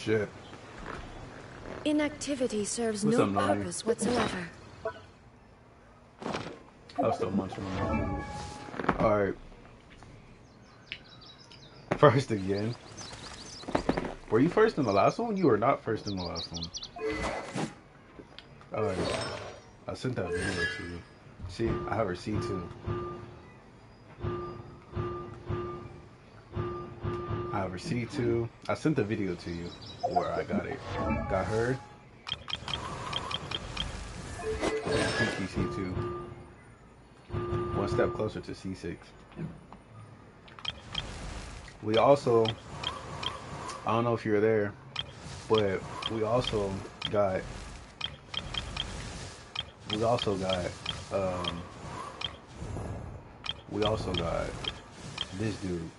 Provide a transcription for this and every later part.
shit. Inactivity serves What's no up, Nani? purpose whatsoever. I'm still munching on that. Alright. First again. Were you first in the last one? You were not first in the last one. Alright. I sent that video to you. See, I have receipt too. I have receipt too. I sent the video to you where I got it. Got her. C2. One step closer to C6. We also, I don't know if you're there, but we also got this dude.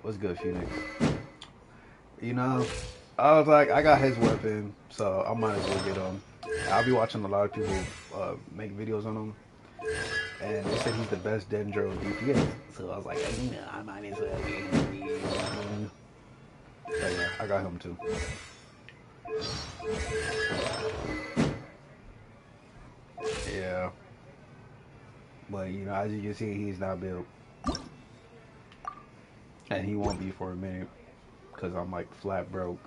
What's good, Phoenix? You know, I was like, I got his weapon, so I might as well get him. I'll be watching a lot of people make videos on him, and they said he's the best Dendro DPS. So I was like, you know, I might as well get him. So yeah, I got him too. Yeah. But, you know, as you can see, he's not built. And he won't be for a minute. Because I'm, like, flat broke.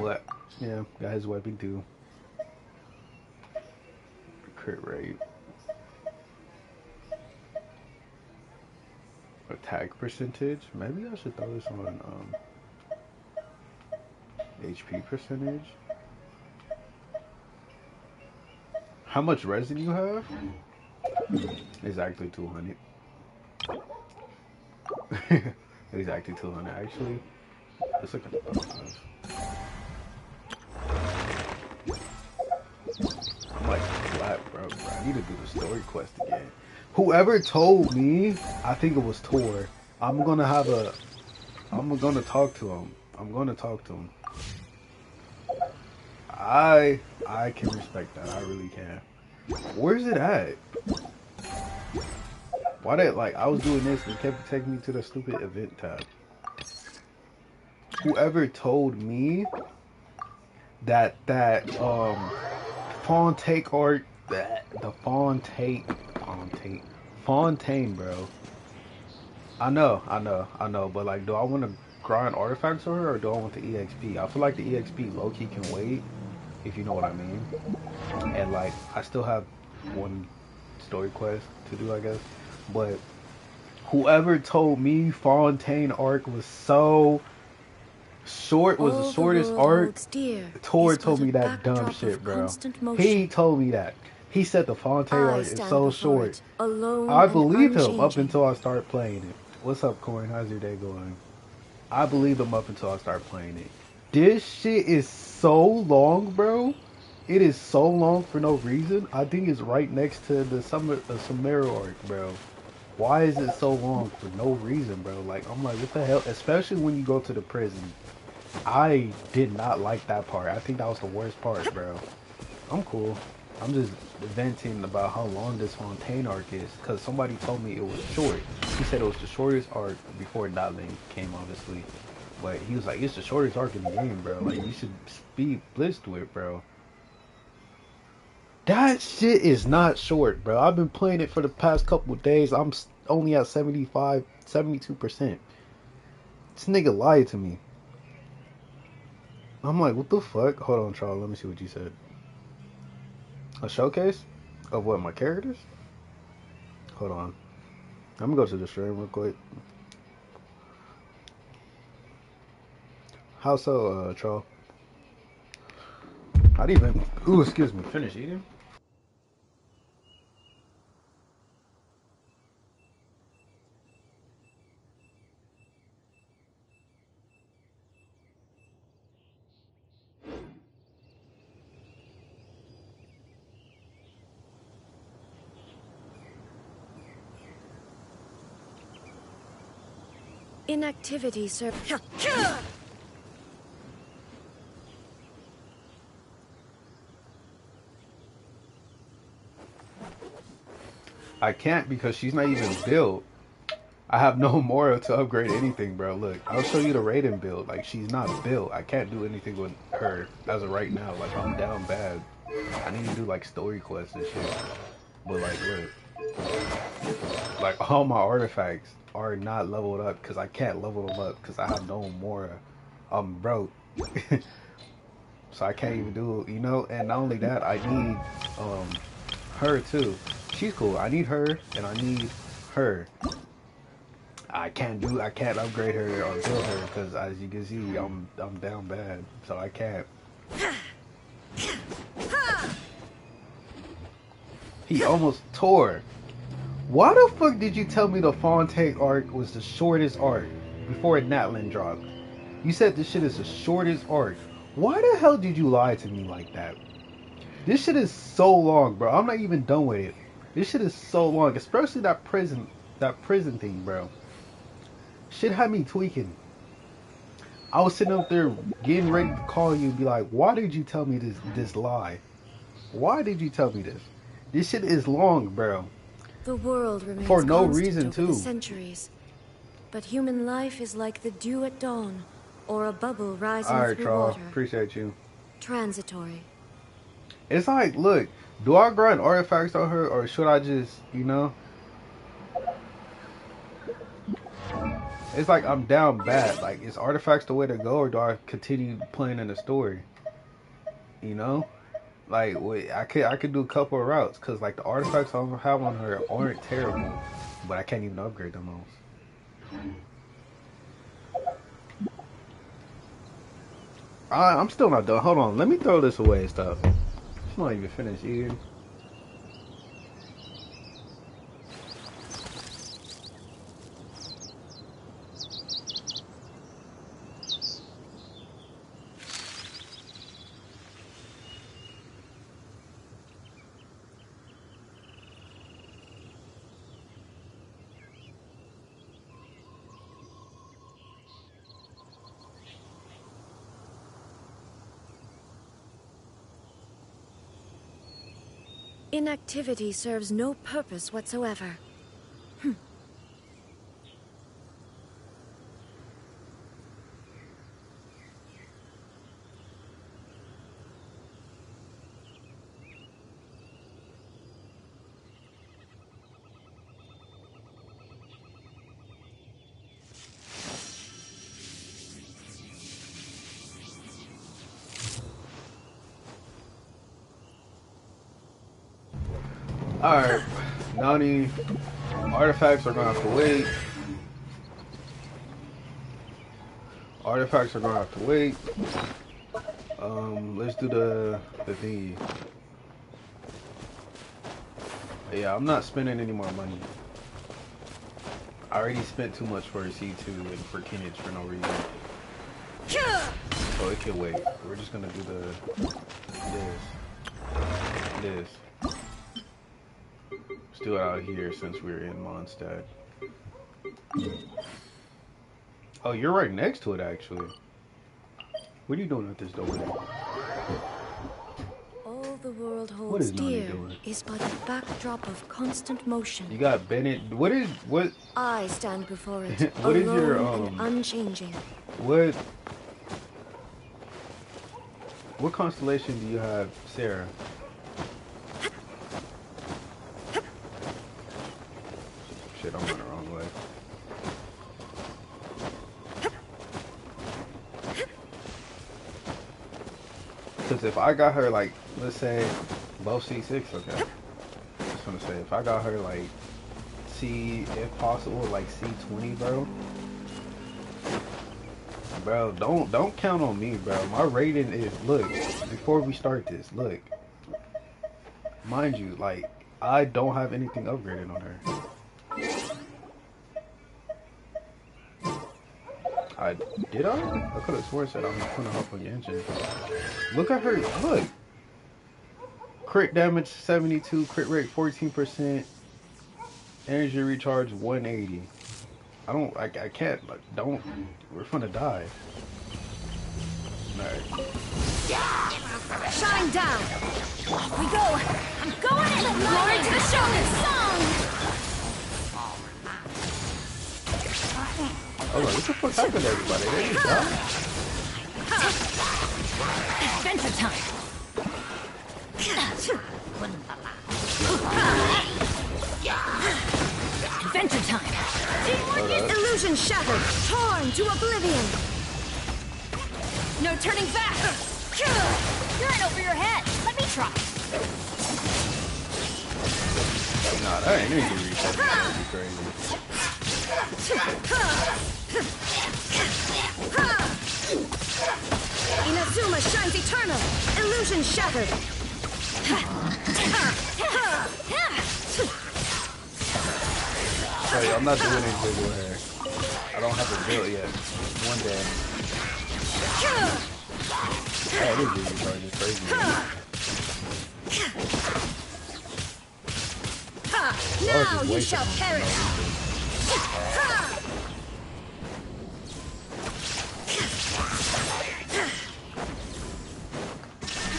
But, yeah, got his weapon, too. Crit rate. Attack percentage. Maybe I should throw this on, HP percentage. How much resin you have? Exactly 200. Exactly 200. Actually, let's look at the buttons. I'm like flat, bro. I need to do the story quest again. Whoever told me, I think it was Tor. I'm gonna talk to him. I'm gonna talk to him. I can respect that. I really can. Where's it at? Why did, like, I was doing this and it kept taking me to the stupid event tab. Whoever told me that Fontaine art, the Fontaine, bro. I know, but like, do I want to grind artifacts for her or do I want the EXP? I feel like the EXP low-key can wait, if you know what I mean. And like, I still have one story quest to do, I guess. But whoever told me Fontaine arc was so short, was the shortest arc, Tor told me that dumb shit, bro. He told me that. He said the Fontaine arc is so short. I believed him up until I started playing it. What's up, Corin? How's your day going? I believed him up until I started playing it. This shit is so long, bro. It is so long for no reason. I think it's right next to the Sumeru arc, bro. Why is it so long for no reason, bro? Like, I'm like, what the hell? Especially when you go to the prison. I did not like that part. I think that was the worst part, bro. I'm cool. I'm just venting about how long this Fontaine arc is. Because somebody told me it was short. He said it was the shortest arc before Dotling came, obviously. But he was like, it's the shortest arc in the game, bro. Like, you should speed blitz to it, bro. That shit is not short, bro. I've been playing it for the past couple of days. I'm only at 75, 72%. This nigga lied to me. I'm like, what the fuck? Hold on, Charles. Let me see what you said. A showcase? Of what, my characters? Hold on. Let me go to the stream real quick. How so, Charles? How do you even... Ooh, excuse me. Finish eating? Inactivity serves... I can't because she's not even built. I have no more to upgrade anything, bro. Look, I'll show you the Raiden build. Like, she's not built. I can't do anything with her as of right now. Like, I'm down bad. I need to do, like, story quests and shit. But, like, look. Like, all my artifacts are not leveled up because I can't level them up because I have no more. I'm broke. So I can't even do it, you know? And not only that, I need her, too. She's cool. I need her, and I need her. I can't upgrade her or build her because, as you can see, I'm down bad, so I can't. He almost tore. Why the fuck did you tell me the Fontaine arc was the shortest arc before Natlan dropped? You said this shit is the shortest arc. Why the hell did you lie to me like that? This shit is so long, bro. I'm not even done with it. This shit is so long, especially that prison thing, bro. Shit had me tweaking. I was sitting up there getting ready to call you and be like, why did you tell me this lie? Why did you tell me this? This shit is long, bro. The world remains for no constant reason over too. the centuries. But human life is like the dew at dawn, or a bubble rising Alright, through Charles. water. Appreciate you. Transitory. It's like, look, do I grind artifacts on her, or should I just, you know? It's like I'm down bad. Like, is artifacts the way to go, or do I continue playing in the story? You know? Like, wait, I could do a couple of routes, because, like, the artifacts I have on her aren't terrible, but I can't even upgrade them most. I'm still not done. Hold on. Let me throw this away and stuff. It's not even finished eating. Inactivity serves no purpose whatsoever. Alright, Nani, artifacts are gonna have to wait. Artifacts are gonna have to wait. Let's do the thingy. Yeah, I'm not spending any more money. I already spent too much for C2 and for Kinich for no reason. So it can wait. We're just gonna do this. Let's do it out here since we're in Mondstadt. Oh, you're right next to it, actually. What are you doing at this door? All the world What holds is Nani dear doing? is but a backdrop of constant motion. You got Bennett. What? I stand before it, What is alone your, and unchanging. What constellation do you have, Sarah? Shit, I'm going the wrong way. Because if I got her, like, let's say, both C6, okay. I just want to say, if I got her, like, if possible, like C20, bro. Bro, don't count on me, bro. My rating is, look, before we start this, look. Mind you, like, I don't have anything upgraded on her. Did I? I could have sworn said I'm gonna hop on Genshin. Look at her, look. Crit damage 72, crit rate 14%, energy recharge 180. I can't, like, we're gonna die. Alright. Shine down! We go! I'm going in! Glory to the shoulders! Song! I was like, what the fuck happened to everybody? They just died? Adventure time. Adventure time. Illusion shattered, torn to oblivion. No turning back. You're in over your head. Let me try. Nah, that ain't even reset. That'd be crazy. Inazuma shines eternal. Illusion shattered. Sorry, I'm not doing any visual hair. I don't have a build yet. One day. Oh, this video card is crazy. Now you shall perish.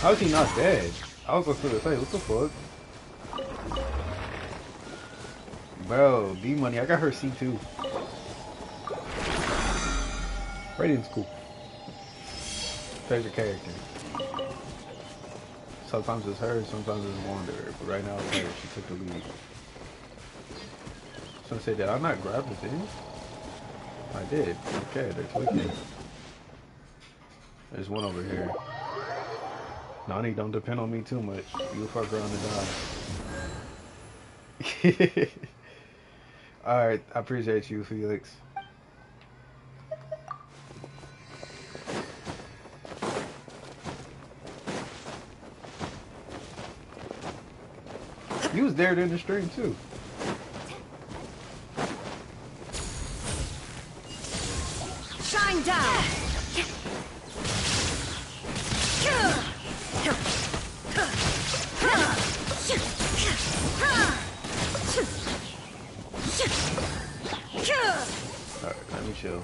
How is he not dead? I was just gonna say, what the fuck? Bro, D-Money, I got her C2. Radiant's cool. Favorite character. Sometimes it's her, sometimes it's Wanderer. But right now it's her. She took the lead. So I say, did I not grab the thing? I did. Okay, they're tweaking. There's one over here. Nani, don't depend on me too much. You'll fuck around and die. Alright, I appreciate you, Felix. You was there during the stream too. Shine down. Alright, let me chill.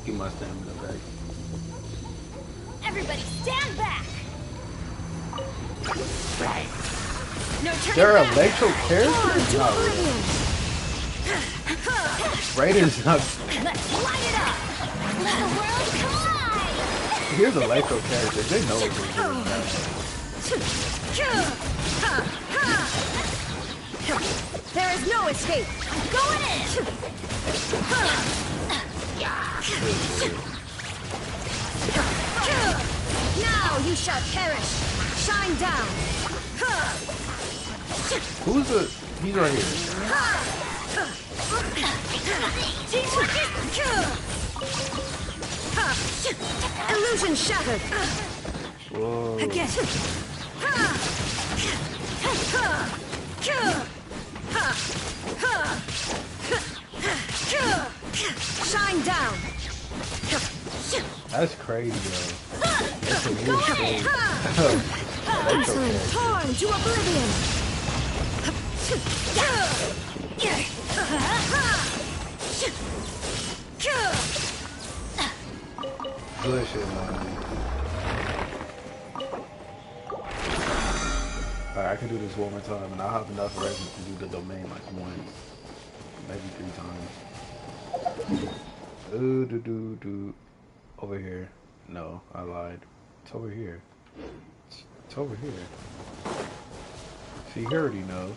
Get my stamina back. Everybody stand back. No turning There are back. electro characters? No. Raiders not. Let's light it up. Let the world collide. Here's electro characters. They know what they're doing. There is no escape. I'm going in. Now you shall perish. Shine down. Who's the? He's right here. Illusion shattered. Whoa. Again. Shine down. That's crazy, bro. That's a weird story. Electro Time character. torn to oblivion. Good shit, man. Alright, I can do this one more time, and I'll have enough resin to do the domain like once, maybe 3 times. Do. Over here. No, I lied. It's over here. It's over here. See, he already knows.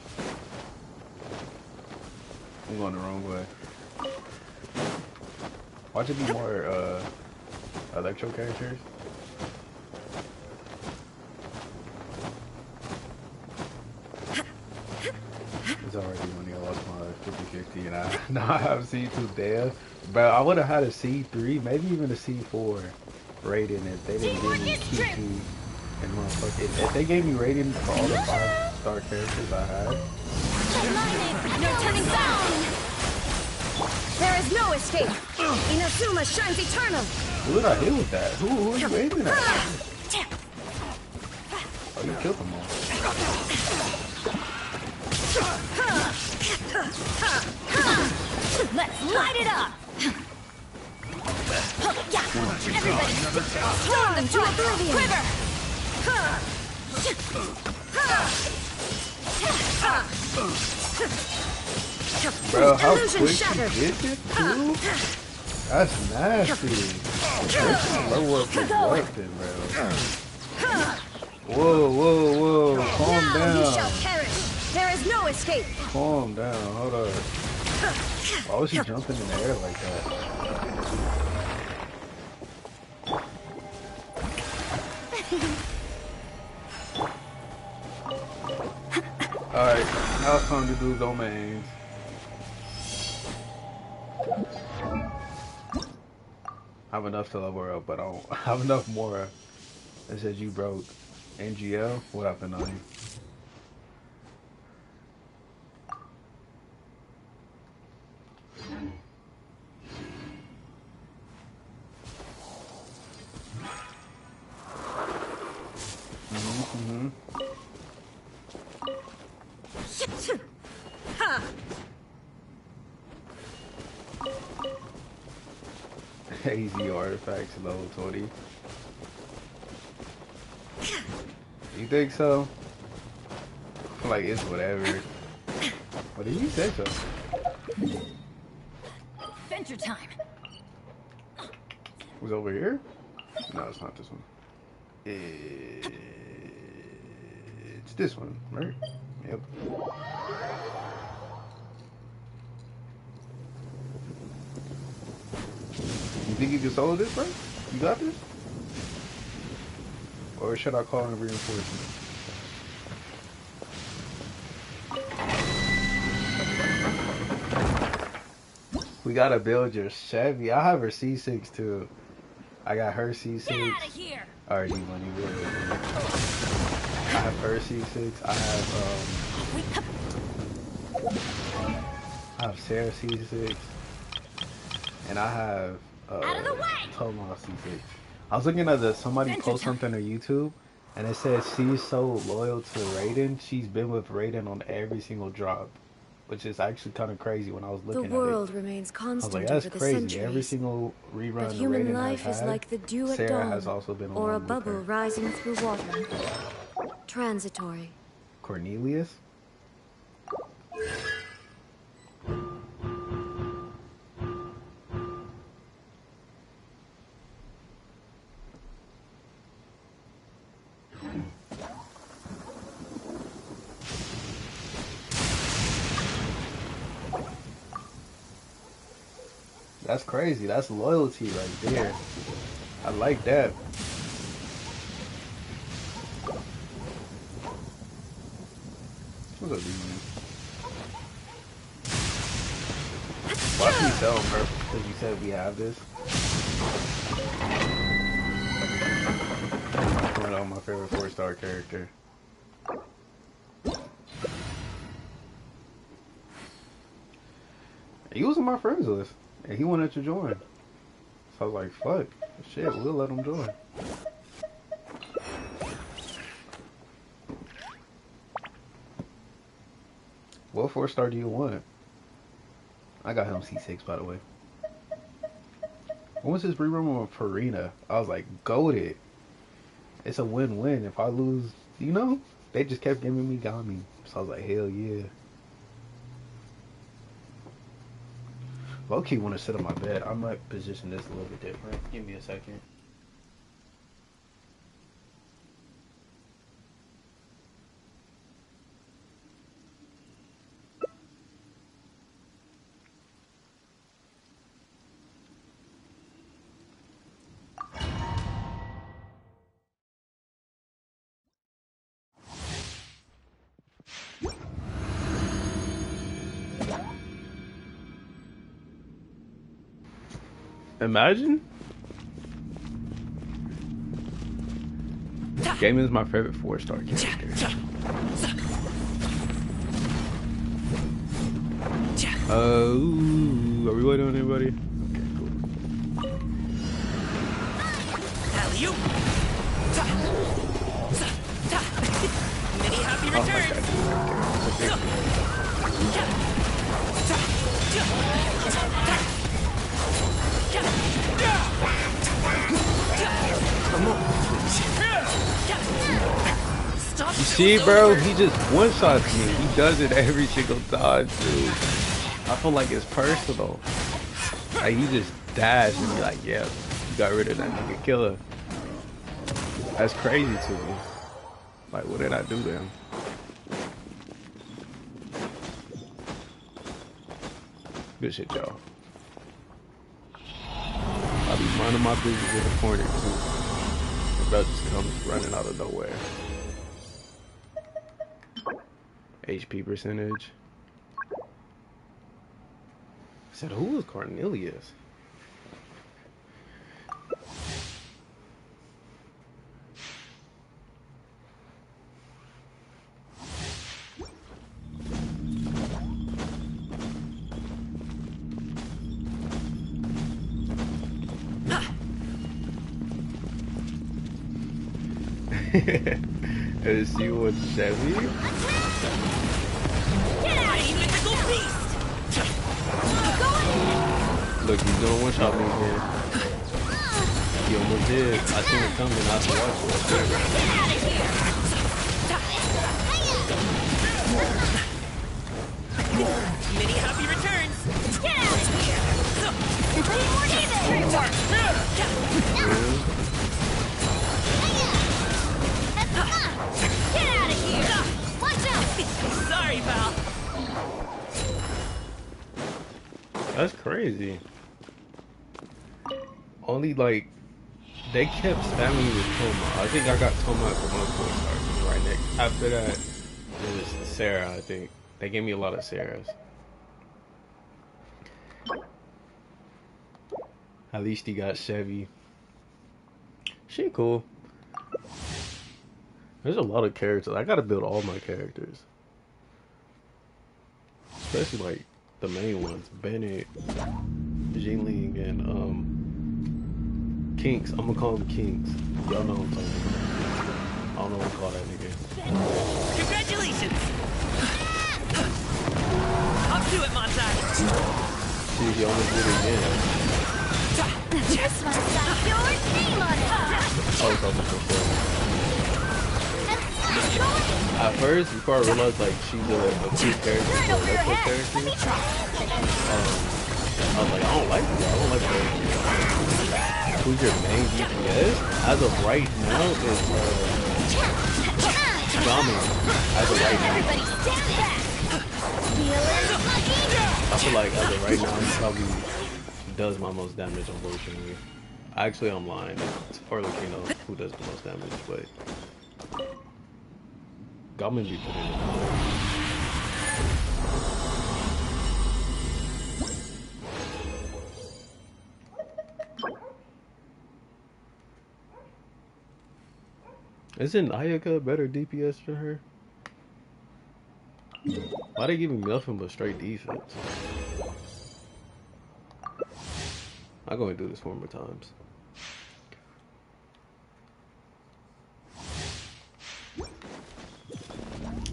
I'm going the wrong way. Watch it be more electro characters. It's already when I lost my 50-50 and now I have C2 there. But I would have had a C3, maybe even a C4 rating if they didn't give me Q2 and motherfucker. If they gave me rating for all the 5-star characters I had. No turning back. There is no escape. Inazuma shines eternal. Who did I hit with that? Who are you aiming at? Oh, you killed them all. Let's light it up. Everybody, Torn to oblivion. quiver. Bro, how Illusion quick shattered. she gets it too? That's nasty. That's low up his weapon, bro. Whoa, whoa, whoa. Calm Now you shall down. perish. There is no escape. Calm down. Hold up. Why was he jumping in the air like that? Alright, now it's time to do domains. I have enough to level her up, but I don't have enough more. It says you broke NGL. What happened on you? Easy artifacts, level 20. You think so? I feel like it's whatever. What did you say so? Adventure time. Was over here? No, it's not this one. It's this one, right? Yep. You think you can solo this, bro? You got this? Or should I call in reinforcement? We gotta build your Chevy. I have her C6 too. I got her C6. Get out of here. Alright, you money. I have her C6. I have Sarah C6. And I have Out of the way. Tomas C6. I was looking at somebody post something on YouTube, and it says she's so loyal to Raiden. She's been with Raiden on every single drop, which is actually kind of crazy. When I was looking The at world it, remains I was constant like, that's over the crazy. centuries. Every single rerun But that human Raiden life has is had, like the dew at Sarah dawn, has also been or a along with bubble her. rising through water. Transitory. Cornelius. That's crazy. That's loyalty right there. I like that. What's up, dude? Watch me sell, bro. Because you said we have this. One of my favorite 4-star character. He was on my friends list. And he wanted to join. So I was like, fuck. Shit, we'll let him join. What 4-star do you want? I got him C6, by the way. When was his rerun with Farina? I was like, goated. It's a win-win. If I lose, you know, they just kept giving me Gami. So I was like, hell yeah. Low-key want to sit on my bed. I might position this a little bit different. Give me a second. Imagine. Gaming is my favorite 4-star character. Ooh, are we waiting on anybody? Okay, cool. Alley-oop. Many happy returns. You See, bro, he just one-shots me. He does it every single time, dude. I feel like it's personal. Like, he just dashed and be like, yeah, you got rid of that nigga killer. That's crazy to me. Like, what did I do to him? Good shit, y'all. I'll be minding my business in the corner, too. The bro just comes running out of nowhere. HP percentage. I said, who was Cornelius? Is you with Chevy? Look, he's gonna one-shot me again. He almost did. I seen it coming. I watched it. Many happy returns. Get out of here! Get out of here! Watch out! Sorry, pal. That's crazy. Only like they kept spamming me with Toma. I think I got Toma at the 1 star right next. After that, it was Sarah. I think they gave me a lot of Sarahs. At least he got Chevy. She cool. There's a lot of characters. I gotta build all my characters, especially like the main ones: Bennett, Jingling, and Kinks. I'm gonna call him Kinks. Y'all know what I'm talking about. I don't know what to call that nigga. Congratulations. I'll do it, Montai. See, he almost did it again. This one's got your name on it! Oh, it's almost before. At first, before I realized like she's a cute character, so that's her character. I was like, I don't like her. I don't like her. Who's your main DPS? As of right now, is Gami. As of right now. Everybody stand back! Feeling lucky? I feel like as of right now, he probably does my most damage, unfortunately. Actually, I'm lying. It's Arlecchino who does the most damage, but Gami be putting it on. Isn't Ayaka better DPS for her? Why they giving me nothing but straight defense? I'm going to do this 4 more times.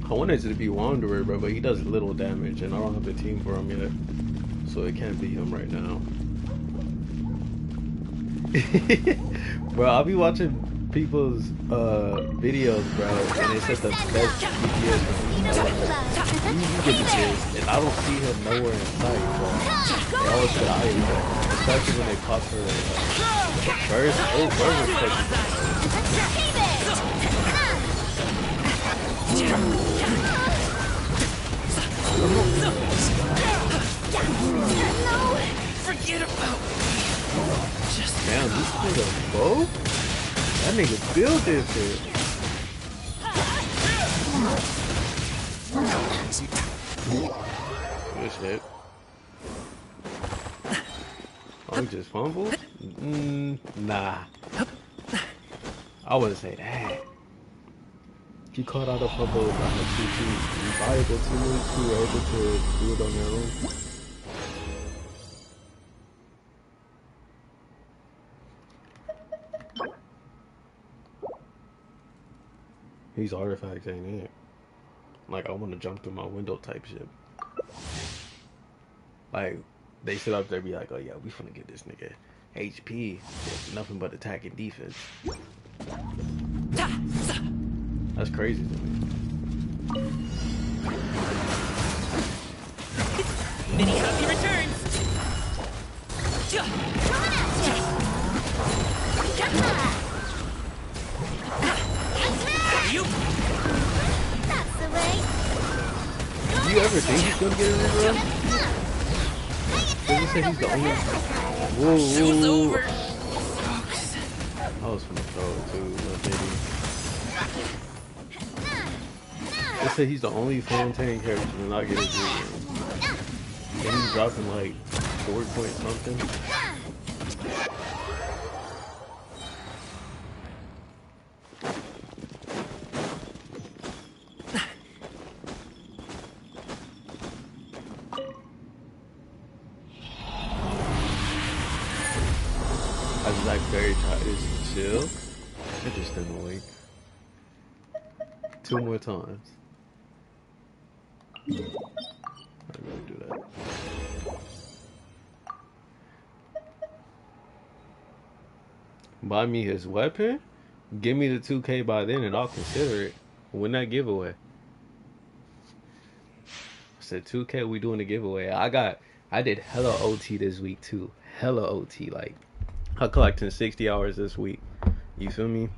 I wanted it to be Wanderer, bro, but he does little damage, and I don't have the team for him yet, so it can't be him right now. Bro, I'll be watching people's videos, bro, and they said the best DPS you get the gist, and I don't see him nowhere in sight, bro. They always put Ayaka, especially when they pop her first. Oh, first is Forget about just damn, this is a bow? That nigga built this shit. Good shit. Oh, he just fumbled? Nah. I wouldn't say that. He caught out a fumble by the 2-2. Viable teammates who were able to do it on their own. These artifacts ain't it. Like, I want to jump through my window type shit. Like, they sit up there and be like, oh yeah, we finna get this nigga HP with nothing but attack and defense. That's crazy to me. Mini copy returns. You. That's the way. Do you ever think he's gonna get a reroll? Does he say he's the only? Whoa, Show's whoa. over. I was finna throw it too, little baby. They say he's the only Fontaine character to not get a reroll. And he's dropping like 4 point something. I was like very tired. Is chill. It just didn't wake. 2 more times. I'm gonna do that. Buy me his weapon? Give me the 2K by then and I'll consider it. Win that giveaway. I said 2K, we doing a giveaway. I did hella OT this week too. Hella OT. Like, I'm collecting 60 hours this week. You feel me?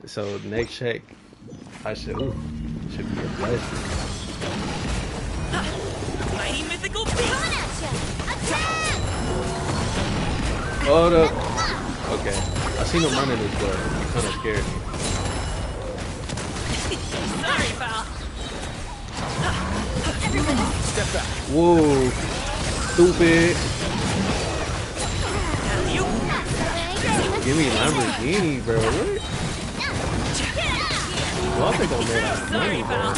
So next check, I should be a blessing. Mighty mythical beast. Hold up. Okay. I seen him running this way. It kind of scared me. Sorry, pal. Step back. Whoa. Stupid. You. Give me Lamborghini, bro. What? Well, I think I made out money, Sorry, bro. pal.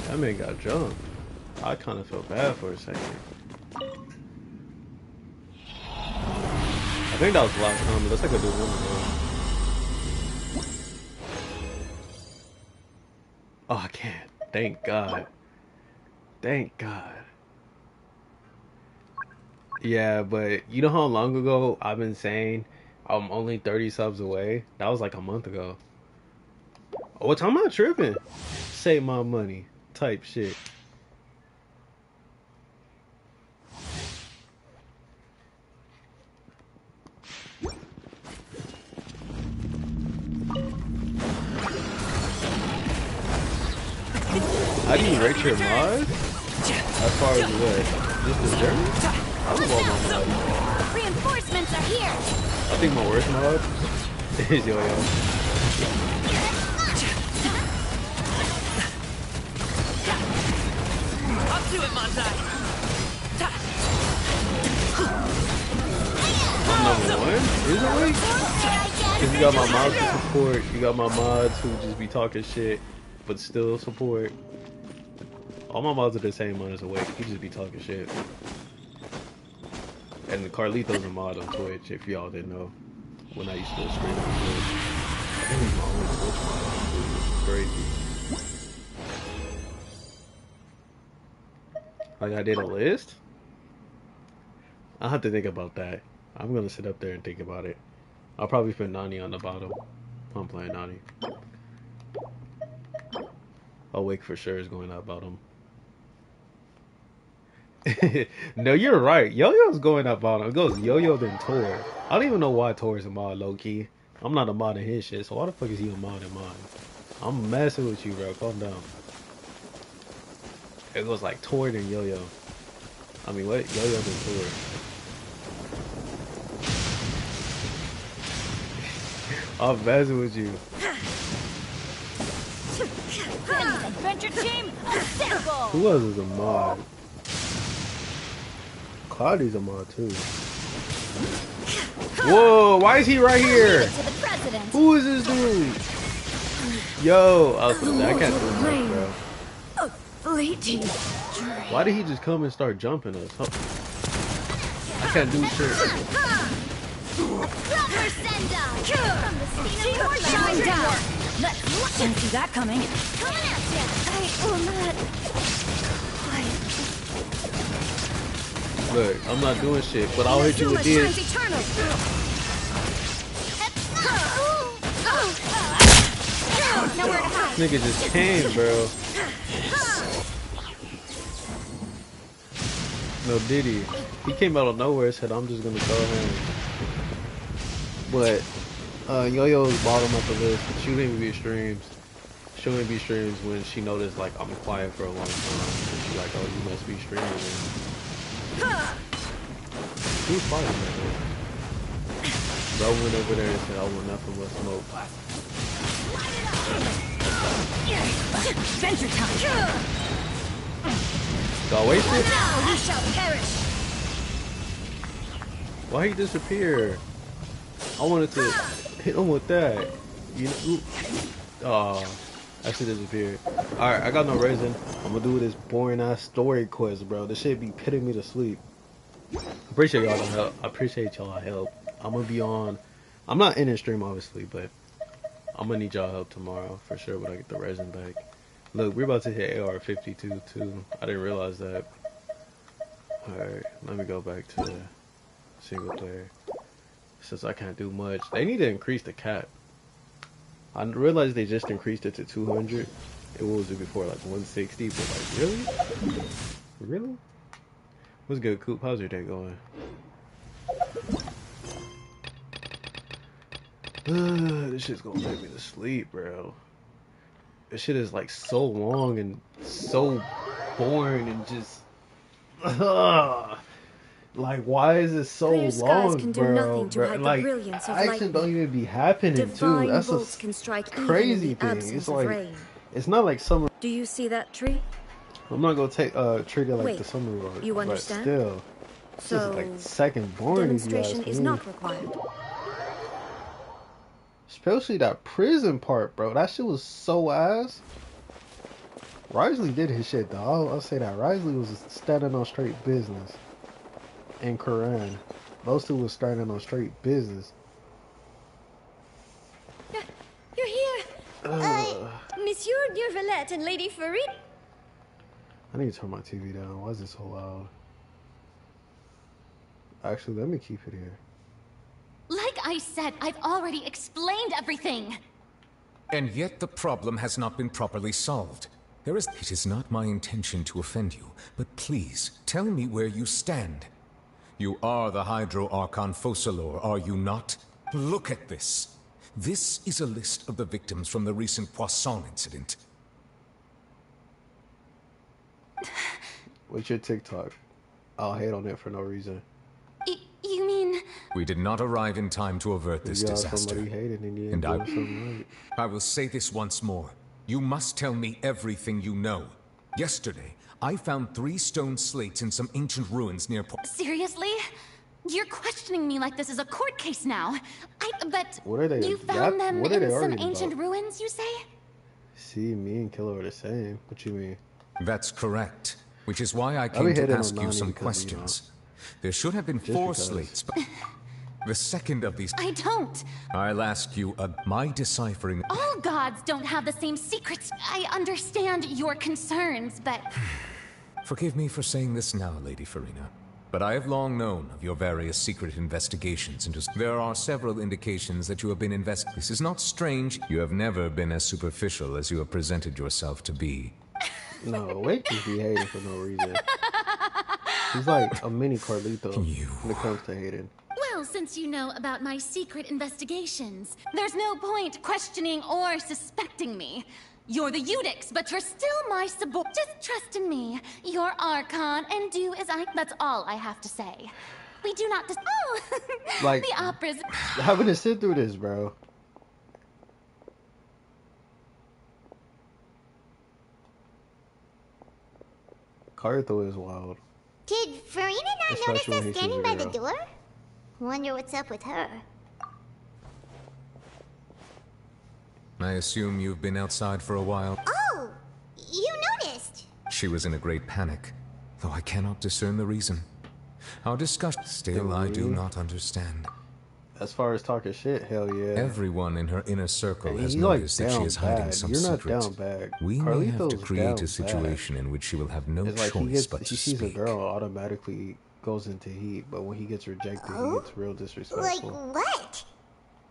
That man got jumped. I kind of felt bad for a second. I think that was the last time, but let's like I do one more. Oh, I can't. Thank God. Thank God. Yeah, but you know how long ago I've been saying I'm only 30 subs away? That was like a month ago. Oh, I'm not tripping. Save my money type shit. How do you rate your mods? As far as what? Just the journey? I love all my mods. Reinforcements are here. I think my worst mod is Yo-Yo. Up to it, Montai. I'm number one? Recently? Because you got my mods to support, you got my mods who just be talking shit, but still support. All my mods are the same minus awake. He just be talking shit. And Carlito's a mod on Twitch, if y'all didn't know. When I used to stream on Twitch. I think he's my only Twitch mod on Twitch, which is crazy. Like, I did a list? I'll have to think about that. I'm gonna sit up there and think about it. I'll probably put Nani on the bottom. I'm playing Nani. Awake for sure is going up bottom. No, you're right. Yo-Yo's going up bottom. It goes Yo-Yo then Tor. I don't even know why Tor is a mod, low-key. I'm not a mod in his shit, so why the fuck is he a mod in mine? I'm messing with you, bro. Calm down. It goes like Tor then Yo-Yo. I mean, what? Yo-Yo then Tor. I'm messing with you. Adventure team, assemble! Who else is a mod? Cloudy's a mod too. Whoa, why is he right here? To the president. Who is this dude? Yo, I can't do this, bro. Fleeting. Why did he just come and start jumping us? Huh. I can't do shit. Rubber send-up! From the scene of Shine down. Didn't see that coming. Coming at ya! I will not. Look, I'm not doing shit, but I'll hit you with this. Eternal. Nigga just came, bro. No, did he? He came out of nowhere and said, I'm just gonna go home. But, Yo-Yo's bottom of the list. She wouldn't be streams. She wouldn't be streams when she noticed, like, I'm quiet for a long time. And she's like, oh, you must be streaming. Who's fighting that, man? Bro went over there and said, I want nothing but smoke. Adventure time! Got wasted? Now you shall perish! Why he disappear? I wanted to hit him with that. You know? Oh, that shit disappeared. Alright, I got no reason. I'm gonna do this boring ass story quest, bro. This shit be putting me to sleep. Appreciate y'all help. I appreciate y'all help. I'm gonna be on. I'm not in the stream obviously, but I'm gonna need y'all help tomorrow for sure when I get the resin back. Look, we're about to hit AR-52 too. I didn't realize that. Alright, let me go back to single player. Since I can't do much. They need to increase the cap. I realized they just increased it to 200. What was it before? Like 160? But like, really? Really? What's good, Coop? How's your day going? This shit's gonna make me to sleep, bro. This shit is like so long and so boring and just like, why is it so Clear skies long, can do bro? nothing to hide the Like, brilliance of action don't lightning. even be happening Divine too. That's bolts a can strike crazy even in the thing. It's absence of like, rain. it's not like summer. Do you see that tree? I'm not gonna take trigger like Wait, the summer road, you but understand? still, this is So, like second boring. If you demonstration ask is me. not required. Especially that prison part, bro. That shit was so ass. Risley did his shit, though. I'll say that. Risley was standing on straight business. And Koran. Those two was standing on straight business. You're here! Monsieur Durvalette and Lady Farid. I need to turn my TV down. Why is it so loud? Actually, let me keep it here. Like I said, I've already explained everything. And yet the problem has not been properly solved. It is not my intention to offend you, but please, tell me where you stand. You are the Hydro Archon Focalor, are you not? Look at this. This is a list of the victims from the recent Poisson incident. What's your TikTok? I'll hate on it for no reason. You mean... We did not arrive in time to avert this disaster. Somebody hated and you And doing something right. I will say this once more. You must tell me everything you know. Yesterday, I found 3 stone slates in some ancient ruins near Seriously? You're questioning me like this is a court case now. But What are they? you found them What are they in some arguing ancient about? ruins, you say? See, me and Killer are the same. What you mean? That's correct. Which is why I be came to hating on ask you Nani some because, questions. There should have been Just 4 because. slates, but the second of these... I don't. I'll ask you, my deciphering... All gods don't have the same secrets. I understand your concerns, but... Forgive me for saying this now, Lady Farina, but I have long known of your various secret investigations into... There are several indications that you have been This is not strange. You have never been as superficial as you have presented yourself to be. No, Wake just be hating for no reason. He's like a mini Carlito when it comes to hating. Well, since you know about my secret investigations, there's no point questioning or suspecting me. You're the Eudix, but you're still my Just trust in me. You're Archon, and do as I... That's all I have to say. We do not Oh! Like, the opera's... having to sit through this, bro. Carlito is wild. Did Farina not Especially notice when us he standing sees by a the girl. door? Wonder what's up with her. I assume you've been outside for a while. Oh! You noticed! She was in a great panic, though I cannot discern the reason. Our discussion... Still, I do not understand. As far as talking shit, hell yeah. Everyone in her inner circle And has he's, like, noticed that she down is hiding bad. some You're not secret. down bad. We may have to Carlito's create down a situation in which she will have no It's like choice but he to sees a speak. girl, automatically goes into heat, but when he gets rejected, he gets real Like disrespectful. what?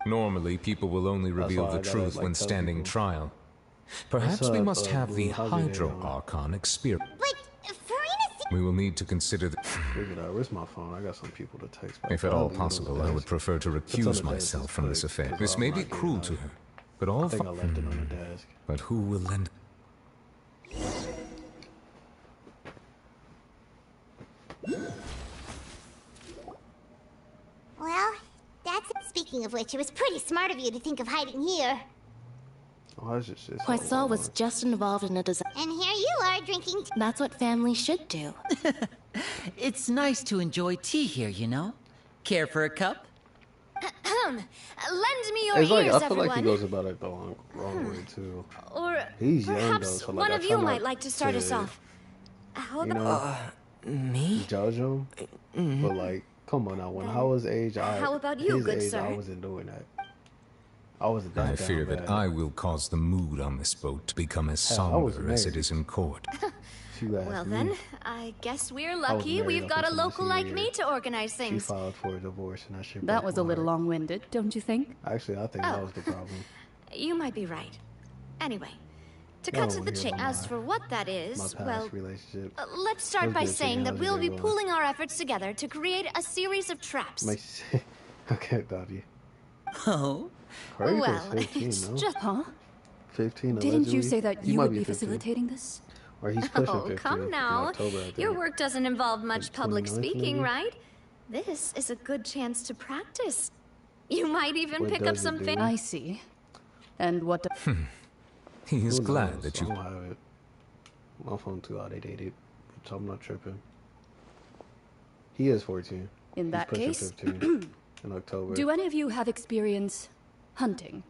Normally, people will only reveal why the I gotta, truth like, when tell standing people. trial. Perhaps we must have Blue? the How's your day Hydro going? Archon experience. But Farina We will need to consider the... Look at that. Where's my phone? I got some people to text. But If at I'll all leave it on the possible, I desk. would prefer to It's on the recuse desk, myself it's from this quick, affair. 'cause This I'm may not be getting cruel out. to her, but all I think I left it on the desk. But who will lend... Well, that's it. Speaking of which, it was pretty smart of you to think of hiding here. Oh, that's just it's Poisson all was wrong. just involved in a design. And here you are drinking That's what families should do. It's nice to enjoy tea here, you know? Care for a cup? Lend me your It's like ears, I feel everyone. like he goes about it the wrong way too. Or He's young though, perhaps so like one I of try you not might like to start us off. How You about know, Me? judge him, but like, come on now. When I was age, how about you, his good age, sir? I wasn't doing that. I wasn't that I down fear that bad. I will cause the mood on this boat to become as Hell, I was somber as it married. is in court. She asked Well me. then, I guess we're was lucky married we've up got a until my local senior like year. me to organize She things. filed for a divorce, and that shit. That broke was a my little heart. long-winded, don't you think? Actually, I think that was the problem. You might be right. Anyway, to Y'all cut to don't the hear chase. about As for what that My is, past well, relationship. let's start Let's by get it, saying Jenny. that How's we'll your be day going? pooling our efforts together to create a series of traps. Makes okay, Dottie. Oh? Craig was Well, 15, it's no? just... Huh? 15. Didn't you allegedly? say that He you might would be 15. facilitating this? Or he's pushing Oh, 15 come in now. October, I think. Your work doesn't involve much Like public 29th, speaking, maybe? right? This is a good chance to practice. You might even What pick up does it some do? things. I see. And what... He is Who glad knows? that I you... don't have it. My phone too outdated, so I'm not tripping. He is 14. In He's that pushing case, 15 in October. do any of you have experience hunting?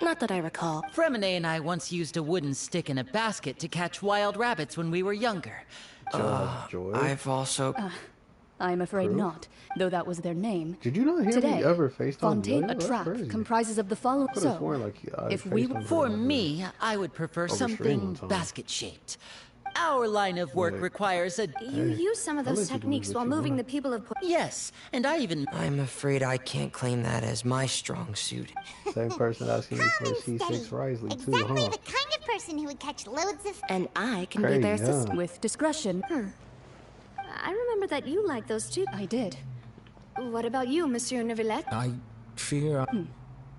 Not that I recall. Fremine and I once used a wooden stick in a basket to catch wild rabbits when we were younger. Joy? I've also. I'm afraid Proof? not, though that was their name. Did you not hear Today, me ever FaceTime Fontaine, Joy? a That's trap crazy. comprises of the following. Could've So, sworn, like, I if we FaceTimed her For over- me, I would prefer stream something one time. basket-shaped. Our line of work Like- requires a... You use some of I'll those let you do techniques what while you moving want. the people of... Yes, and I even... I'm afraid I can't claim that as my strong suit. Same person asking me for calm a and steady. C6 Risley, too, Exactly huh? the kind of person who would catch loads of... And I can be Crazy, their yeah. assistant. with discretion, I remember that you like those too. I did. What about you, Monsieur Neuvillette? I fear...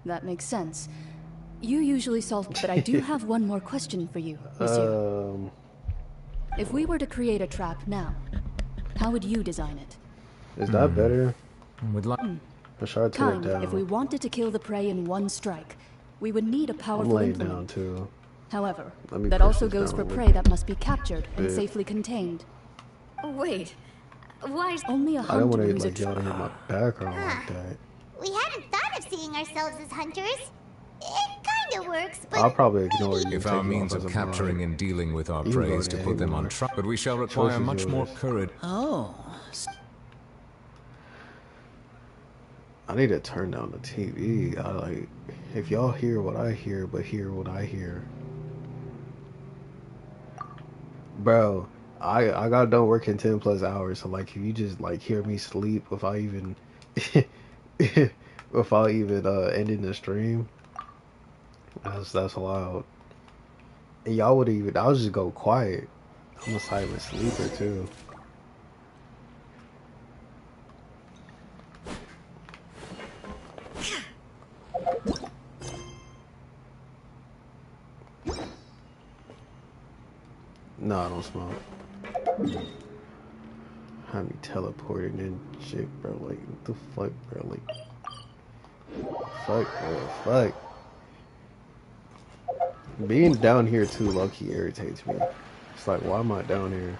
That makes sense. You usually solve, but I do have one more question for you, Monsieur. If we were to create a trap now, how would you design it? Is that better? Would like... Or should I turn Kind, it down? if we wanted to kill the prey in one strike, we would need a I'm powerful laying down, implement. too. However, Let me that push also this goes down for a prey little that must be captured and bit. safely contained. Wait, why is... Only a I don't hunter want to who's a like y'all to hear my background like that. We hadn't thought of seeing ourselves as hunters. It kind of works, but... I'll probably ignore you. If take our me means off as of a capturing blind. and dealing with our You prey go is to there, put them on Hayward. trial, but we shall require Choice is much more yours. courage. Oh, I need to turn down the TV. I like if y'all hear what I hear, but hear what I hear. Bro, I got done working 10+ hours, so like if you just like hear me sleep without even ending the stream, that's loud. And y'all would even I'll just go quiet. I'm a silent sleeper too. No, I don't smoke. Have me teleporting and shit, bro. Like, what the fuck, bro? Like, fuck, bro. Fuck. Being down here too low-key irritates me. It's like, why am I down here?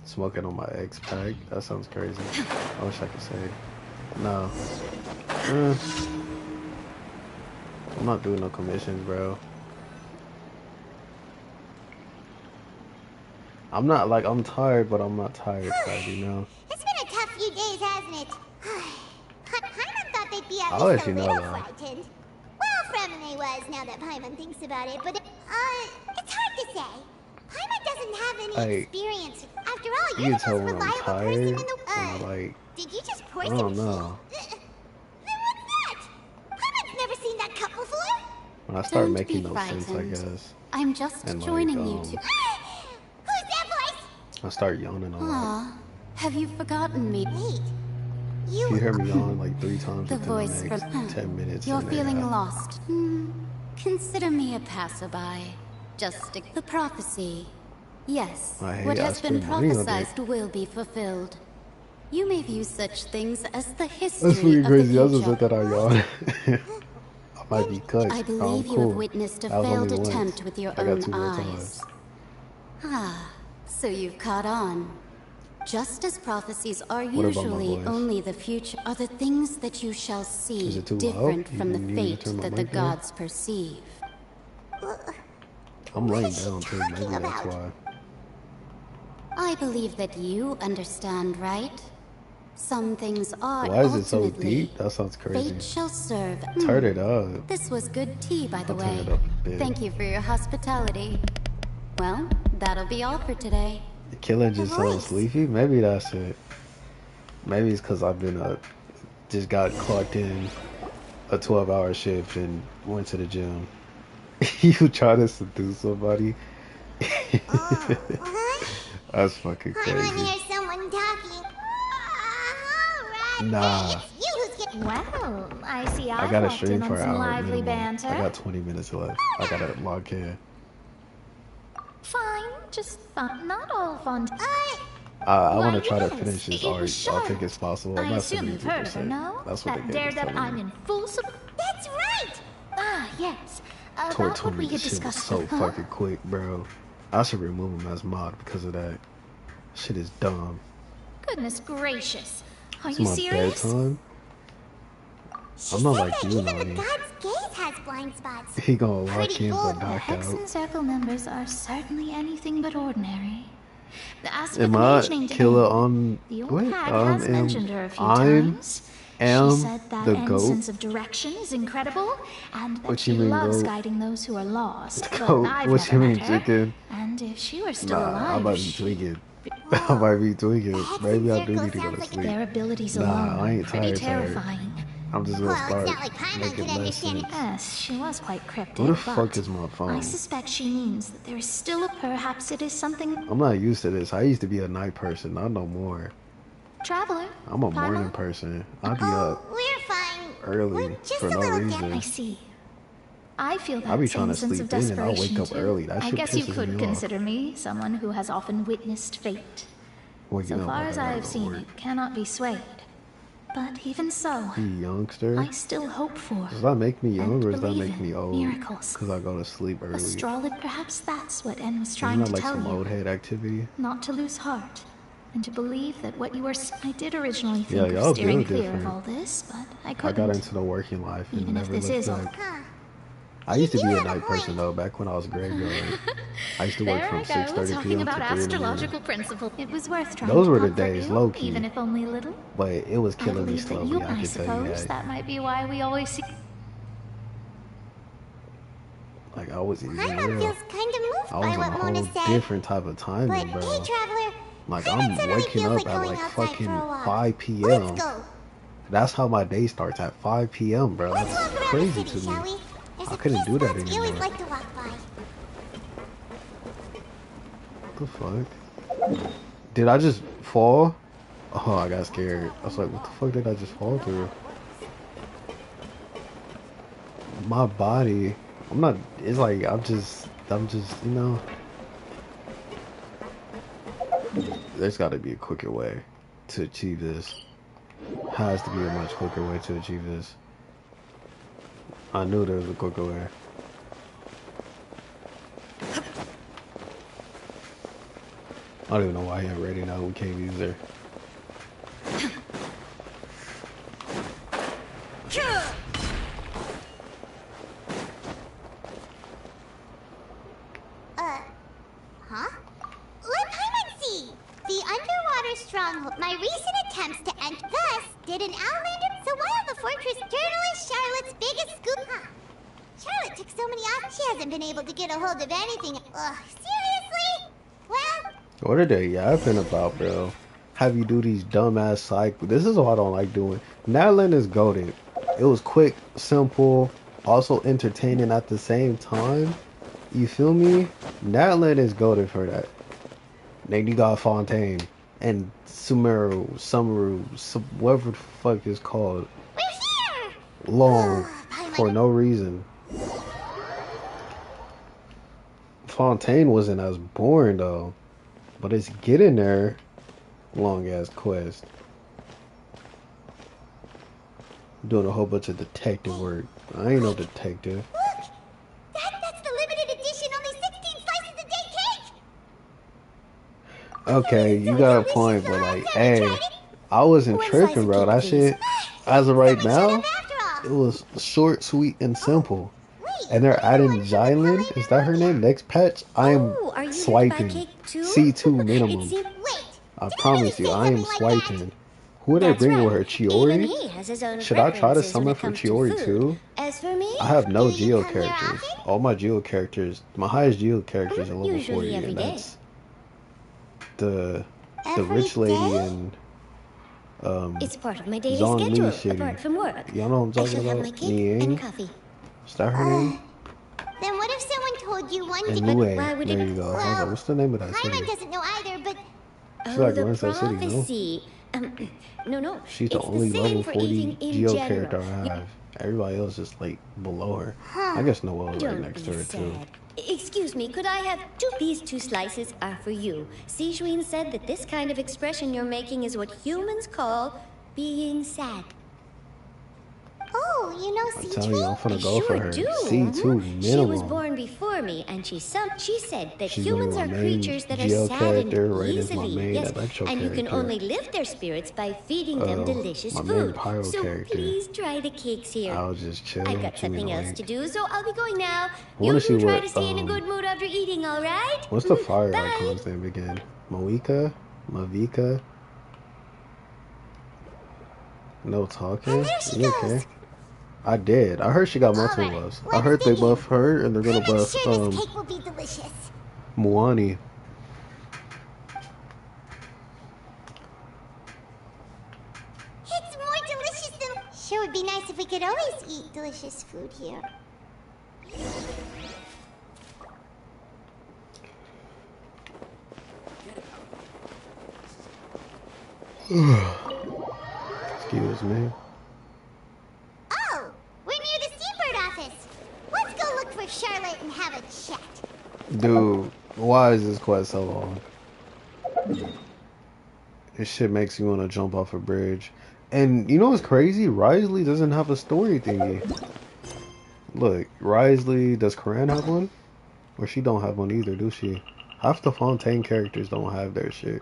Smoking on my ex pack. That sounds crazy. I wish I could say. No. I'm not doing no commissions, bro. I'm not like I'm tired, but I'm not tired, you know. It's been a tough few days, hasn't it? Paimon thought they'd be at I'll least let a you know, little though. frightened. Well, Fremine was, now that Paimon thinks about it, but it's hard to say. Paimon doesn't have any Hey, experience. After all, You you're can the tell most when I'm reliable person in tired. the When I like Did you just pour course. I don't know. Then what's that? I've never seen that cup before. When I start Don't making be no sense, I frightened. guess. I'm just And joining you Who's to. that voice? I start yawning a lot. Aw, have you forgotten me? Wait. If you hear me yawn like 3 times The within voice the next from. 10 minutes, You're then feeling yeah. lost. Consider me a passerby. Just the prophecy. Yes, I hate what has been spend money on it. prophesied will be fulfilled. You may view such things as the That's history pretty of crazy. the I just future. said that I yawn. I might be cut. I believe I'm you cool. have witnessed a That was failed only once. attempt with your I got own 2 more eyes. times. Ah, so you've caught on. Just as prophecies are What about my usually voice? only the future, are the things that you shall Is see it too loud? different You from the need me to fate turn my that the mic down? gods perceive. I'm What laying is she down too. talking Maybe that's about? why. I believe that you understand, right? Some things are Why is it so ultimately deep? That sounds crazy. fate shall serve. Turn it up. This was good tea, by the I'll turn way. it up a bit. Thank you for your hospitality. Well, that'll be all for today. The killer just sounds voice. sleepy. Maybe that's it. Maybe it's because I've been just got clocked in a 12-hour shift and went to the gym. You try to seduce somebody? That's fucking I want to crazy. hear someone talking. Alright, Nah. it's you who's getting... Well, I see I I've gotta walked stream in for on an some hour lively minimum. banter. I got 20 minutes left. I gotta log in. Fine, just fun. Not all fun. I want to Why, try to yes, finish this it arc. was I think Charlotte. it's possible. I'm I not assume you've heard of her, 72%. no? That's what That the game is daredevil. telling I'm me. in full support. That's right! Ah, yes. Toward About what told me we had this shit was discussed. so fucking quick, bro. I should remove him as mod because of that. Shit is dumb. Goodness gracious. Are It's you my serious? bedtime. She I'm not said like that you, even the Nani. god's gaze has blind spots. He gonna lock Pretty in bold. but The knocked Hex and out. Circle members are certainly anything but ordinary. The aspect Am mage I named killer Anne. on The old what? hag has Am mentioned her a few I'm times. am She said that the Anne's goat. sense of direction is incredible, and that What she you mean, loves goat? guiding those who are lost. But Goat? I've What you never mean, met her. chicken? And if she were still Nah, I alive, might be she... tweaking. I might be tweaking. The Hex Maybe and I do Circle need to go sounds to like a- sleep. Their abilities Nah, alone I are ain't pretty tired. terrifying. I'm just gonna Well, it's start not like Paimon making could less understand sense. Yes, she was quite cryptic, Who the fuck but is my phone? I suspect she means that there is still a perhaps it is something... I'm not used to this. I used to be a night person, not no more. Traveler. I'm a morning Paimon? person. I be Oh, up we're fine. early We're just for a no little reason. I see. I feel that I be same trying to sense sleep of in and I'll desperation wake up too. early. That I shit guess you pisses could me off. consider me someone who has often witnessed fate. Waking So up far like as I I gotta have go to seen work. it, cannot be swayed. But even so, You youngster? I still hope for Does that make me young and or does that believe make me in old? miracles. Because I go to sleep early. astrology. Perhaps that's what N was Isn't trying that to like tell some you. old head activity? Not to lose heart, and to believe that what you were. I did originally Yeah, think y'all of steering build clear of different. all this, but I I couldn't. got into the working life and Even if never this looked is all- back. Huh. I used to You be a have a night person point. though, back when I was graveyard. I used to work There from I go, 6:30 talking p.m. about to 3 in the morning. astrological principle. It was worth trying Those to were the comfort days, you, low-key. even if only a little. But it was I killing me believe that slowly, you, I I can tell you suppose, that. that might be why we always see. Like I was even Paimon real. feels kind of moved I was by on a what Mona whole said. different type of But timing, bro. hey, Traveler, Like Paimon I'm suddenly waking feels up like at going like outside fucking for a walk. 5 p.m. Let's go. That's how my day starts, at 5 p.m., bro. Let's That's walk around crazy the to city, me. shall we? There's I a couldn't few do that spots we always anymore. like to walk by. What the fuck? Did I just fall? Oh, I got scared. I was like, what the fuck did I just fall through? My body. I'm not. It's like I'm just. You know. There's got to be a quicker way to achieve this. Has to be a much quicker way to achieve this. I knew there was a quicker way. I don't even know why I ain't ready now. We can't use her. Huh? Let Paimon see! The underwater stronghold. My recent attempts to enter. Thus, did an Outlander. So while the fortress journalist Charlotte's biggest scoop. Huh. Charlotte took so many off. She hasn't been able to get a hold of anything. Ugh, seriously? Well, What are they yapping about, bro? have you do these dumbass cycles. This is what I don't like doing. Nadlin is goated. It was quick, simple, also entertaining at the same time. You feel me? Nadlin is goated for that. Then you got Fontaine and Sumeru, whatever the fuck is called. We're here! Long for no reason. Fontaine wasn't as boring though, but it's getting there. Long ass quest. Doing a whole bunch of detective work. I ain't no detective. Look! That's the limited edition, only 16 slices a day cake! Okay, you got a point, but like, hey, I wasn't tripping, bro. That shit, as of right now, it was short, sweet, and simple. And they're adding Jylin. Is that her name? Next patch, I am swiping. C2 minimum. I promise you, I am swiping. Who would I bring with her? Chiori? Should I try to summon for Chiori too? I have no Geo characters. All my Geo characters, my highest Geo characters are level 40, and that's the rich lady and It's part of my daily Zhongli schedule, apart from work. Y'all know what I'm talking about? Niang? Is that her name? Then what if someone told you one And thing? Nue. There you go. I was like, what's the name of that Paimon city? doesn't know either, but She like runs that city, no? Prophecy. No. She's the It's only same level for 40 eating in Geo general. character I have. Everybody else is like below her. I guess Noelle right Don't next be to her too. sad. Excuse me, could I have these 2 slices are for you. Sijuin said that this kind of expression you're making is what humans call being sad. oh, you know I'm telling you, I'm C-Train? finna go for her. C2 minimum. She was born before me, and she said that She's humans gonna are be my main creatures that are Geo sad character, and right as my easily, main yes, electro and you can character. only lift their spirits by feeding them delicious my main food. pyro So character. please try the cakes here. I'll just chill. I've got something else to do, so I'll be going now. I wanna You see try what, to stay in a good mood after eating, all right? What's the fire Bye. icon's name again? Moika? Mavika? No talking? You okay? I did. I heard she got multiple buffs. I heard they buff her and they're gonna buff Sure, this cake will be delicious. Moani. It's more delicious than... Sure would be nice if we could always eat delicious food here. Excuse me. Oh, we're near the Seabird office. Let's go look for Charlotte and have a chat. Dude, why is this quest so long? This shit makes you want to jump off a bridge. And you know what's crazy? Risley doesn't have a story thingy. Look, Risley, does Corinne have one? Or she don't have one either, do she? Half the Fontaine characters don't have their shit.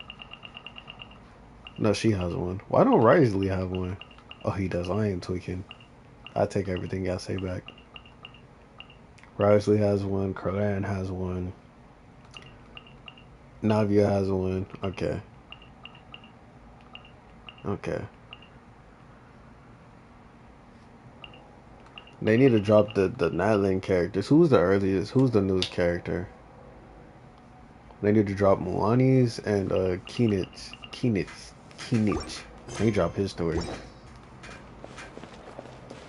No, she has one. Why don't Risley have one? Oh, he does. I ain't tweaking. I take everything I say back. Risley has one. Corinne has one. Navia has one. Okay. Okay. They need to drop the Nadlin characters. Who's the earliest? Who's the newest character? They need to drop Moani's and Keenit's. They drop his story.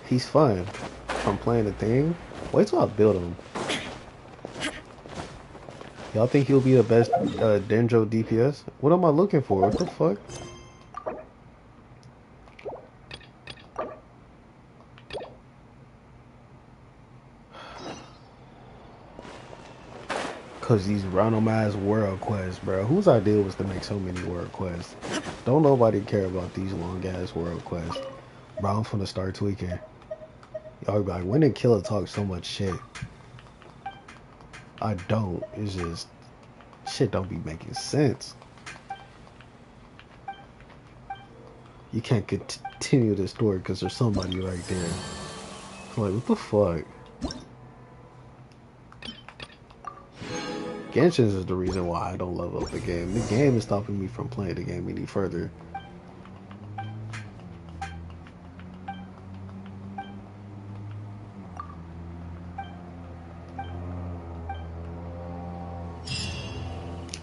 He's fun from playing the thing. Wait till I build him. Y'all think he'll be the best Denjo DPS? What am I looking for? What the fuck? Cause these random ass world quests, bro. Whose idea was to make so many world quests? Don't nobody care about these long ass world quests. Bro, I'm finna start tweaking. Y'all be like, when did Killer talk so much shit? I don't. It's just shit don't be making sense. You can't continue the story because there's somebody right there. I'm like, what the fuck? Genshin is the reason why I don't level up the game. The game is stopping me from playing the game any further.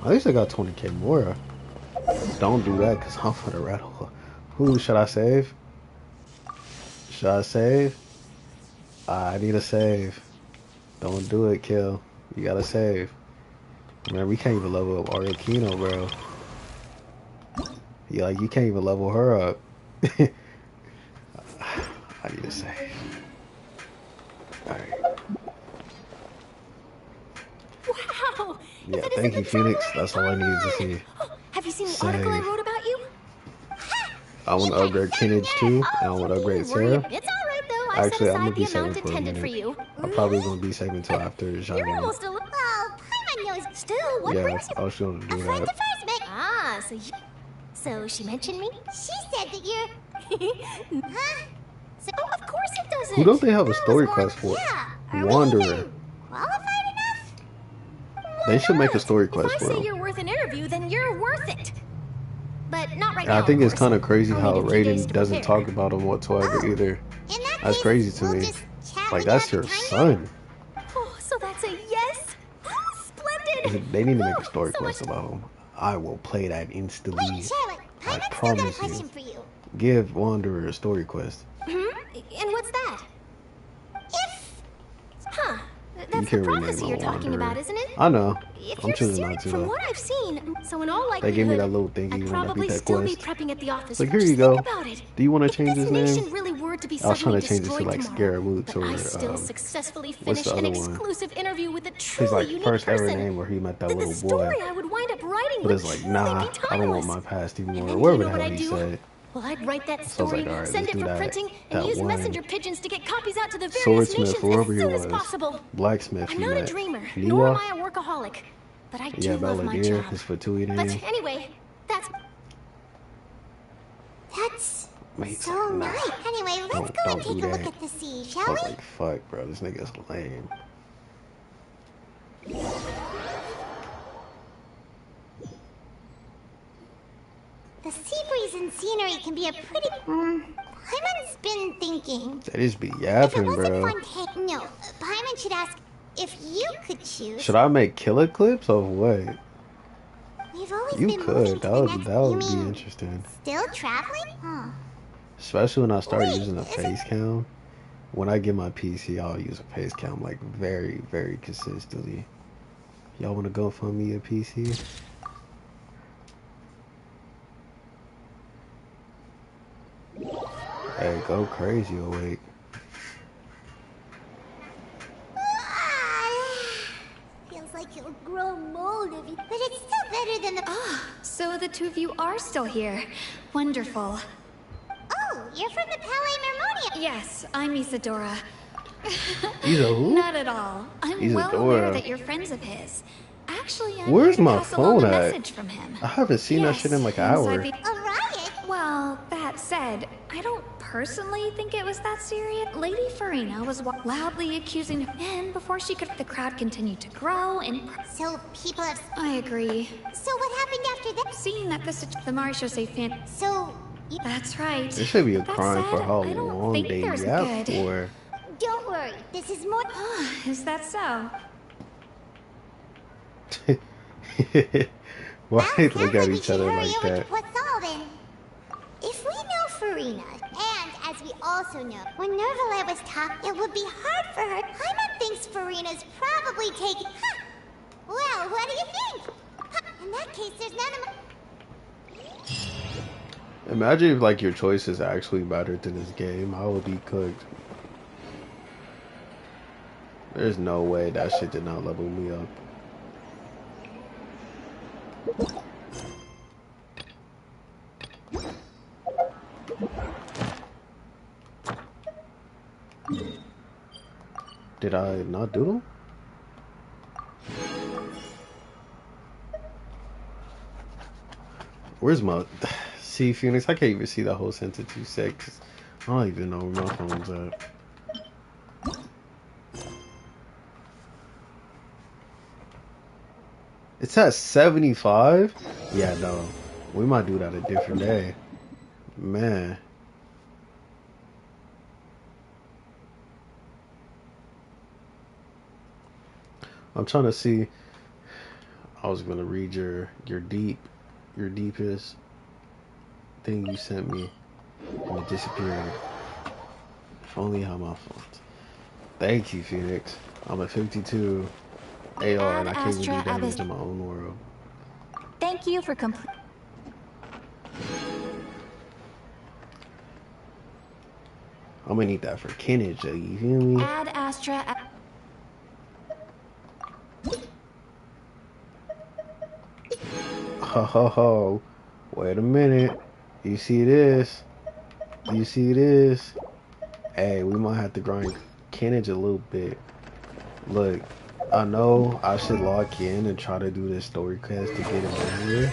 At least I got 20k more. Don't do that, cause I'm gonna rattle. Who should I save? Should I save? I need a save. Don't do it, kill. You gotta save. Man, we can't even level up Arlecchino, bro. Yeah, like, you can't even level her up. I need a save. Alright. Wow! Yeah, If it thank isn't you, the Phoenix. traveler! That's all I needed to see. Have you seen the article I Save. wrote about you? I want to upgrade Kinage too, and I want to upgrade Sarah. It's alright though, I Actually, set I'm aside gonna be the saving amount for a intended for minute. you. I'm probably gonna be saving until after You're Shining. almost a little... Well, Paimon knows... Still, what Yeah, brings you... I was gonna do A friend that. to first, mate. Ah, so you... So she mentioned me? She said that you're... huh? So, oh, of course it doesn't! Who don't they have a That story was more- quest for? Yeah. Are Wanderer. we even qualified enough? They should make a story If quest I for say him. you're worth an interview, then you're worth it. But not right And now, I think of it's course. kind of crazy I'll how need a few days Raiden to doesn't prepare. talk about him whatsoever Oh. either. In that That's case, crazy to we'll me. just chat Like, when that's you your have the time son. Oh, so that's a yes? Splendid! They need to make a story So quest much- about him. I will play that instantly. Wait, Charlotte. I Paimon's still got a promise question you. for you. Give Wanderer a story quest. Hmm? And what's that? If... Huh. You That's can the rename prophecy him you're talking Wanderer. about, isn't it? I know. If I'm you're choosing serious, not to from though. what I've seen, so in all likelihood, They gave me that little thingy I'd when I beat probably that still quest. be prepping at the office. Like, Just here you go. think about it. Do you want to If change this his name? nation really were to be I was trying suddenly to change it to destroyed like tomorrow, Scaramouche but or I still successfully what's finished the an other one? exclusive interview with a His truly like unique first ever person. name where he met that The little story boy. I would wind up writing But would it's like, truly nah, be I don't want timeless. my past And anymore. then Whatever you the know what hell I'd he do? said. Well, I'd write that So I was story, like, alright, send let's it do for that. printing, and That use one. messenger pigeons to get copies out to the various Swordsmith, nations whoever as he soon as was. possible. Blacksmith I'm he not a met. dreamer, nor am Liwa? I a workaholic, but I do Yeah, love my Belladere, job. his Fatui name. But anyway, that's... That's Mate, so nah. nice. Anyway, let's Don't- go and don't take do a look that. at the sea, I shall was we? like, fuck, bro, this nigga's lame. The sea breeze and scenery can be a pretty... Paimon's been thinking. They just be If it yapping, wasn't bro. fun no, Paimon should ask if you could choose. Should I make killer clips of what? We've always You been moving could. to That the would, next... that would you be mean interesting. still traveling? Huh. Especially when I start Wait, using a is face cam. When I get my PC, I'll use a face cam like very, very consistently. Y'all want to go fund me a PC? Hey, go crazy, awake. Feels like you'll grow mold if you... But it's still better than the... So the two of you are still here. Wonderful. Oh, you're from the Palais Mermonia. Yes, I'm Isadora. He's a who? Not at all. I'm well Isadora. aware that you're friends of his. Actually, I'm Where's here to my pass along phone a at? message from him. I haven't seen that shit in like an inside hour. the- A riot? Well, that said, I don't personally think it was that serious. Lady Farina was loudly accusing him, and before she could, the crowd continued to grow and... So people have... I agree. So what happened after that? Seeing that the Marisha say fan... So... You... That's right. It should be a That crime for said, how I don't long think they there's yap good. for. Don't worry. This is more... Is that so? Why they Sounds look at like we each should other hurry like over that? to Poseidon. If we know Farina, and as we also know, when Nervalet was top, it would be hard for her. Paimon thinks Farina's probably taking... Huh. Well, what do you think? Huh. In that case, there's none of my... Imagine if like your choices actually mattered to this game. I would be cooked. There's no way that shit did not level me up. Did I not do them? Where's my... See, Phoenix, I can't even see the whole sentence you said, 'cause I don't even know where my phone's at. It's at 75? Yeah, no. We might do that a different day. Man. I'm trying to see... I was gonna read your deepest. thing you sent me and it disappeared. If only how my fault. Thank you, Phoenix. I'm a 52 AR and I can't even do damage in my own world. Thank you for complete. I'm gonna need that for Kenneth, you feel me? Ad Astra. Ho ho ho. Wait a minute. You see this? You see this? Hey, we might have to grind Kenneth a little bit. Look, I know I should lock in and try to do this story quest to get him over here.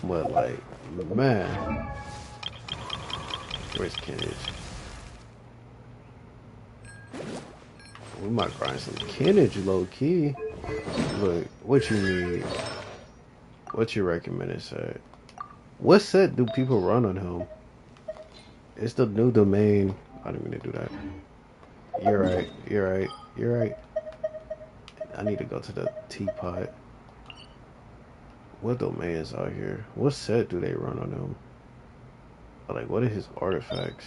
But like, man. Where's Kenneth? We might grind some Kenneth low key. Look, what you need? What you recommended set? What set do people run on him? It's the new domain. I didn't mean to do that. You're right. You're right. You're right. I need to go to the teapot. What domains out here? What set do they run on him? Like, what are his artifacts?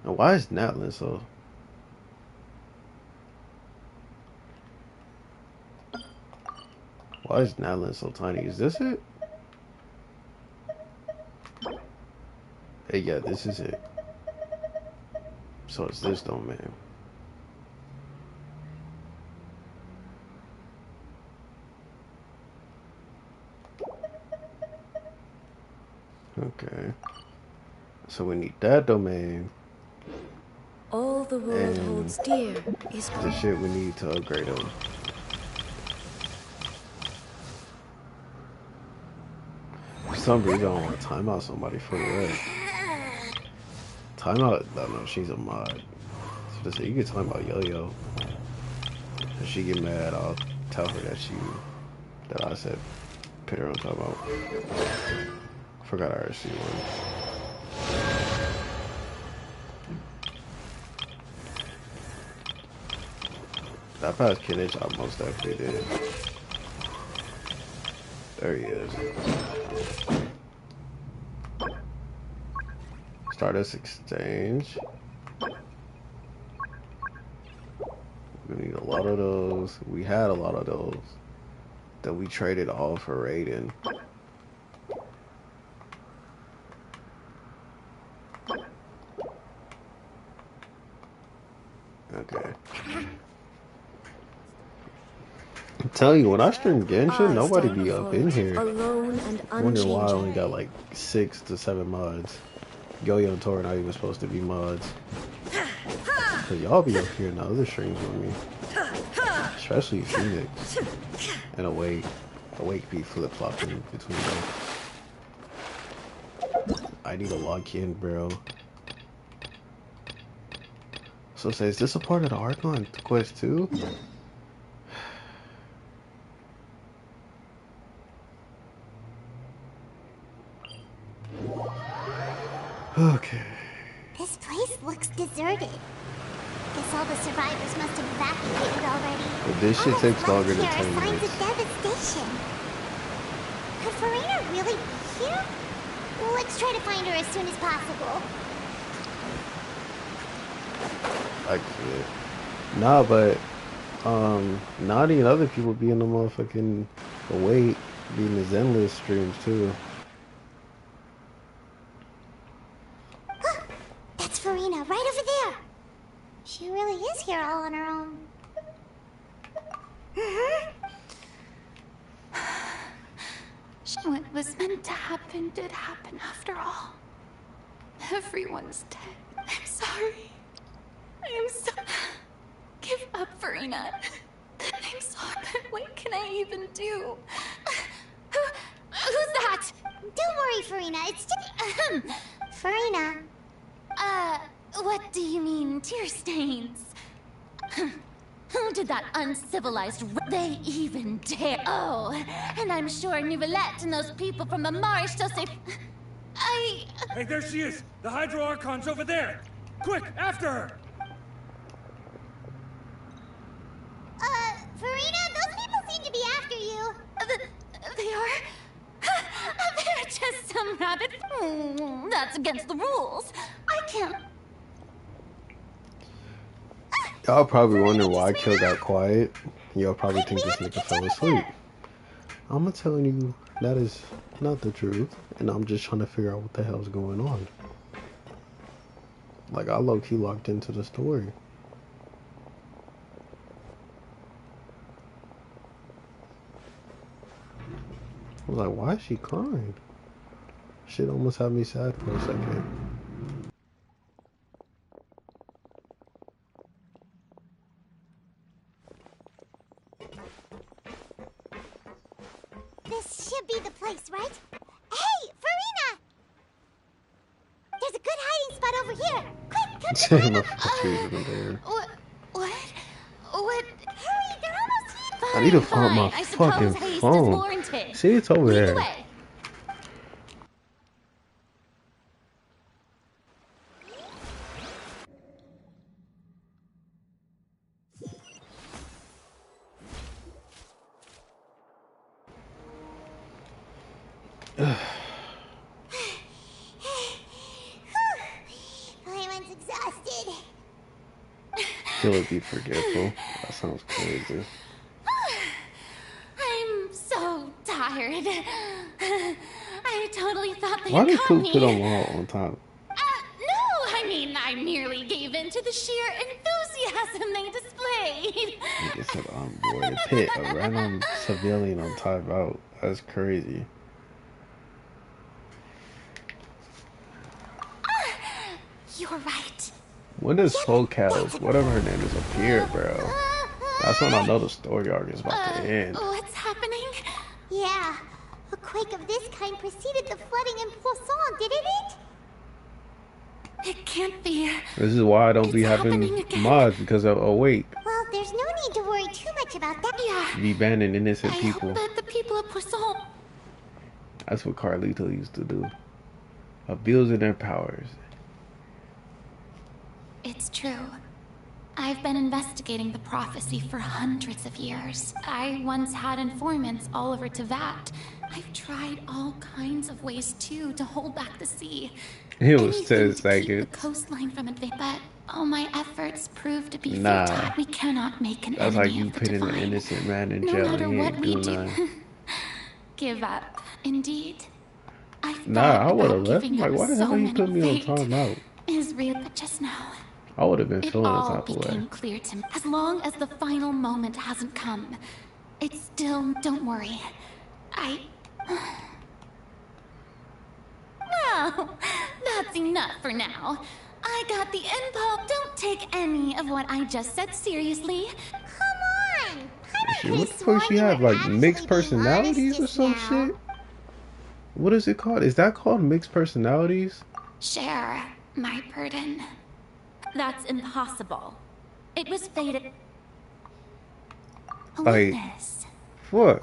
And why is Natlin so? Why is Natlin so tiny? Is this it? Hey, yeah, this is it. So it's this domain. Okay. So we need that domain. All the world holds dear is the shit we need to upgrade them. For some reason, I don't want to time out somebody for the rest. Time out, no, she's a mod. So this, you can time out Yo-Yo. If she get mad, I'll tell her that I said put her on timeout. Forgot I RC one. That past Kenneth, I most definitely did. There he is. Start this exchange. We need a lot of those. We had a lot of those that we traded all for Raiden. Okay. I'm telling you, when I stream Genshin, nobody be up in here. Alone and Wondering why I only got like 6 to 7 mods. Yo-Yo and Tor not even supposed to be mods. Cause y'all be up here in the other streams with me. Especially Phoenix. And Awake. Awake be flip-flopping between them. I need to lock in, bro. So say, is this a part of the Archon quest too? Okay. This place looks deserted. Guess all the survivors must have evacuated already. But this shit takes longer than 10 signs minutes. of devastation. Could Farina really be here? Let's try to find her as soon as possible. I could. Nah, but Naughty and other people be in the motherfucking Awake, be in the Zenless streams too. That's Farina, right over there. She really is here all on her own. What was meant to happen did happen after all. Everyone's dead. I'm sorry. I am so... Give up, Farina. I'm sorry, but what can I even do? Who's that? Don't worry, Farina. It's just... Farina. What do you mean, tear stains? Who did that uncivilized they even dare? Oh, and I'm sure Nouvellette and those people from the Marsh still say... Hey, there she is! The Hydro Archon's over there! Quick, after her! Farina, those people seem to be after you. They are? They're just some rabbit. That's against the rules. I can't. Y'all probably wonder why Kill got quiet. Y'all probably think this nigga fell asleep. I'm telling you that is not the truth, and I'm just trying to figure out what the hell's going on. Like, I low-key locked into the story. I was like, why is she crying? Shit almost had me sad for a second. This should be the place, right? Hey, Farina! There's a good hiding spot over here. Quick, come to Farina. What? Hurry, they're almost here. I need to find my fucking phone. See, it's over there. Everyone's exhausted. Kill it, be forgetful. That sounds crazy. I'm so tired. I totally thought they Why did caught Coop me. put them all on top? No, I mean, I merely gave in to the sheer enthusiasm they displayed. Nigga said, I'm bored. To pit a random civilian on top out. That's crazy. You're right. When does Soul Cows, whatever her name is, appear, bro? That's when I know the story arc is about to end. What's happening? Yeah, a quake of this kind preceded the flooding in Poisson, didn't it? It can't be. This is why I don't be having mods, because of, oh wait. Well, there's no need to worry too much about that. Yeah. Be banning innocent I people. hope that the people of Poisson. That's what Carlito used to do. Abusing their powers. It's true. I've been investigating the prophecy for hundreds of years. I once had informants all over Tevat. I've tried all kinds of ways too to hold back the sea. It was 10 seconds. The coastline from advance, but all my efforts proved to be Nah. futile. We cannot make an That's enemy like you of the putting an divine. innocent man in No jail matter and he what ain't we do do. nothing. Give up. Indeed. Nah, I would have left. giving Like, up why the so hell you many put me on fate. timeout? Is real, but just now. I would have been It feeling the all type of became way. clear to me. As long as the final moment hasn't come, it's still, don't worry. Well, that's enough for now. I got the info. Don't take any of what I just said seriously. Come on! Shit, what the fuck she have? Like mixed personalities or some shit? What is it called? Is that called mixed personalities? Share my burden. That's impossible. It was fated. A Like, witness. what?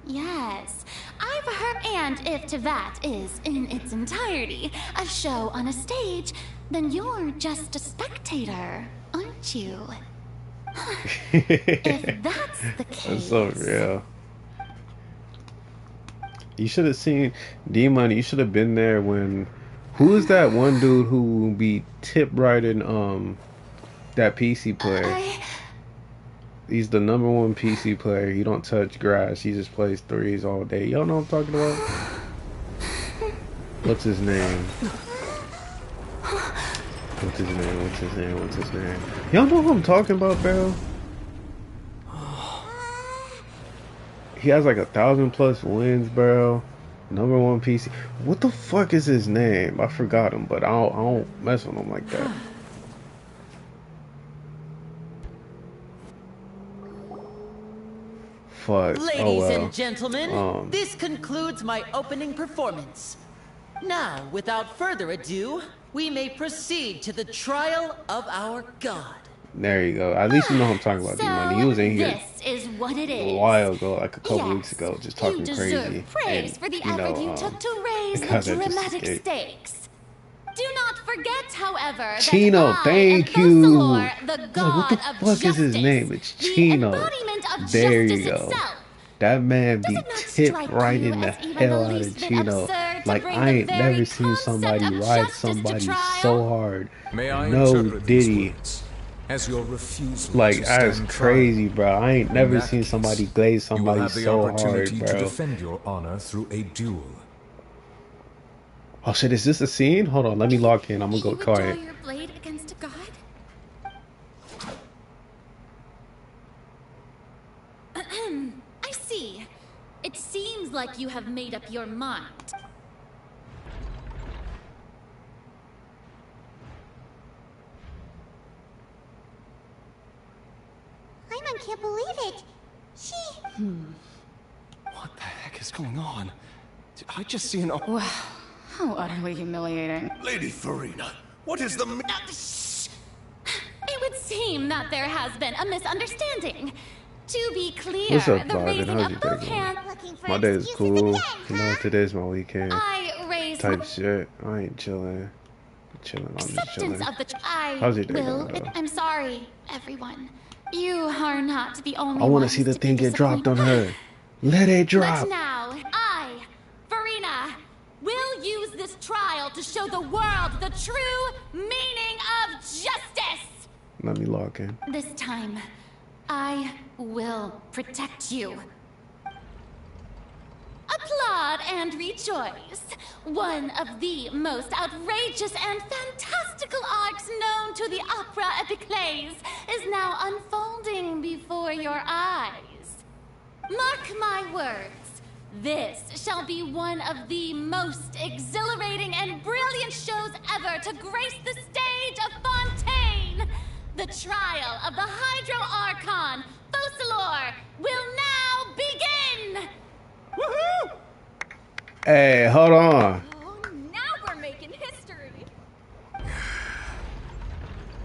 Yes, I've heard. And if Tevat is, in its entirety, a show on a stage, then you're just a spectator, aren't you? If that's the case. That's so real. You should have seen D-Money. You should have been there when. Who is that one dude who be tip riding that PC player? He's the #1 PC player. He don't touch grass. He just plays threes all day. Y'all know what I'm talking about? What's his name? What's his name? What's his name? What's his name? Y'all know who I'm talking about, bro? He has like 1,000+ wins, bro. #1 PC. What the fuck is his name? I forgot him, but I don't mess with him like that. Fuck. Ladies and gentlemen, this concludes my opening performance. Now, without further ado, we may proceed to the trial of our god. There you go. At least you know who I'm talking about, D-Money. You was in here This is what it is. a while ago, like a couple Yes, weeks ago, just talking you deserve crazy. praise And, for the you know, effort you took to raise the the guys that just dramatic escaped. stakes. Do not Forget, however, Chino, that thank I am you. Focalor, the I was like, god what the of fuck justice, is his name? It's the Chino. embodiment of There you justice go. itself. That man Does be it not tipped strike right you in the as even the hell out of least bit Chino. absurd to Like, bring I the ain't very never seen concept somebody of ride justice to somebody trial? so hard. May I No interpret these Diddy. words as your refusal Like, to that's stand crazy, trial? bro. I ain't In never that seen case, somebody glaze you will somebody have the so opportunity hard, to bro. defend your honor through a duel. Oh shit, is this a scene? Hold on, let me log in. I'm gonna go You would draw quiet. your blade against a god? I see. It seems like you have made up your mind. Paimon can't believe it. She... What the heck is going on? Did I just see an... Wow, how utterly humiliating. Lady Farina, what is the... It would seem that there has been a misunderstanding. To be clear, What's up, the Vibin? raising How's of your both day hands... going? My day is cool. You know, today's my weekend. I raised Type shit. I ain't chilling. Chilling. I'm just chilling. acceptance of the... I How's your day will... going, though? I'm sorry, everyone. You are not the only I want to ones see the to thing be get dropped on disappointed. her. Let it But drop. now, I, Farina, will use this trial to show the world the true meaning of justice! Let me log in. This time, I will protect you. Applaud and rejoice. One of the most outrageous and fantastical arcs known to the opera epiclese is now unfolding before your eyes. Mark my words, this shall be one of the most exhilarating and brilliant shows ever to grace the stage of Fontaine. The trial of the Hydro Archon, Focalor, will now begin! Woohoo! Hey, hold on. Oh, now we're making history.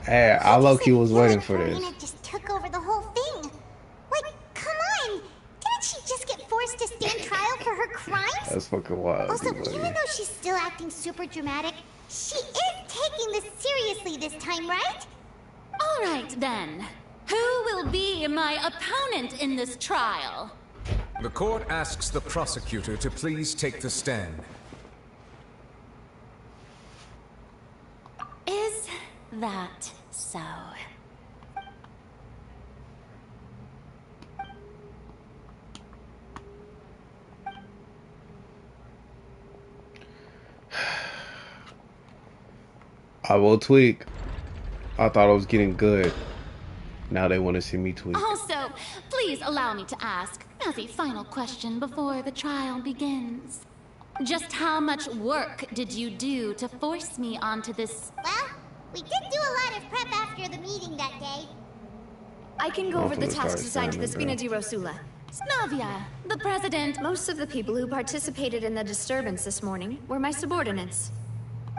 Hey, I low-key was waiting for this. Farina just took over the whole thing. Like, come on! Didn't she just get forced to stand trial for her crimes? That's fucking wild. Also, buddy. even though she's still acting super dramatic, she is taking this seriously this time, right? All right, then. Who will be my opponent in this trial? The court asks the prosecutor to please take the stand. Is that so? I will tweak. I thought I was getting good. Now they want to see me tweak. Also, please allow me to ask, as a final question before the trial begins. Just how much work did you do to force me onto this? Well, we did do a lot of prep after the meeting that day. I can go over the tasks assigned to the Spina bro. di Rosula. Navia, the president... Most of the people who participated in the disturbance this morning were my subordinates.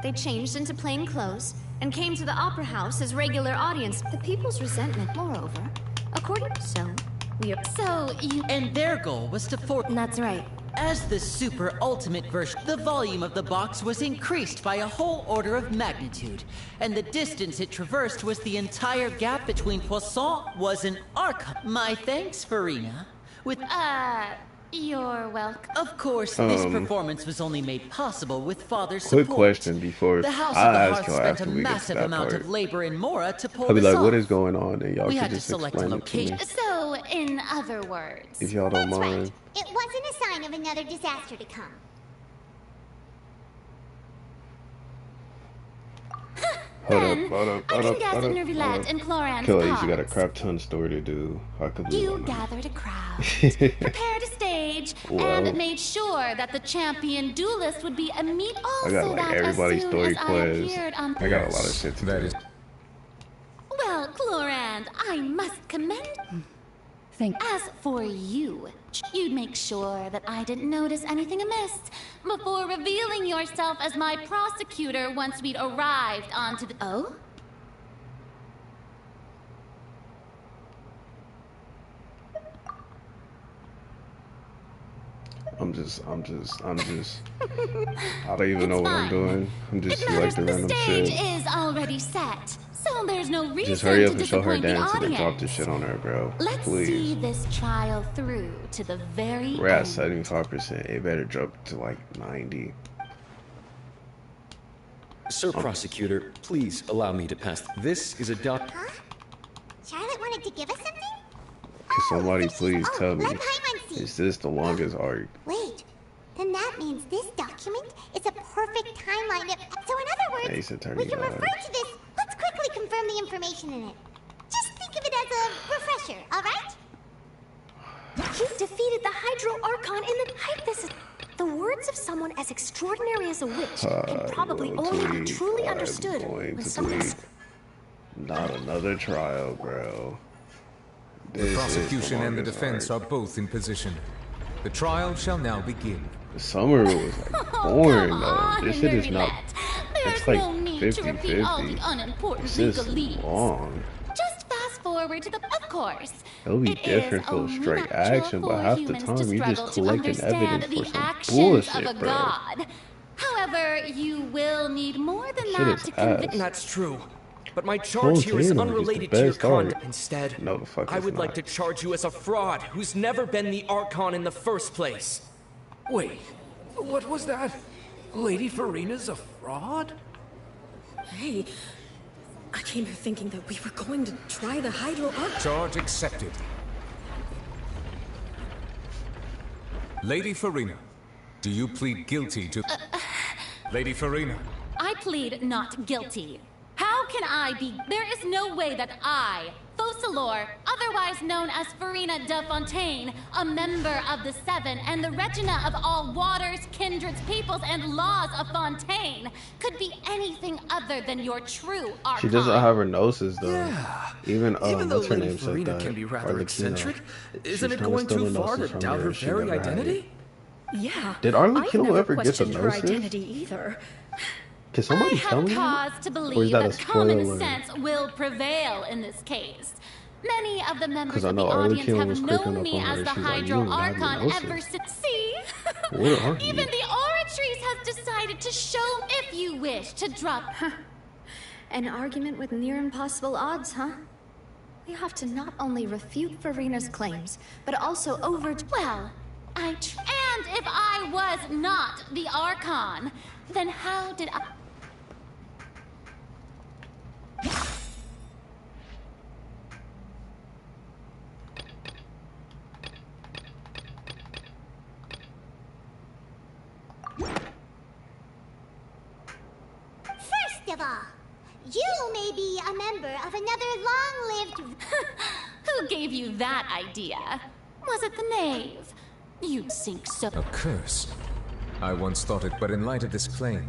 They changed into plain clothes and came to the Opera House as regular audience. The people's resentment, moreover, according to we are... So you... And their goal was to That's right. As the super ultimate version, the volume of the box was increased by a whole order of magnitude, and the distance it traversed was the entire gap between Poisson was an archon. My thanks, Farina. With you're welcome. Of course, this performance was only made possible with Father's Quick support. question before The House I of the ask Hearth y'all spent a after we get to massive that amount part. of labor in Mora to pull I'll be this like, off. what is going on? And y'all We can had to just select a explain it to me. location. So, in other words... If y'all don't That's mind. right. It wasn't a sign of another disaster to come. Hold Then, up, hold up, I hold can up, guess hold up, Nervulette hold up. and Cloran's Kelly, you got a parts. crap ton story to do. I could believe You on that. gathered a crowd, prepared a stage, Well, and made sure that the champion duelist would be a meet also I got like that everybody's as soon story as I quest. appeared on... I got a lot of shit to do. Well, Clorand, I must commend... Thank you. As for you, you'd make sure that I didn't notice anything amiss before revealing yourself as my prosecutor once we'd arrived onto the... Oh? I'm just. I don't even know what I'm doing. I'm just selecting random The stage shit. is already set, so there's no reason Just hurry up to and show her disappoint the dance and then drop audience. this shit on her, bro. Let's Please. see this trial through to the very We're at end. 75%. It better drop to like 90. Sir Prosecutor, please allow me to pass. This is a doc. Huh? Charlotte wanted to give us something? Could somebody please tell me, let Paimon see. is this the longest arc? Wait, then that means this document is a perfect timeline. So in other words, Ace Attorney we can refer vibes. to this. Let's quickly confirm the information in it. Just think of it as a refresher, all right? You defeated the Hydro Archon in the This is the words of someone as extraordinary as a witch can probably only be truly understood when someone's... Not another trial, bro. The prosecution and the defense are both in position. The trial shall now begin. The summer was like boring though. This shit is not. It's like no need to repeat all the 50-50. unimportant This is legalese. long. Just fast forward to the, of course. It'll be It different is for only straight natural action, but for half the humans time to you just struggle to collecting understand evidence for the some actions bullshit, of a bro. god. However, you will need more than Shit that is to ass. convince. That's true. But my charge here is Volcano is the unrelated to your best art. conduct. Instead, No, the fuck I it's would like not. to charge you as a fraud who's never been the Archon in the first place. Wait, what was that? Lady Farina's a fraud? Hey, I came here thinking that we were going to try the Hydro Arc. Charge accepted. Lady Farina, do you plead guilty to... Lady Farina. I plead not guilty. How can I be? There is no way that I, Focalor, otherwise known as Farina de Fontaine, a member of the Seven and the Regina of all waters, kindreds, peoples, and laws of Fontaine, could be anything other than your true Archon. She doesn't have her noses though. Yeah. Even though what's her Lady name said Farina that. can be rather Arlecchino. eccentric, She's isn't it kinda going too stealing far to noses from doubt her She very never had it. identity? Yeah. Did I've Arlecchino never ever get the questioned her noses? identity either. Can somebody I tell have me? cause to Or believe is that a that common spoiler? sense will prevail in this case. Many of the members 'Cause I of the know audience Arlecchino have was creeping known up me on her. as the She's like, Hydro "You don't have Archon any ever noses." since. See? What are you? Even the Oratrice has decided to show if you wish to drop. An argument with near impossible odds, huh? We have to not only refute Farina's claims, but also Well, and if I was not the Archon, then how did I... First of all, you may be a member of another long-lived... Who gave you that idea? Was it the knave? You'd think so. A curse. I once thought it, but in light of this claim,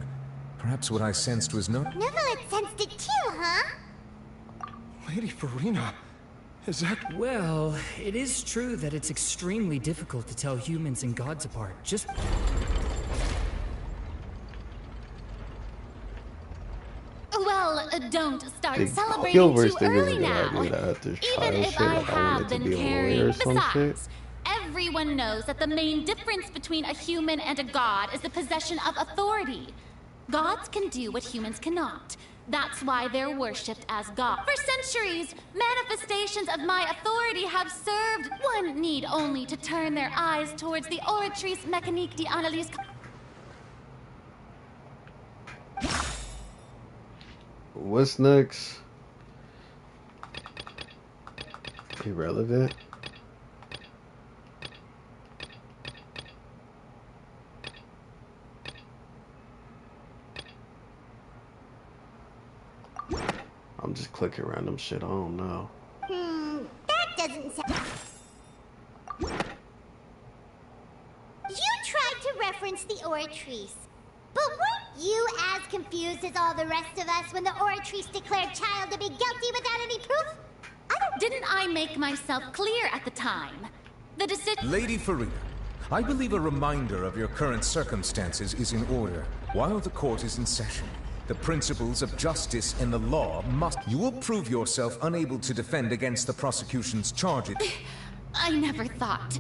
perhaps what I sensed was not... Neverlet sensed it too, huh? Lady Farina, is that... Well, it is true that it's extremely difficult to tell humans and gods apart. Just... Well, don't start The celebrating Gilverts too think early it's a good now. idea to have this Even trial if shit. I Like, I have wanted to been be a lawyer carrying... or some shit. Besides, everyone knows that the main difference between a human and a god is the possession of authority. Gods can do what humans cannot. That's why they're worshipped as gods. For centuries, manifestations of my authority have served. One need only to turn their eyes towards the Oratrice Mécanique d'Analyse. What's next? Irrelevant. I'm just clicking random shit. I don't know. That doesn't sound... You tried to reference the Oratrice. But weren't you as confused as all the rest of us when the Oratrice declared Child to be guilty without any proof? Didn't I make myself clear at the time? The decision... Lady Farina, I believe a reminder of your current circumstances is in order. While the court is in session, the principles of justice and the law must... You will prove yourself unable to defend against the prosecution's charges. I never thought...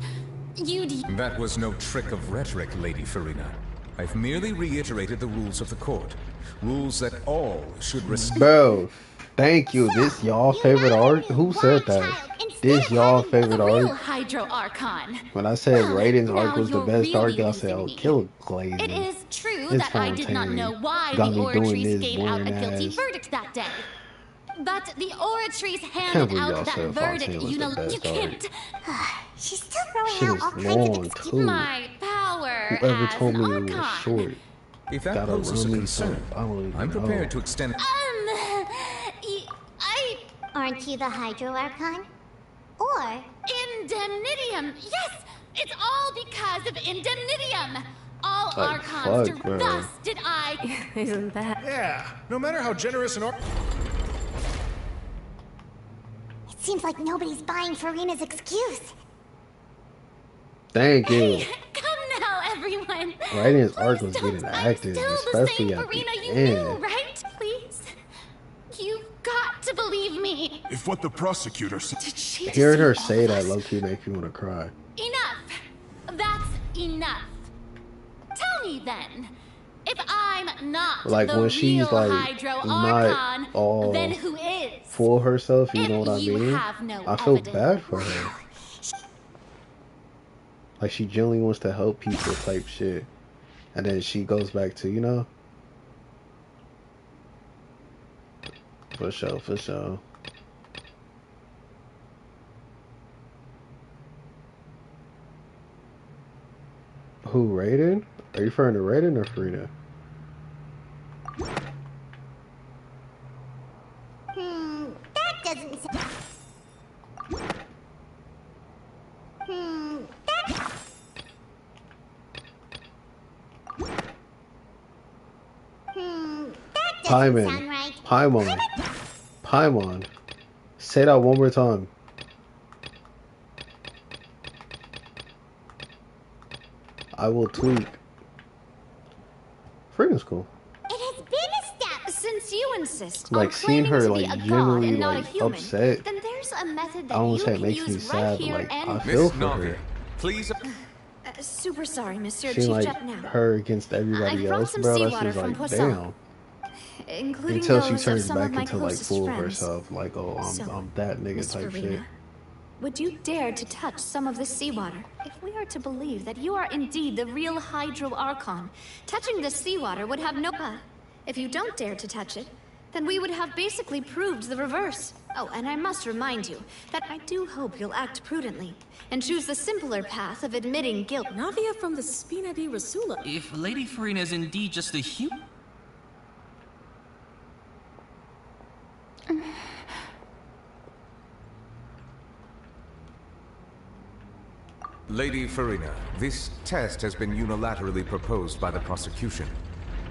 That was no trick of rhetoric, Lady Farina. I've merely reiterated the rules of the court. Rules that all should respect. Bro, thank you. This y'all favorite arc? Who said that? This y'all favorite Real arc? Hydro Archon. When I said Raiden's arc was the you're best arc, really y'all said, "Oh, kill Glazen." It is true It's that I did not Fontaine. know why Got the me doing oratories this gave out a boring guilty ass. verdict that day. But the oratories Can't handed believe y'all out that said verdict Fontaine was the best you can't. She's still throwing Shit out is all kinds long, of excuses. too. My power Whoever as told an me it was Archon. short. If that Gotta poses a run me concern, some. I don't even I'm prepared know. to extend. Aren't you the Hydro Archon? Or Indemnitium! Yes! It's all because of Indemnitium! All Like, Archons fuck, bro. thus did I... Isn't that? Yeah, no matter how generous an it seems like nobody's buying Farina's excuse. Thank you. Hey, come now, everyone! Raiden's arc was getting active, especially at Farina the you knew, end. right? Please? You've got to believe me! If what the prosecutor said. Hearing her say that low-key make me want to cry. Enough! That's enough! Tell me then, if I'm not Like the when real she's like Hydro not Archon, all then who is? full herself, you If know what I you mean? have no I feel evidence. bad for her. Like she genuinely wants to help people type shit. And then she goes back to, you know? For sure, for sure. Who, Raiden? Are you referring to Raiden or Farina? That doesn't sound... that... that doesn't sound right. Paimon. Paimon. Say that one more time. I will tweak. Farina's cool. It has been a step. Since you insist on Like seeing claiming her to be like a god genuinely and not like a human, upset. then there's a method I that almost you say it can makes me use sad, right but here like I and... feel Miss for Navi, her. please. Super sorry, Monsieur She Chief like Jep now. her against I everybody brought else, some bro. That's seawater just from like Poisson, damn. including Until she those of turns some of back my into like closest full of friends. herself, like oh I'm that nigga Miss type Farina, shit. would you dare to touch some of the seawater? If we are to believe that you are indeed the real Hydro Archon, touching the seawater would have no... if you don't dare to touch it, then we would have basically proved the reverse. Oh, and I must remind you that I do hope you'll act prudently and choose the simpler path of admitting guilt. Navia from the Spina di Rasula. If Lady Farina is indeed just a human... Lady Farina, this test has been unilaterally proposed by the prosecution.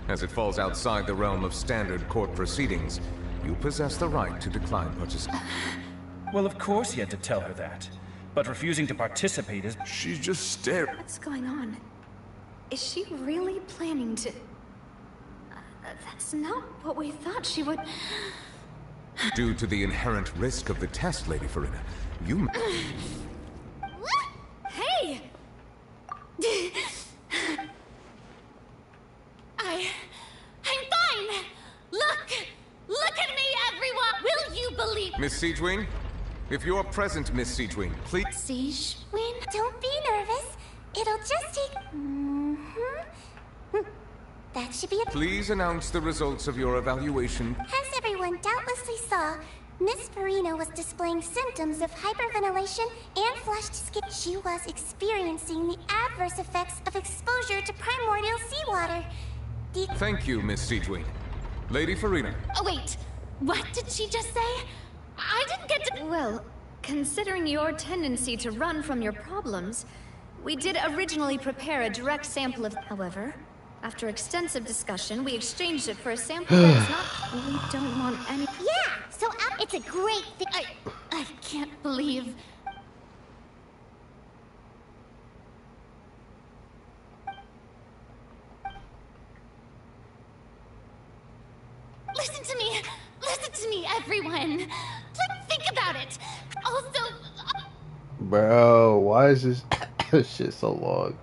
As it falls outside the realm of standard court proceedings, you possess the right to decline participation. Well, of course he had to tell her that. But refusing to participate is... She's just staring. What's going on? Is she really planning to... that's not what we thought she would... Due to the inherent risk of the test, Lady Farina, you... Hey! I'm fine! Look at me, everyone! Will you believe... Miss Siegewing? If you're present, Miss Siegewing, please... Siegewing? Don't be nervous. It'll just take... That should be a... Please announce the results of your evaluation. As everyone doubtlessly saw, Miss Farina was displaying symptoms of hyperventilation and flushed skin. She was experiencing the adverse effects of exposure to primordial seawater. Thank you, Miss Siegewing. Lady Farina. Oh, wait. What did she just say? I didn't get to... Well, considering your tendency to run from your problems, we did originally prepare a direct sample of... However, after extensive discussion, we exchanged it for a sample that is not... We don't want any... Yeah, so it's a great thing. I can't believe... Listen to me, everyone. Think about it. Also... Bro, why is this... This shit's so long.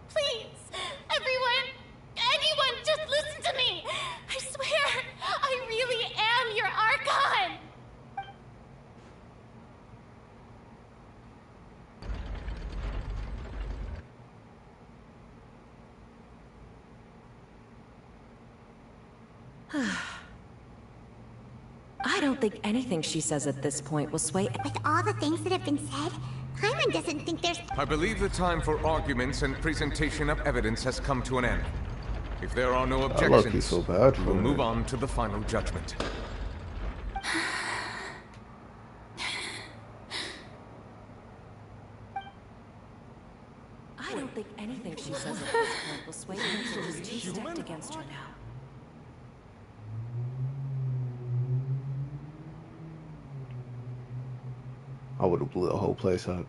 Please, everyone, anyone, just listen to me. I swear, I really am your Archon. I don't think anything she says at this point will sway. With all the things that have been said, Paimon doesn't think there's... I believe the time for arguments and presentation of evidence has come to an end. If there are no objections, so bad for we'll her. move on to the final judgment. I don't think anything she says at this point will sway me to just two-stepped against her now. I would have blew the whole place up.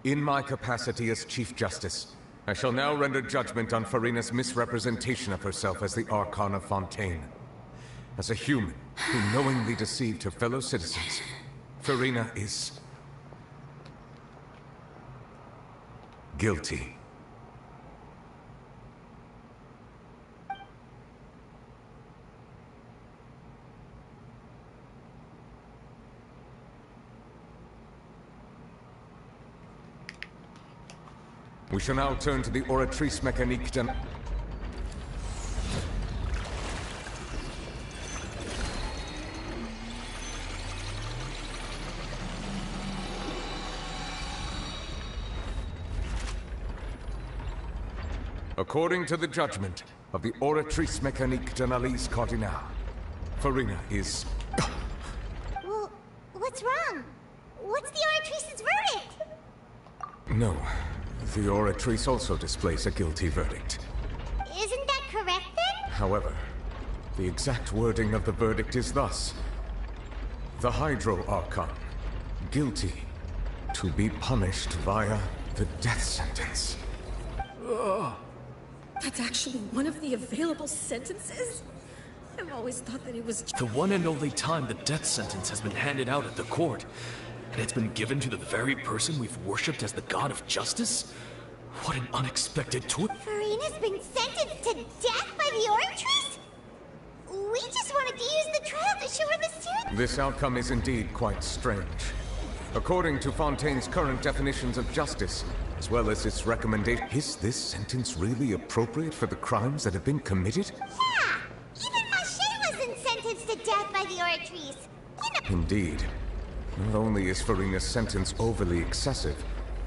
In my capacity as Chief Justice, I shall now render judgment on Farina's misrepresentation of herself as the Archon of Fontaine. As a human who knowingly deceived her fellow citizens, Farina is... guilty. We shall now turn to the Oratrice Mécanique de... According to the judgment of the Oratrice Mécanique d'Analyse Cardinal, Farina is... Well, what's wrong? What's the Oratrice's verdict? No. The Oratrice also displays a guilty verdict. Isn't that correct then? However, the exact wording of the verdict is thus. The Hydro Archon, guilty, to be punished via the death sentence. Ugh. That's actually one of the available sentences? I've always thought that it was... The one and only time the death sentence has been handed out at the court. And it's been given to the very person we've worshipped as the god of justice? What an unexpected twist. Farina's been sentenced to death by the Oratrice? We just wanted to use the trial to show her the serious... This outcome is indeed quite strange. According to Fontaine's current definitions of justice, as well as its recommendation, is this sentence really appropriate for the crimes that have been committed? Yeah! Even Mache wasn't sentenced to death by the Oratrice. Indeed. Not only is Farina's sentence overly excessive,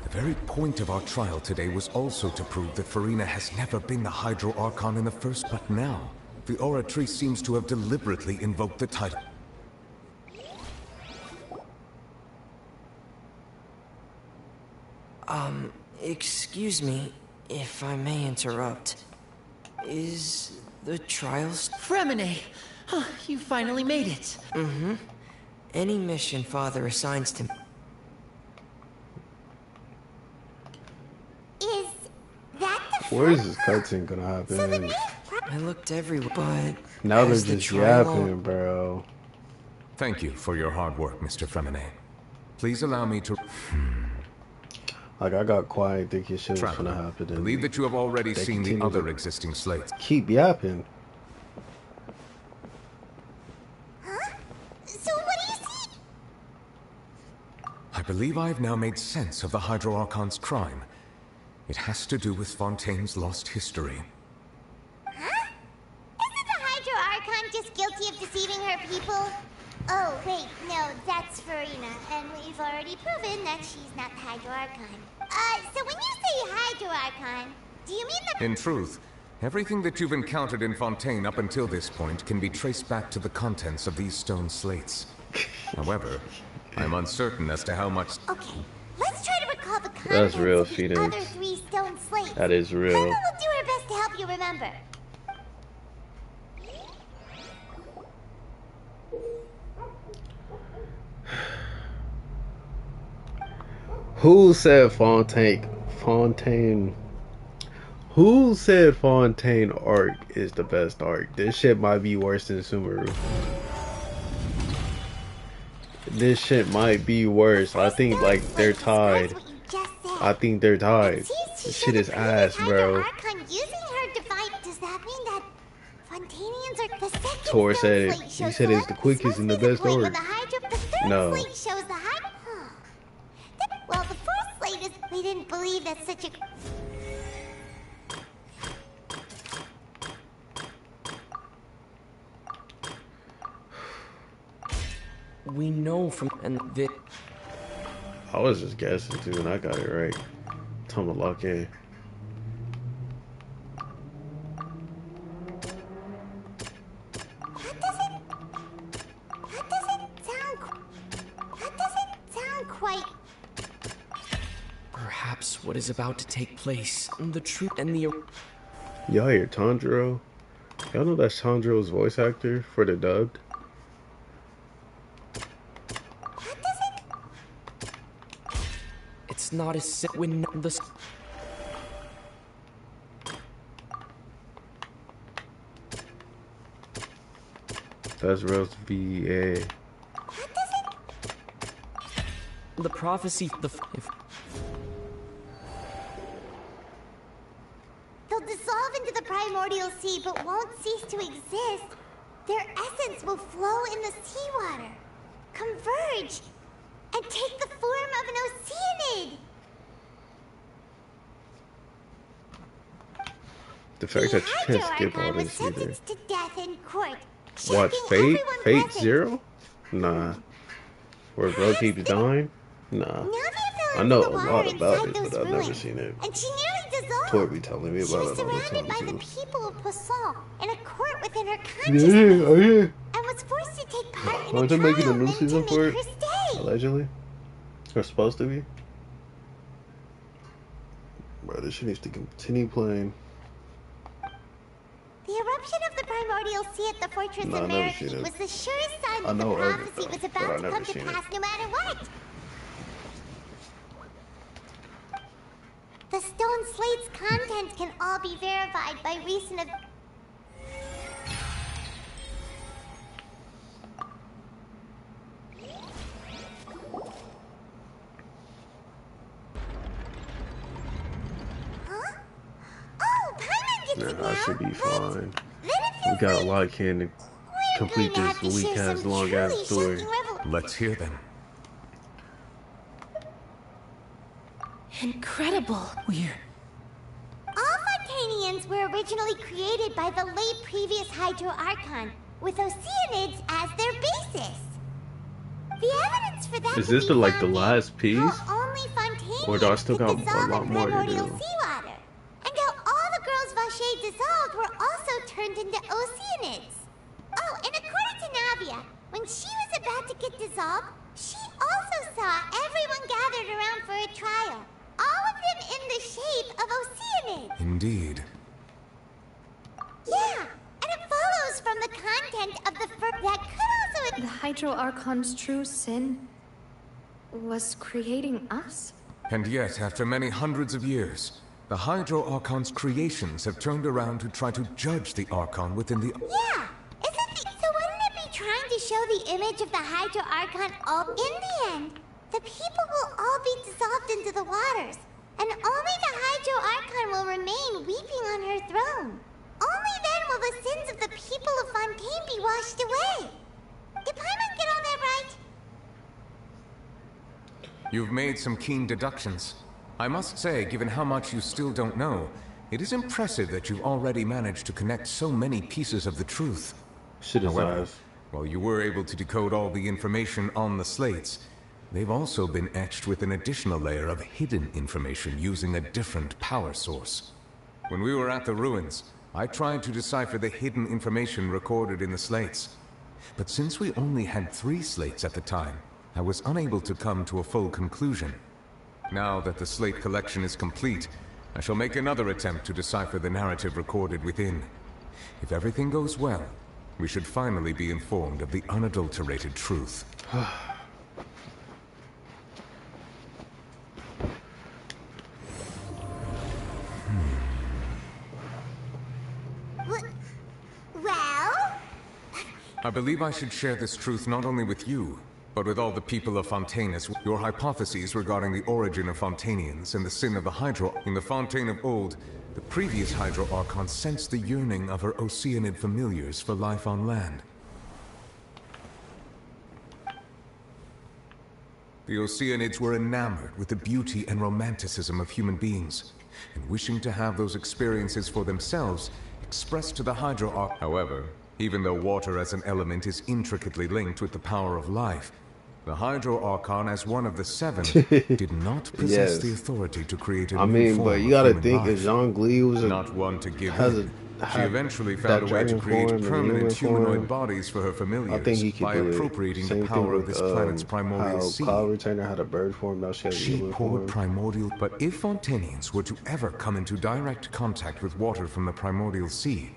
the very point of our trial today was also to prove that Farina has never been the Hydro Archon in the first, but now, the Oratrice seems to have deliberately invoked the title. Excuse me, if I may interrupt. Is the trial... Fremine! Huh, you finally made it. Mm-hmm. Any mission Father assigns to me. Is that the... Where is this cutscene gonna happen? I looked everywhere, but... Now they're as the just trial- yapping, bro. Thank you for your hard work, Mr. Fremine. Please allow me to... Like, I got quiet thinking shit was Traveler, gonna happen. I believe that you have already They seen the continue other to existing slates. keep yapping. Huh? So what do you see? I believe I have now made sense of the Hydro Archon's crime. It has to do with Fontaine's lost history. Huh? Isn't the Hydro Archon just guilty of deceiving her people? Oh, wait, no, that's Farina, and we've already proven that she's not the Hydro Archon. So when you say Hydro Archon, do you mean the... In truth, everything that you've encountered in Fontaine up until this point can be traced back to the contents of these stone slates. However, I'm uncertain as to how much... Okay, let's try to recall the That's contents real, of the Phoenix. other 3 stone slates. That is real. Paimon will do her best to help you remember. Who said Fontaine? Who said Fontaine arc is the best arc? This shit might be worse than Sumeru. This shit might be worse. I think like they're tied. I think they're tied. This shit is ass, bro. Does that mean that Fontanians are the second Tor said slate it. shows He said it's the quickest and the best org. No. slate shows the high. Well, the fourth slate is. We didn't believe that such a. We know from and that. I was just guessing too, and I got it right. Time to lock in. That doesn't sound quite. Perhaps what is about to take place, the truth and the. Y'all hear Tanjiro? Y'all know that's Tanjiro's voice actor for the dubbed? It's not as sick when the. That's Rose VA. The prophecy, if They'll dissolve into the primordial sea, but won't cease to exist. Their essence will flow in the seawater, converge, and take the form of an oceanid. The fact that you can't skip all was this either. sentenced to death in court. What, shocking Fate? everyone Fate present. Zero? Nah. Where bro keeps dying? Nah. Navia fell I into know the a water lot about inside it, those but I've never ruins, seen it. and she nearly dissolved. Tor be telling me She about was it all the surrounded by time the too. people of Poisson in a court within her Yeah, consciousness, oh yeah. and was forced to take part in Aren't a they making a trial new meant to season make for it? her stay. Allegedly? Or supposed to be? Bro, this shit needs to continue playing. The eruption of the primordial sea at the fortress No, I of never seen Marrakech it. was the surest sign I that the know of it, prophecy though, was but about I to never come to seen pass it. no matter what. The stone slate's contents can all be verified by recent Nah, I should be fine. We got a lot can to complete this weak ass, long ass story. Let's hear them. Incredible. All Fontanians were originally created by the late previous Hydro Archon, with Oceanids as their basis. The evidence for that Is can this be the like the found in last piece? how only Fontanians Or do I still could got dissolve a lot in more to primordial do? seawater, and how all the girls Vache dissolved were also turned into Oceanids. Oh, and according to Navia, when she was about to get dissolved, she also saw everyone gathered around for a trial. All of them in the shape of Oceanids. Indeed. Yeah, and it follows from the content of the that could also. The Hydro Archon's true sin was creating us? And yet, after many hundreds of years, the Hydro Archon's creations have turned around to try to judge the Archon within the... Yeah, so wouldn't it be trying to show the image of the Hydro Archon all? In the end, the people will all be dissolved into the waters, and only the Hydro Archon will remain weeping on her throne. Only then will the sins of the people of Fontaine be washed away. Did Paimon get all that right? You've made some keen deductions. I must say, given how much you still don't know, it is impressive that you've already managed to connect so many pieces of the truth. However, while you were able to decode all the information on the slates, they've also been etched with an additional layer of hidden information using a different power source. When we were at the ruins, I tried to decipher the hidden information recorded in the slates. But since we only had 3 slates at the time, I was unable to come to a full conclusion. Now that the slate collection is complete, I shall make another attempt to decipher the narrative recorded within. If everything goes well, we should finally be informed of the unadulterated truth. Well? I believe I should share this truth not only with you, But with all the people of Fontainus, your hypotheses regarding the origin of Fontanians and the sin of the Hydro in the Fontaine of old, the previous Hydro Archon sensed the yearning of her Oceanid familiars for life on land. The Oceanids were enamored with the beauty and romanticism of human beings, and wishing to have those experiences for themselves, expressed to the Hydro Archon. However, even though water as an element is intricately linked with the power of life, the Hydro Archon, as one of the seven, did not possess the authority to create a new form but you of gotta human think life. if Zhongli was not one to give in. She eventually found a way to create permanent humanoid bodies for her familiars I think he could by do appropriating Same the power thing of this planet's primordial sea. Cloud Retainer had a bird form, now she has a She human poured form. primordial. But if Fontanians were to ever come into direct contact with water from the primordial sea,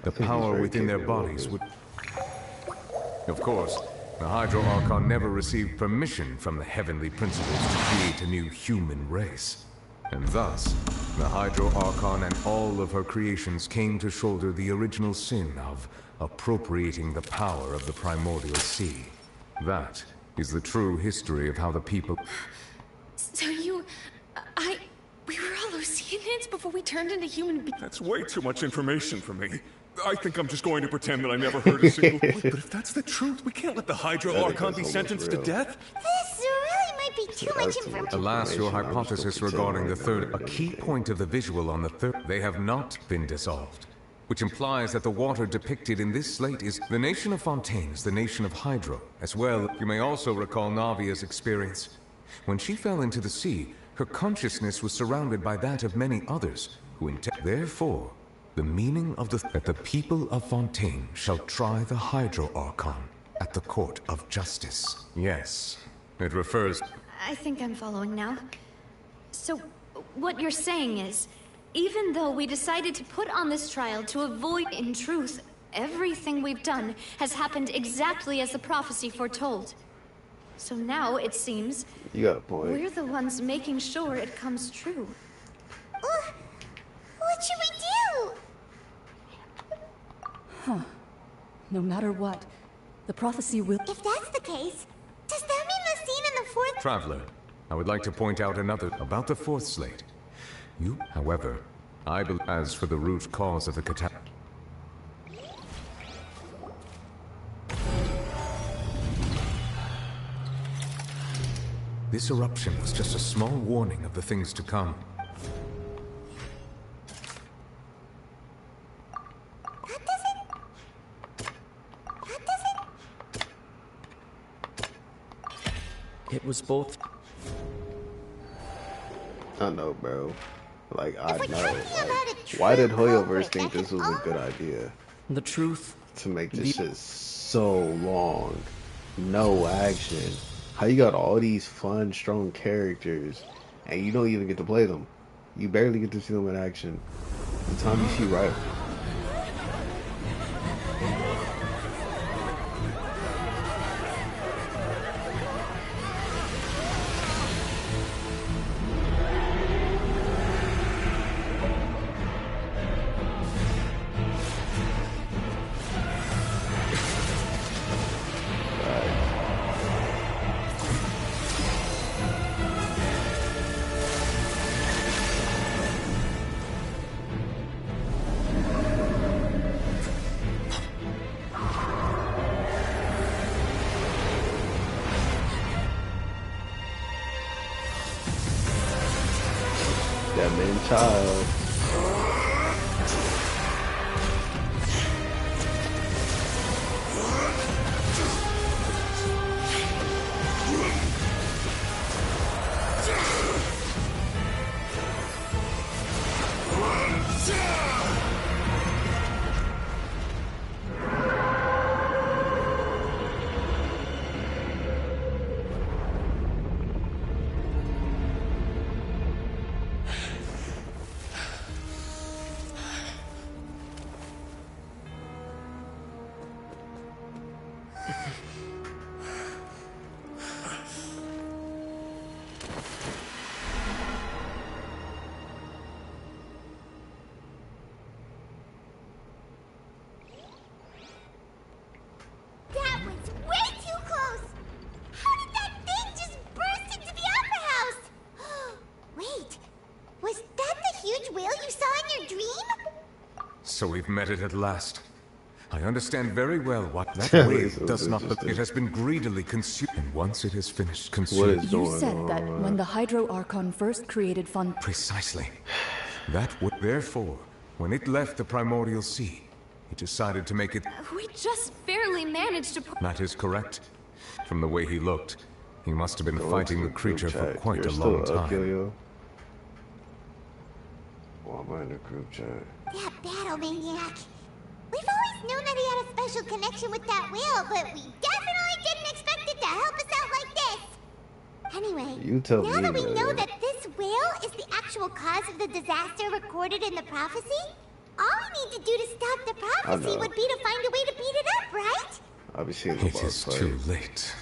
the power within their bodies would. Of course, the Hydro Archon never received permission from the heavenly principles to create a new human race. And thus, the Hydro Archon and all of her creations came to shoulder the original sin of appropriating the power of the primordial sea. That is the true history of how the people... So we were all Oceanids before we turned into human beings. That's way too much information for me. I think I'm just going to pretend that I never heard a single... Wait, but if that's the truth, we can't let the Hydro Archon be sentenced to death. This really might be too much information. Alas, your hypothesis regarding the third, a key point of the visual on the third, they have not been dissolved. Which implies that the water depicted in this slate is the nation of Fontaines, the nation of Hydro, as well. You may also recall Navia's experience. When she fell into the sea, her consciousness was surrounded by that of many others, who therefore, the meaning of that the people of Fontaine shall try the Hydro Archon at the court of justice. Yes, it refers... I think I'm following now. So, what you're saying is, even though we decided to put on this trial to avoid, in truth, everything we've done has happened exactly as the prophecy foretold. So now, it seems, you got a point. We're the ones making sure it comes true. What should we do? Huh. No matter what, the prophecy will... If that's the case, does that mean the scene in the fourth... Traveler, I would like to point out another about the fourth slate. You, however, I believe as for the root cause of the catastrophe... This eruption was just a small warning of the things to come. It was both. I know, bro. Like, I know. Like, why did Hoyoverse think this was a good idea? The truth. To make this shit so long. No action. How you got all these fun, strong characters, and you don't even get to play them. You barely get to see them in action. The time you see Rival. That man child. So we've met it at last. I understand very well what that wave does not, but it has been greedily consumed. And once it has finished consuming... You said that when the Hydro Archon first created Fun... Precisely. That would... Therefore, when it left the Primordial Sea, it decided to make it... We just barely managed to... That is correct. From the way he looked, he must have been fighting the creature for quite a long time. Why am I in a group chat? That battle maniac. We've always known that he had a special connection with that whale, but we definitely didn't expect it to help us out like this. Anyway, now that we know that this whale is the actual cause of the disaster recorded in the prophecy, all we need to do to stop the prophecy would be to find a way to beat it up, right? It is too late.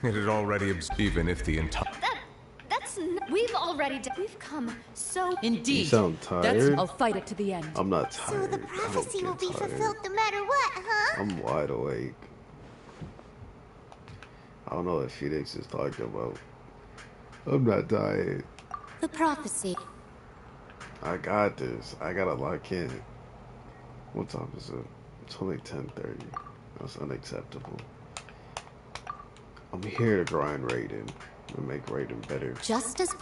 It had already even if the entire... We've already we've come so... Indeed. You sound tired. I'll fight it to the end. I'm not tired. So the prophecy will be fulfilled no matter what, huh? I'm wide awake. I don't know what Phoenix is talking about. I'm not tired. The prophecy. I got this. I gotta lock in. What time is it? It's only 10:30. That's unacceptable. I'm here to grind Raiden and make Raiden better. Just as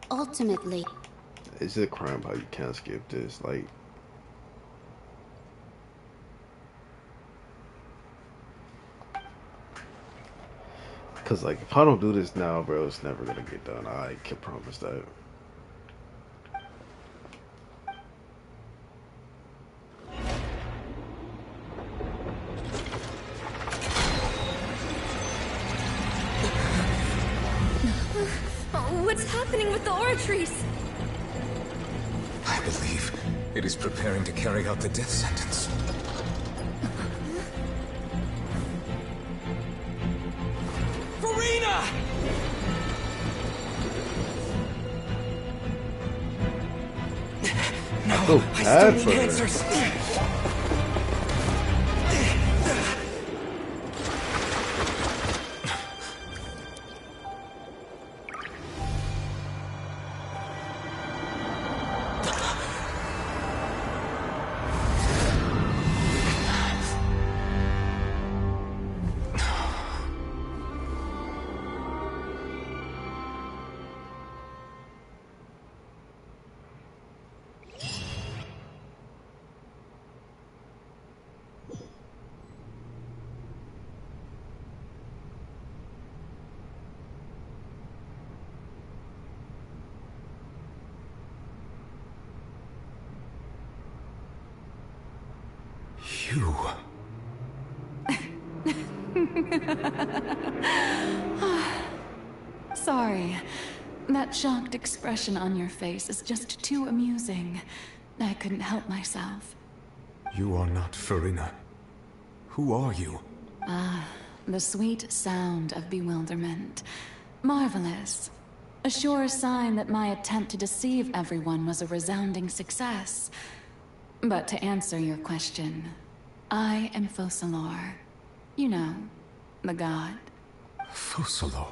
ultimately. Is it a crime how you can't skip this? Like, cause like if I don't do this now, bro, it's never gonna get done. I can promise that. What's happening with the aura trees? I believe it is preparing to carry out the death sentence. Farina! No, I still need answers. You. Sorry. That shocked expression on your face is just too amusing. I couldn't help myself. You are not Farina. Who are you? Ah, the sweet sound of bewilderment. Marvelous. A sure sign that my attempt to deceive everyone was a resounding success. But to answer your question, I am Focalor. You know, the god. Focalor?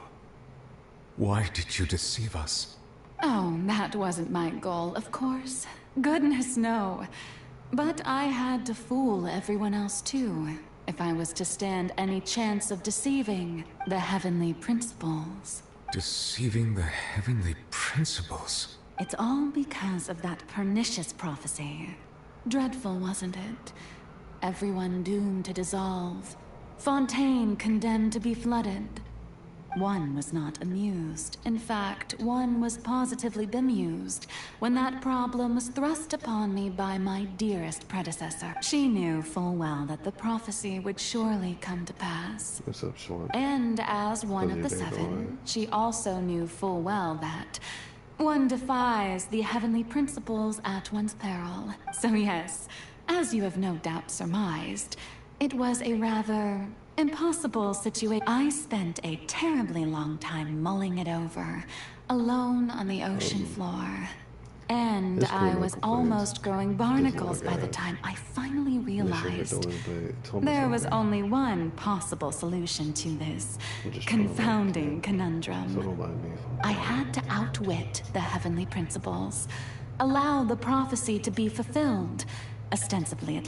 Why did you deceive us? Oh, that wasn't my goal, of course. Goodness, no. But I had to fool everyone else too, if I was to stand any chance of deceiving the heavenly principles. Deceiving the heavenly principles? It's all because of that pernicious prophecy. Dreadful, wasn't it? Everyone doomed to dissolve. Fontaine condemned to be flooded. One was not amused. In fact, one was positively bemused when that problem was thrust upon me by my dearest predecessor. She knew full well that the prophecy would surely come to pass. What's up, Sean? And as one of the seven, she also knew full well that one defies the heavenly principles at one's peril. So yes, as you have no doubt surmised, it was a rather impossible situation. I spent a terribly long time mulling it over, alone on the ocean floor. And His I was political almost growing barnacles by the guys. time I finally realized There there was only one possible solution to this confounding conundrum. I had to outwit the heavenly principles, allow the prophecy to be fulfilled. Ostensibly,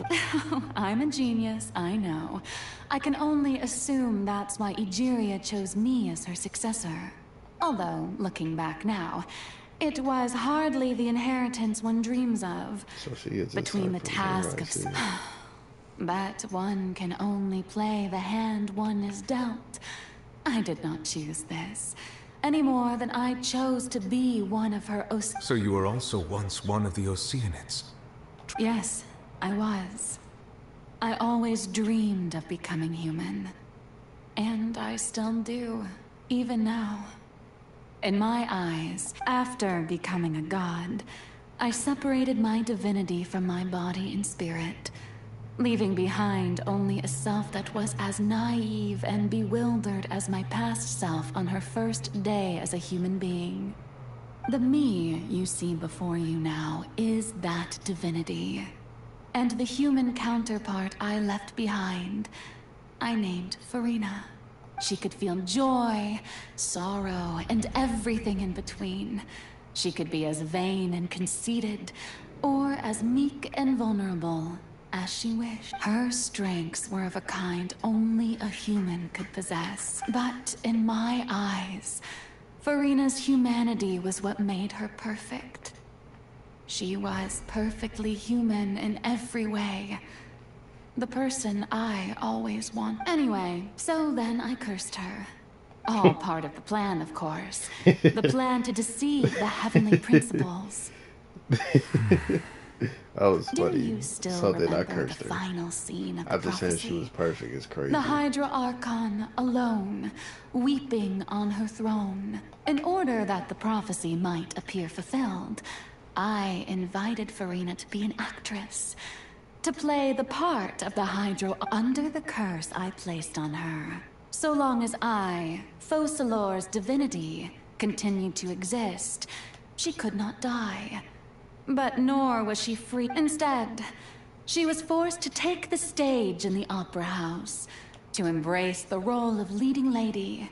I'm a genius, I know. I can only assume that's why Egeria chose me as her successor. Although, looking back now, it was hardly the inheritance one dreams of. So she is Between the task of... But one can only play the hand one is dealt. I did not choose this, any more than I chose to be one of her So you were also once one of the Oceanids? Yes, I was. I always dreamed of becoming human. And I still do, even now. In my eyes, after becoming a god, I separated my divinity from my body and spirit, leaving behind only a self that was as naive and bewildered as my past self on her first day as a human being. The me you see before you now is that divinity. And the human counterpart I left behind, I named Farina. She could feel joy, sorrow, and everything in between. She could be as vain and conceited, or as meek and vulnerable as she wished. Her strengths were of a kind only a human could possess. But in my eyes, Farina's humanity was what made her perfect. She was perfectly human in every way. The person I always want. Anyway, so then I cursed her. All part of the plan, of course. The plan to deceive the heavenly principles. That was funny. Do you still Something I remember cursed the her. final scene of the After saying prophecy? she was perfect is crazy. The Hydra Archon, alone, weeping on her throne. In order that the prophecy might appear fulfilled, I invited Farina to be an actress, to play the part of the Hydra under the curse I placed on her. So long as I, Focalor's divinity, continued to exist, she could not die. But nor was she free. Instead, she was forced to take the stage in the opera house, to embrace the role of leading lady.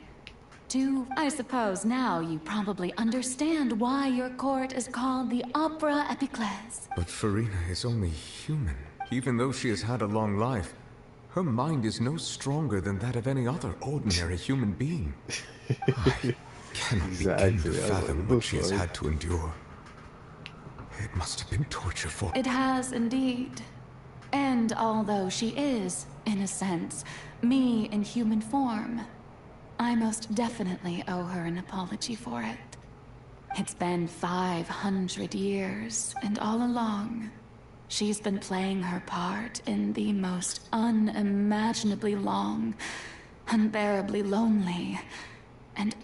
I suppose now you probably understand why your court is called the Opera Epiclese. But Farina is only human. Even though she has had a long life, her mind is no stronger than that of any other ordinary human being. I cannot begin to fathom what she has had to endure. It must have been torture for... It has indeed. And although she is, in a sense, me in human form, I most definitely owe her an apology for it. It's been 500 years, and all along, she's been playing her part in the most unimaginably long, unbearably lonely, and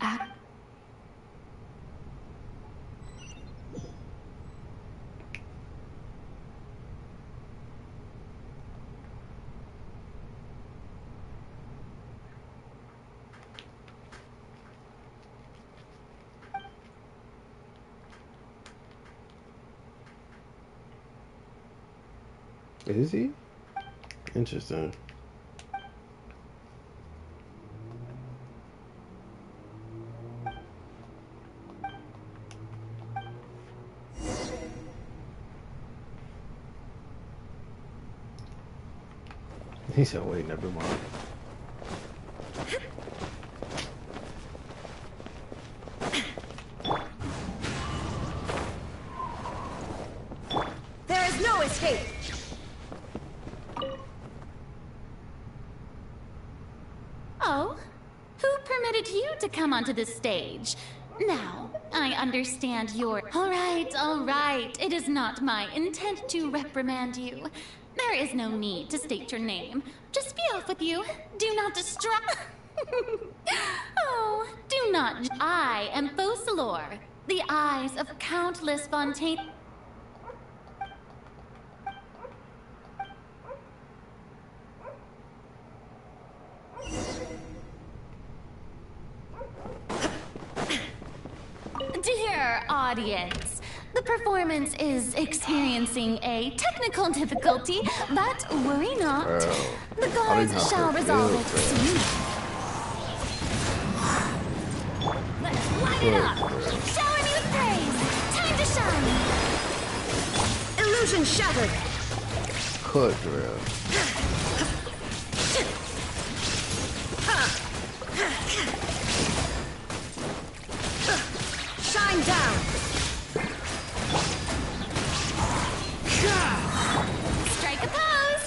Is he? Interesting. He said, wait, never mind. There is no escape! Oh? Who permitted you to come onto this stage? Now, I understand your... All right. It is not my intent to reprimand you. There is no need to state your name. Just be off with you. Do not distract... Oh, do not... I am Focalor, the eyes of countless Fontaine... Dear audience, The performance is experiencing a technical difficulty, but worry not. The guards shall resolve it soon. Let's light it up! Shower me with praise! Time to shine! Illusion shattered! Cut drill. Shine down! Strike a pose!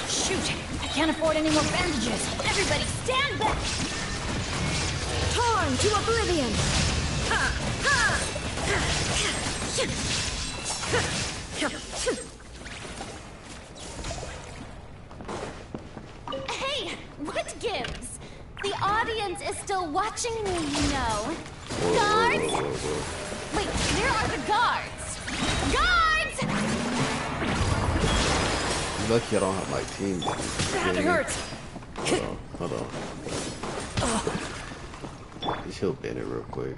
Shoot! I can't afford any more bandages! Everybody stand back! Torn to oblivion! Hey, what gives? The audience is still watching me, you know. Guards! Wait, where are the guards? Guards! Lucky I don't have my team. That hurts! Hold on. Just heal Bennett real quick.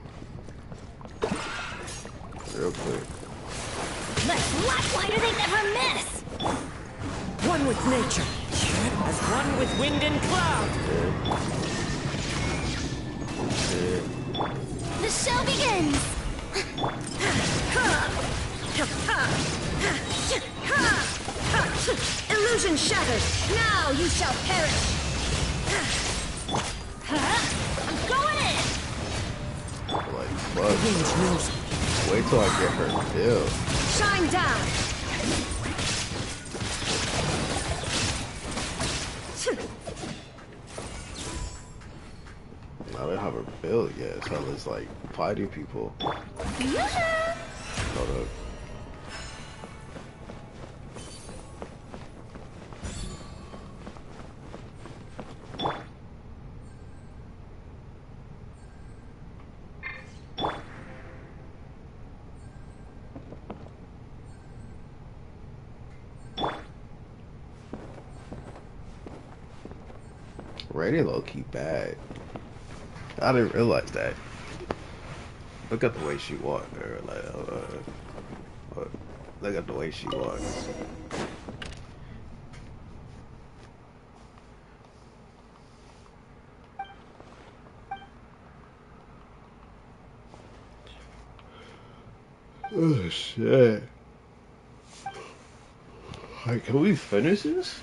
Let's light whiter they never miss! One with nature, as one with wind and cloud. The show begins! Illusion shattered! Now you shall perish! I'm going in! Like, fuck. Wait till I get her kill. Shine down! I don't have her built yet, so it's like fighting people. Hold up. Rainy low-key bad. I didn't realize that. Look at the way she walked there. Like, look at the way she walks. Oh shit. Alright, can we finish this?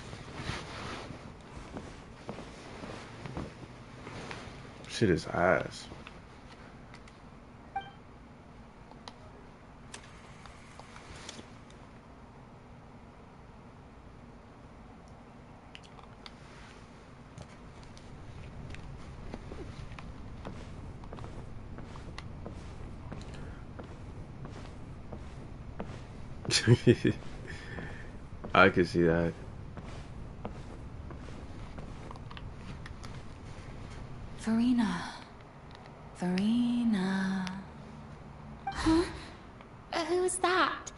Shit is ass. I can see that. Farina. Huh? Who's that?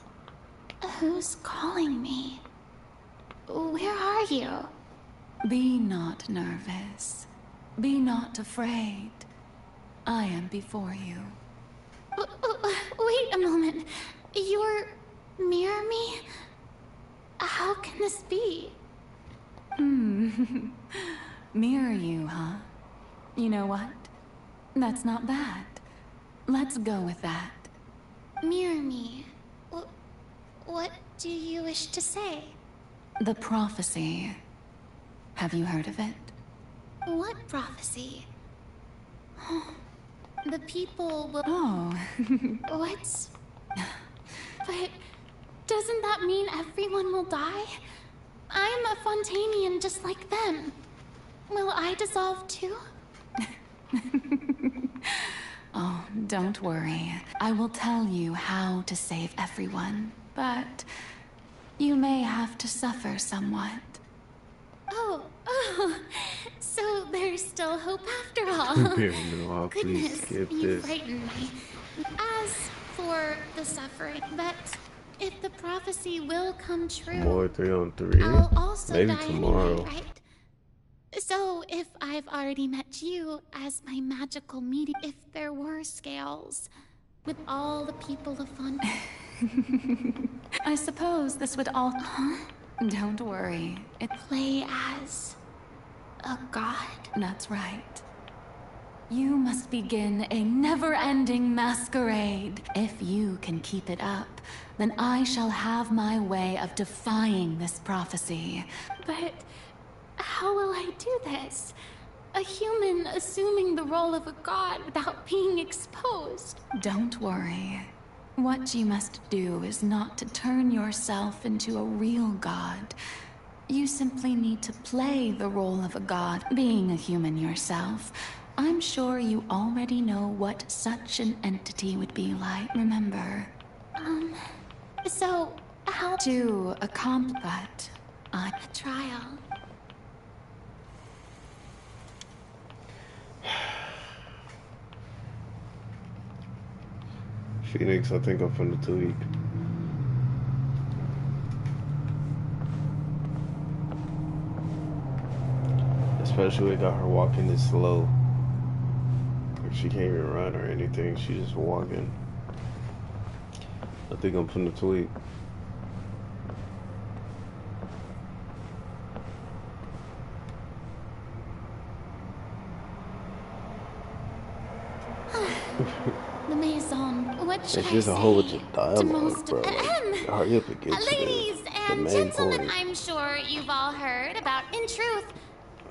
Who's calling me? Where are you? Be not nervous. Be not afraid. I am before you. Wait a moment. You're near me? How can this be? Mirror you, huh? You know what? That's not bad. Let's go with that. Mirror me? What do you wish to say? The prophecy. Have you heard of it? What prophecy? The people will... Oh. What? But doesn't that mean everyone will die? I'm a Fontanian just like them. Will I dissolve too? Oh, don't worry. I will tell you how to save everyone, but you may have to suffer somewhat. Oh, so there's still hope after all. No, Goodness, skip you this. frighten me. As for the suffering, but if the prophecy will come true, More 3-on-3. I'll also Maybe die tomorrow. anyway, right? So if I've already met you as my magical medium, if there were scales, with all the people of fun. I suppose this would all... Huh? Don't worry. It play as a god? That's right. You must begin a never-ending masquerade. If you can keep it up, then I shall have my way of defying this prophecy. But how will I do this? A human assuming the role of a god without being exposed. Don't worry. What you must do is not to turn yourself into a real god. You simply need to play the role of a god, being a human yourself. I'm sure you already know what such an entity would be like, remember? So, how to accomplish that? A trial. Phoenix, I think I'm finna tweak. Especially we got her walking this slow. Like she can't even run or anything, she's just walking. I think I'm finna tweak. The Maison, what should It's just I a whole say? bunch of dialogue, bro. Like, hurry up and get to Ladies the and main gentlemen, point. I'm sure you've all heard about, in truth,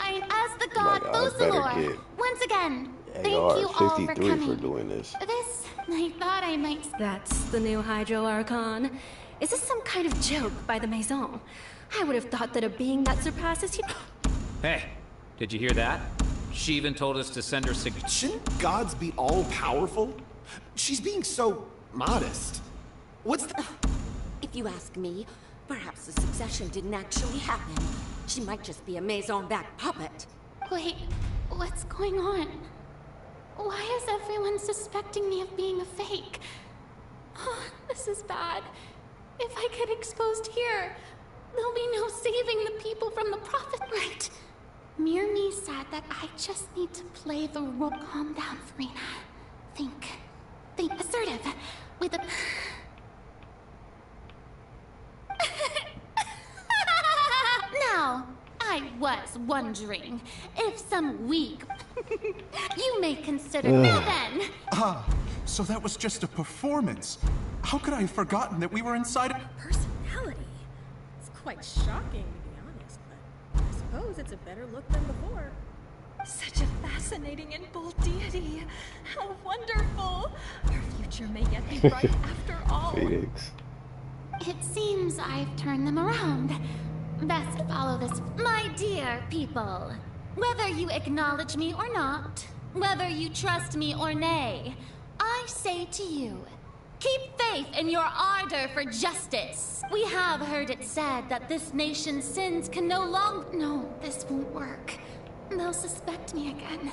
as the Oh my god God, I better Fozalor. get Once again, thank AR you all for 53 coming. for doing this. This, I thought I might... That's the new Hydro Archon. Is this some kind of joke by the Maison? I would have thought that a being that surpasses you... Hey, did you hear that? She even told us to send her Shouldn't gods be all-powerful? She's being so modest. What's the... If you ask me, perhaps the succession didn't actually happen. She might just be a Maison-backed puppet. Wait, what's going on? Why is everyone suspecting me of being a fake? Oh, this is bad. If I get exposed here, there'll be no saving the people from the prophet, right? Mirmi said that I just need to play the role. Calm down, Farina. Think assertive, with a... Now, I was wondering if some weak... you may consider... Now then... Ah, so that was just a performance. How could I have forgotten that we were inside a... Personality? It's quite shocking, to be honest, but I suppose it's a better look than before. Such a fascinating and bold deity. How wonderful! Our future may yet be bright after all. Phoenix. It seems I've turned them around. Best follow this. My dear people, whether you acknowledge me or not, whether you trust me or nay, I say to you, keep faith in your ardor for justice. We have heard it said that this nation's sins can no longer... No, this won't work. They'll suspect me again.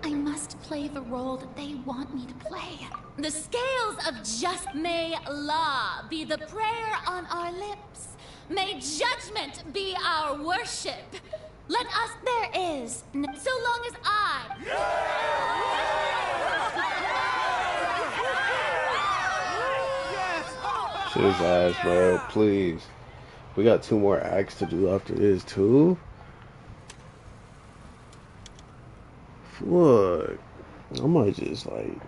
I must play the role that they want me to play. The scales of just may law be the prayer on our lips. May judgment be our worship. Let us, there is, so long as I... His ass, bro, please. We got 2 more acts to do after this, too. Fuck. I might just, like...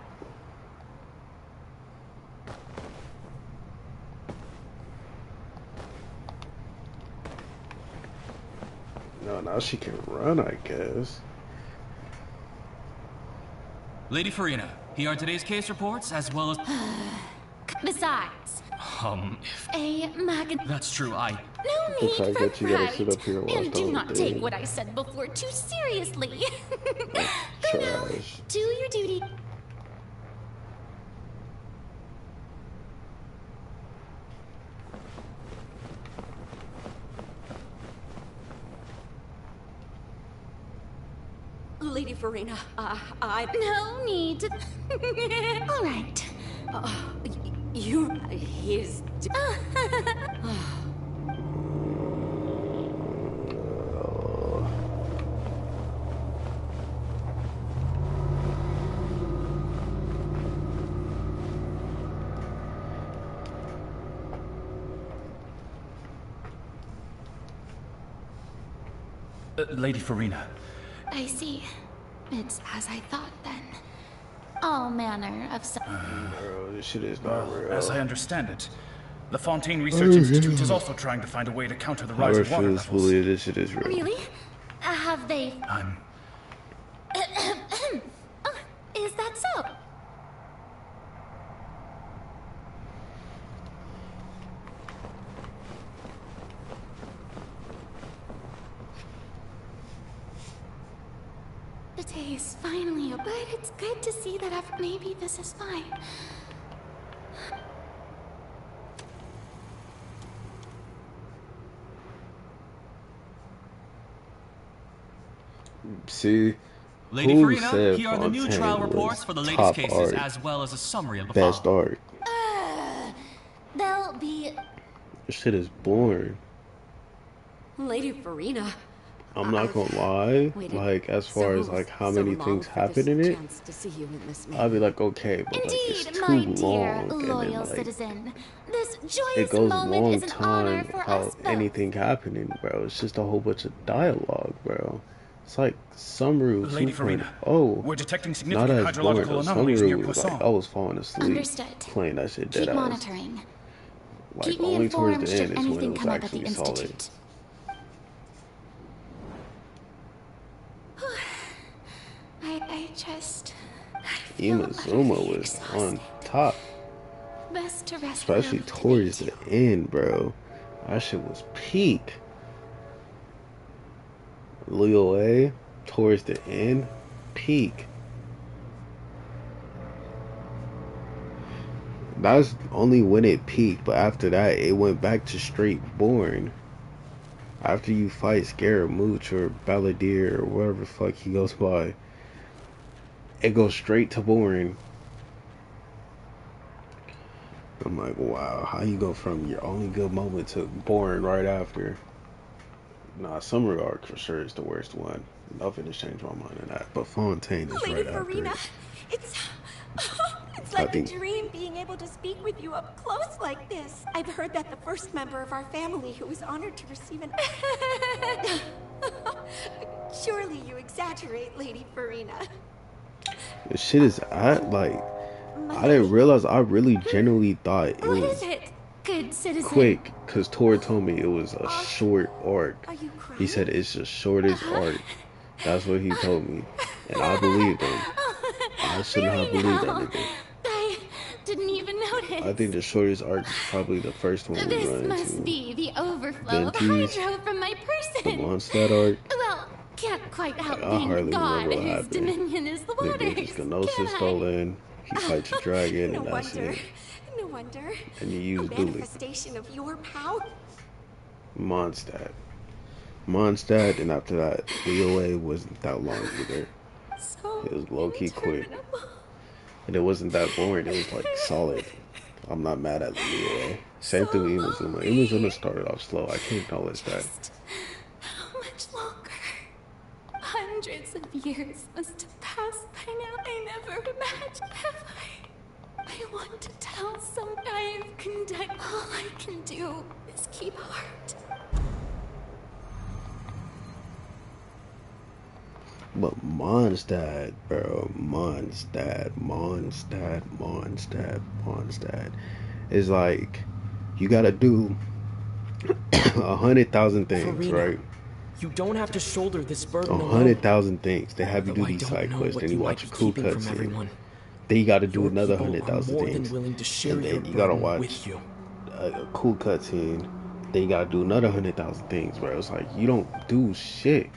No, now she can run, I guess. Lady Farina, here are today's case reports, as well as... Besides, a mag... That's true, No The need fact for that you gotta sit up here and watch and the do whole not thing. take what I said before too seriously. Trash. Do your duty. Lady Farina, I... No need to... All right. His... Lady Farina. I see. It's as I thought then. All manner of Bro, this shit is not real. As I understand it, the Fontaine Research Institute is also trying to find a way to counter the rise of water levels. Believe this shit is real. Really? Have they... Oh, is that so? The day is finally over, but it's good to see that maybe this is fine. See, Lady who Farina, said here are the new trial Fontaine reports was for the latest top cases, art, as well as a summary of the best file. art? They'll be... This shit is boring. Lady Farina. I'm not gonna lie, like, as far as like how many things happen in it, I'll be like, okay, but like it's too my dear long, and loyal then like citizen. This it joyous goes a moment long is an honor time for us without both. anything happening, bro. It's just a whole bunch of dialogue, bro. It's like Summeru Lady 2.0. Farina, we're detecting Not significant as boring hydrological though. anomalies near Summeru was like, Poisson. I was falling asleep Understood. playing that shit Keep dead ass. monitoring. Like Keep me only towards informed the end should is when it anything was come up at the actually solid. Institute. I just... Imazuma was on top. Best to rest Especially towards the end, bro. That shit was peak. Leo A, towards the end, peak. That's only when it peaked, but after that, it went back to straight boring. After you fight Scaramouche or Balladeer or whatever the fuck he goes by, it goes straight to boring. I'm like, wow, how you go from your only good moment to boring right after? Nah, Summer Arc for sure is the worst one. Nothing has changed my mind on that. But Fontaine is Lady right after Farina, it. it's like a dream being able to speak with you up close like this. I've heard that the first member of our family who was honored to receive an... Surely you exaggerate, Lady Farina. This shit is like, I didn't realize, I really genuinely thought it What was is it, good citizen? quick, because Tor told me it was a short arc. He said it's the shortest arc. That's what he told me. And I believed him. I shouldn't have believed that nigga. I didn't even notice. I think the shortest arc is probably the first one we This run must into. be the overflow of Ventis, hydro from my the person. Mondstadt arc. Well, can't quite help I being hardly God remember what whose happened. dominion is the Nigga, waters. his Gnosis stolen. He fights a dragon, and that's it. No wonder. And you use a Dooley. manifestation of your power. Mondstadt, and after that, Leo A wasn't that long either. It was low-key quick. And it wasn't that boring, it was like solid. I'm not mad at Leo A. Same thing with Imazuma. Imazuma started off slow, I can't acknowledge that. How much longer? Hundreds of years must have passed by now. I never imagined, have I want to tell some I've conducted. All I can do is keep heart. But Mondstadt, bro, Mondstadt is like, you gotta do 100,000 things, Farina, right? You don't have to shoulder this burden alone. 100,000 things. They have you do Though I these don't side know quests, what then you you watch a might be cool keeping from cutscene. everyone. Then you gotta do Your another people are 100,000 more than things. willing to share And your then you gotta burden watch with you. a cool cutscene. Then you gotta do another 100,000 things, bro. It's like, you don't do shit.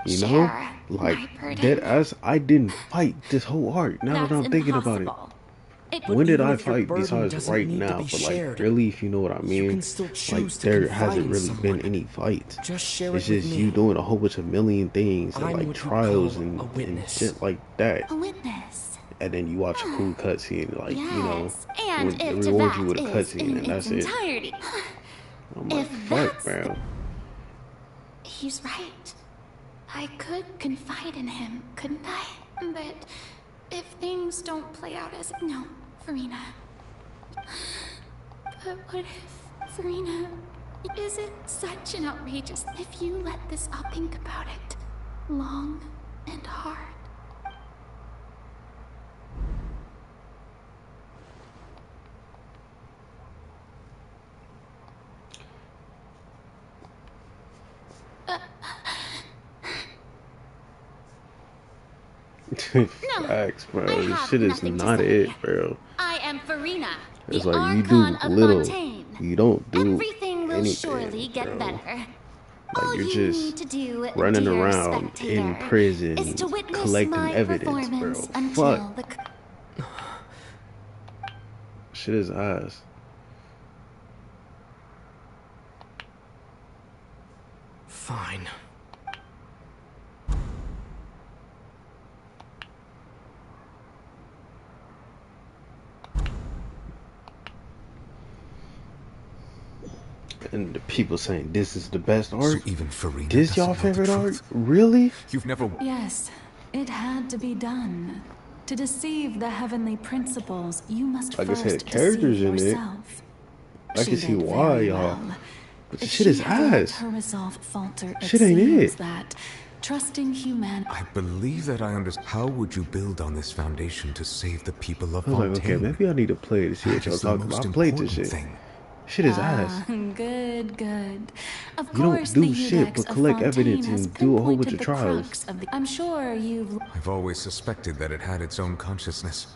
You know? Share Like, my burden. dead ass, I didn't fight this whole arc. Now that That's I'm thinking about it. impossible. When did even I if your fight burden besides doesn't right need to now? be But shared, like, really, if you know what I mean, can still like choose to there confide hasn't in really someone. been any fights. Just share It's it with just me. you doing a whole bunch of million things and I'm like what you trials call and a witness. shit like that. A witness. And then you watch a cool cutscene, like you know, Yes, and when it if rewards you that with a is cutscene, in and that's its it. entirety. I'm like, If fuck, that's bro. He's right. I could confide in him, couldn't I? But if things don't play out as... No, Farina. But what if Farina Is it such an outrageous... If you let this, I'll think about it. Long and hard. Facts, bro. This shit is not it, bro. I am Farina, It's the like you do Archon of little, Fontaine. you don't do Everything will anything, surely get bro. better. Like you're All you just need to do, running dear around in spectator, prison, is to witness collecting my evidence, bro. performance until Fuck. the... Shit is ass. Fine. And the people saying this is the best art. So even Farina This y'all favorite art? Really? You've never... Yes, it had to be done. To deceive the heavenly principles, you must Like I first said, characters deceive in it. yourself. I can She see did why, very y'all. well. But the If shit she is had let ass. her resolve falter, it Shit ain't seems it. that trusting humanity... I believe that I understand. How would you build on this foundation to save the people of I was like, Fontaine? okay, maybe I need to play it to see what That y'all is the talking most about. I played this important shit. thing. Shit is ass. Good, good. Of You don't course, do the shit Eudex but of collect Fontaine evidence has and do a whole bunch pinpointed of the trials. crux of the... I'm sure you've... I've always suspected that it had its own consciousness.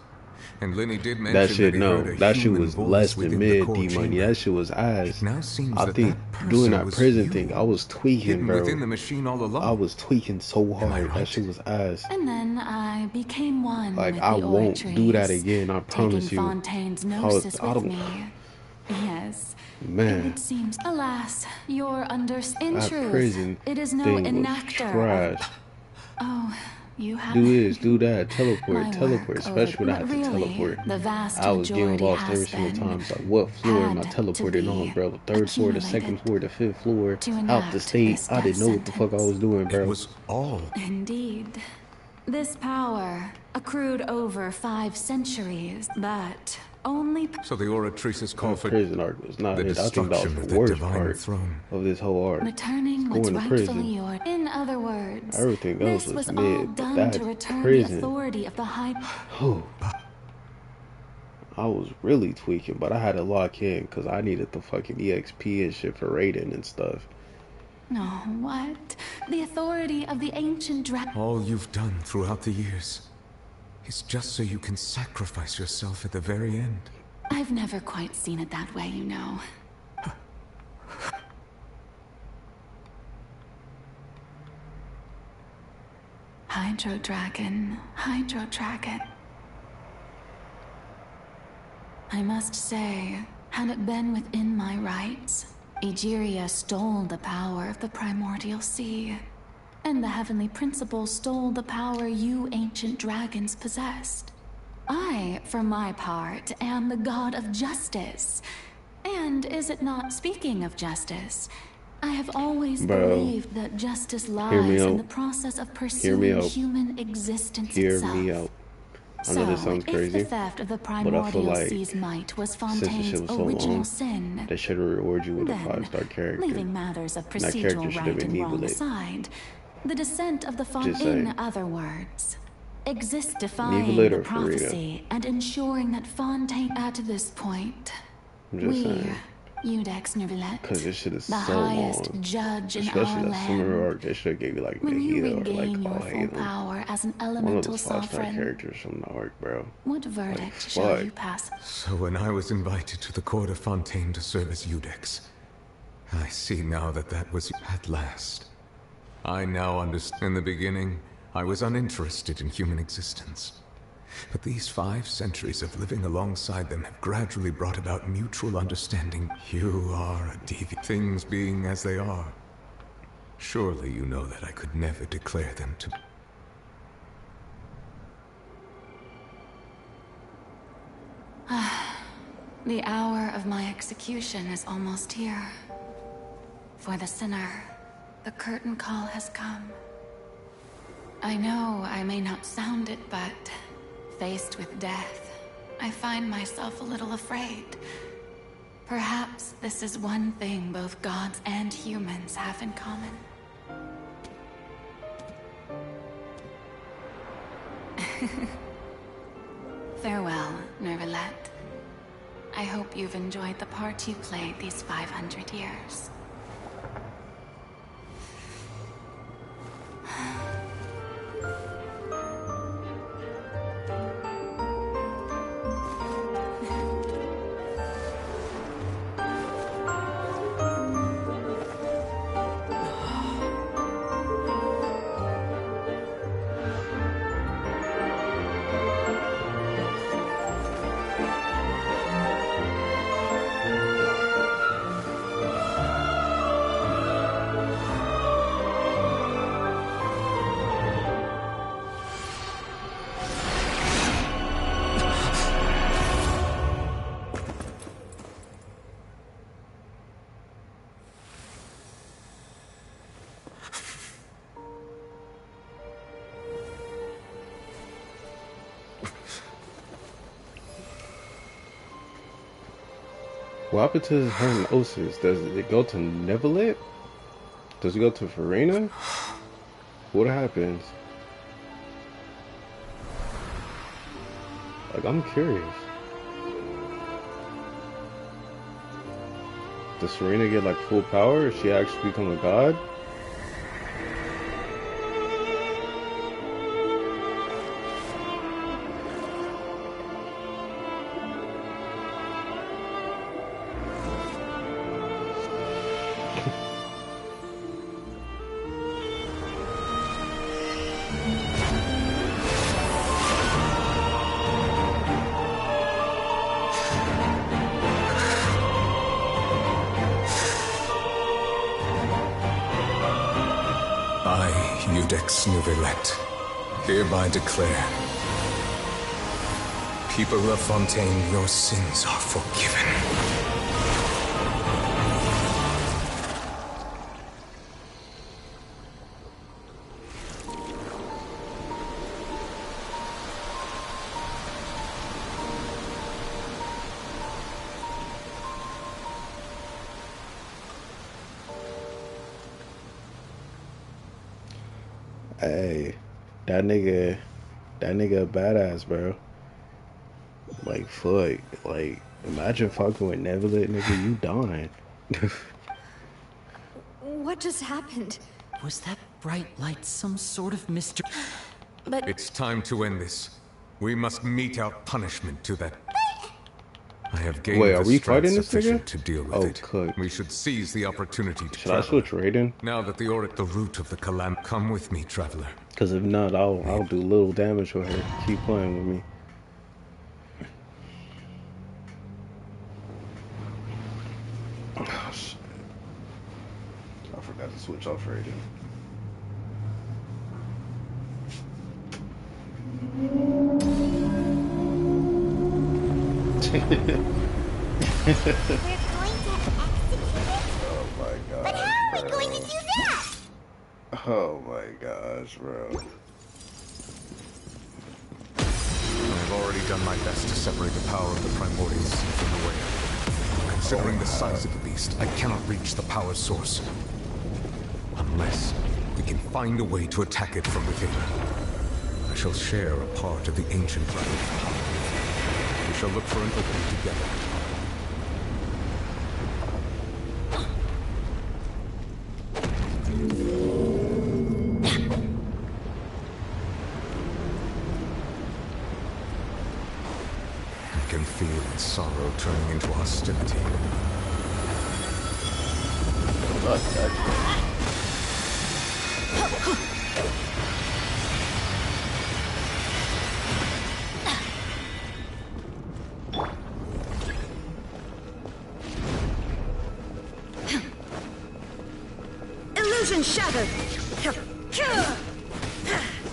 And Lenny did mention That shit, he no. heard a That shit human was voice less than within the mid, core D-Money. chamber. That shit was ass. It now seems I that think that doing person that was prison you, thing, I was tweaking, hidden bro. within the machine all along. I was tweaking so hard. right? That shit was ass. And then I became one Like, with I the won't do that Oitries, again, I promise taking you. Fontaine's I gnosis with don't... me. Yes. Man. It seems, alas, you're under... In That truth, prison it is no thing was enactor. trash. Oh, you have... Do this, do that, teleport, My teleport. work Especially when I had to really, teleport. the vast I was getting majority lost has every single been, time. It's like, what floor am I had teleporting to on, be bro? The third floor, the second accumulated floor, the fifth floor, to out the enact state. this I didn't know what the fuck I was doing, bro. It was all. Indeed. This power accrued over 5 centuries, but only... So the Oratrices call for prison arc was not the it. I think that was destruction of the the worst divine part throne. of this whole arc. Returning what's Going to rightfully prison. yours. In other words, Everything else this was was all mid, but done that to return prison. the authority of the High... I was really tweaking, but I had to lock in because I needed the fucking EXP and shit for raiding and stuff. No, what? The authority of the ancient All you've done throughout the years is just so you can sacrifice yourself at the very end. I've never quite seen it that way, you know. Hydro Dragon, Hydro Dragon. I must say, had it been within my rights, Egeria stole the power of the primordial sea, and the heavenly principle stole the power you ancient dragons possessed. I, for my part, am the god of justice. And is it not, speaking of justice, I have always believed that justice lies in the process of pursuing human existence itself. Hear me out. I know this sounds crazy, if the theft of the but I feel primordial like sea's might was since the Fontaine's shit was so original long, sin, they should reward you with a then, 5-star character. leaving matters of And that character procedural should have right been and wrong Nibelate. aside, the descent of the Just in saying. other words, exists Nibelate defying or the Farida? prophecy and ensuring that Fontaine at this point, I'm just saying. Eudex Nervillet, Because this shit is the so highest long. judge in Especially our that land. summer arc, they should have gave you like When you Nahida or regain like your full Alhaven. power as an One of elemental those 5-star sovereign, characters from the arc, bro. what verdict Like, shall fuck. you pass? So when I was invited to the court of Fontaine to serve as Eudex, I see now that that was at last. I now understand. In the beginning, I was uninterested in human existence. But these 5 centuries of living alongside them have gradually brought about mutual understanding. You are a deviant. Things being as they are. Surely you know that I could never declare them to... The hour of my execution is almost here. For the sinner, the curtain call has come. I know I may not sound it, but faced with death, I find myself a little afraid. Perhaps this is one thing both gods and humans have in common. Farewell, Nervalette. I hope you've enjoyed the part you played these 500 years. What happened to his Hermosis? Does it go to Neverlit? Does it go to Farina? What happens? Like, I'm curious. Does Serena get like full power? Does she actually become a god? Hereby declare, people of Fontaine, your sins are forgiven. Hey, that nigga a badass, bro. Like, fuck. Like, imagine fucking with Neverlit, nigga, you dying. What just happened? Was that bright light some sort of mystery? But it's time to end this. We must mete out punishment to that. I have gained Wait, are we strength fighting this nigga? to deal with it. Cook. We should seize the opportunity to Should I switch Raiden? Now that the root of the calam, come with me, traveler. Because if not, I'll do little damage with her. Keep playing with me. Oh, shit. I forgot to switch off Raiden. We're going to execute it? Oh my god. But how are we going to do that? Oh my gosh, bro. I've already done my best to separate the power of the primordial sea from the way. Considering the size of the beast, I cannot reach the power source. Unless we can find a way to attack it from within. I shall share a part of the ancient dragon. We shall look for an opening together. I can feel its sorrow turning into hostility. Illusion shattered!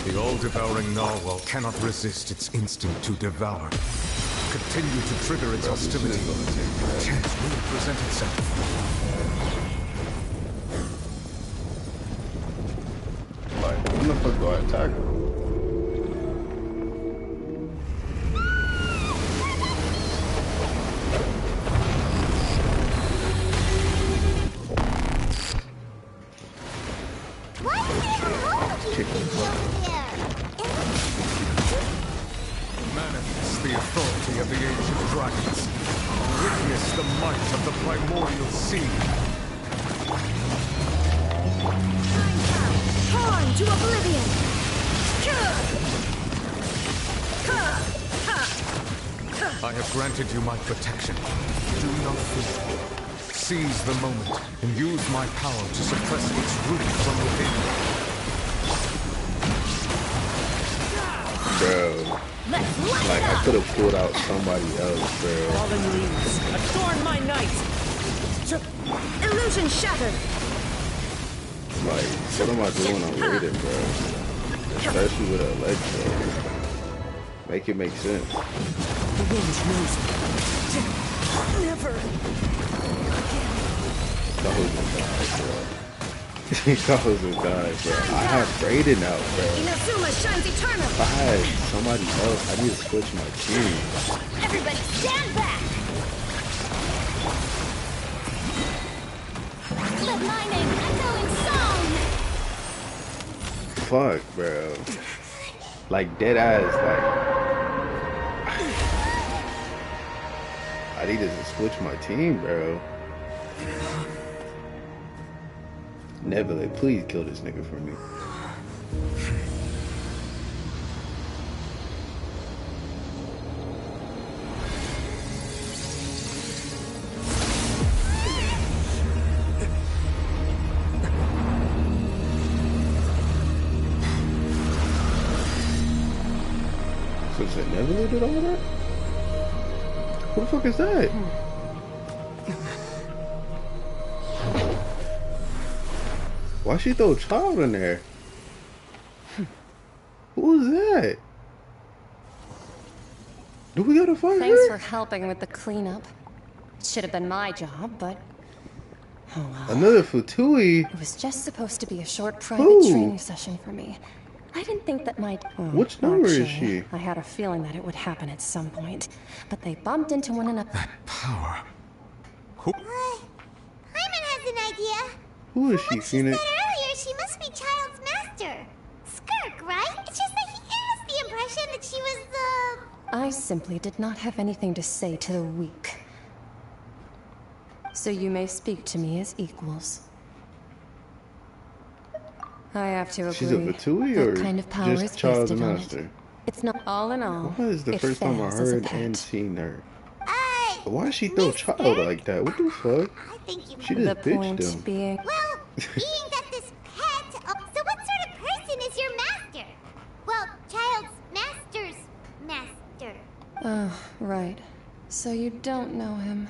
The all-devouring narwhal cannot resist its instinct to devour. Continue to trigger its hostility. A chance will present itself. Like, when the fuck do I attack him? the primordial sea. Torn to oblivion! I have granted you my protection. Do not fear. Seize the moment and use my power to suppress its root from within. Bro. Like, I could have pulled out somebody else, bro. Fallen leaves, adorn my night! Illusion shattered! Like, what am I doing on rated, bro? Especially with Electro. Make it make sense. The wind knows me. Never That was a guy, bro. That was a guy, bro. I have Raiden out, bro. Inazuma shines eternal! If I had somebody else, I need to switch my team. Everybody stand back! Let my name echo in song! Fuck, bro. Like, dead ass, like... I needed to switch my team, bro. Nebula, please kill this nigga for me. So is it Nebula did all that? Who the fuck is that? Why she throw a child in there? Who is that? Do we gotta fight Thanks her? for helping with the cleanup. It should have been my job, but... Oh well. Another Futui? It was just supposed to be a short private Who? training session for me. I didn't think that might... Oh, Which number is actually, she? I had a feeling that it would happen at some point. But they bumped into one another. Power. Hyman has an idea. Who is she, She Phoenix? said earlier she must be Child's master. Skirk, right? It's just that he gave us the impression that she was I simply did not have anything to say to the weak. So you may speak to me as equals. I have to agree. She's a Fatui that or kind of power just is Child's wasted on it. master? It's not all in all. Why is the it first time I fails as a heard pet. and seen her? Why she throw child like that? What the fuck? She just The bitched point him. being... Well, being that this pet... so what sort of person is your master? Well, Child's master's master. Oh, right. So you don't know him.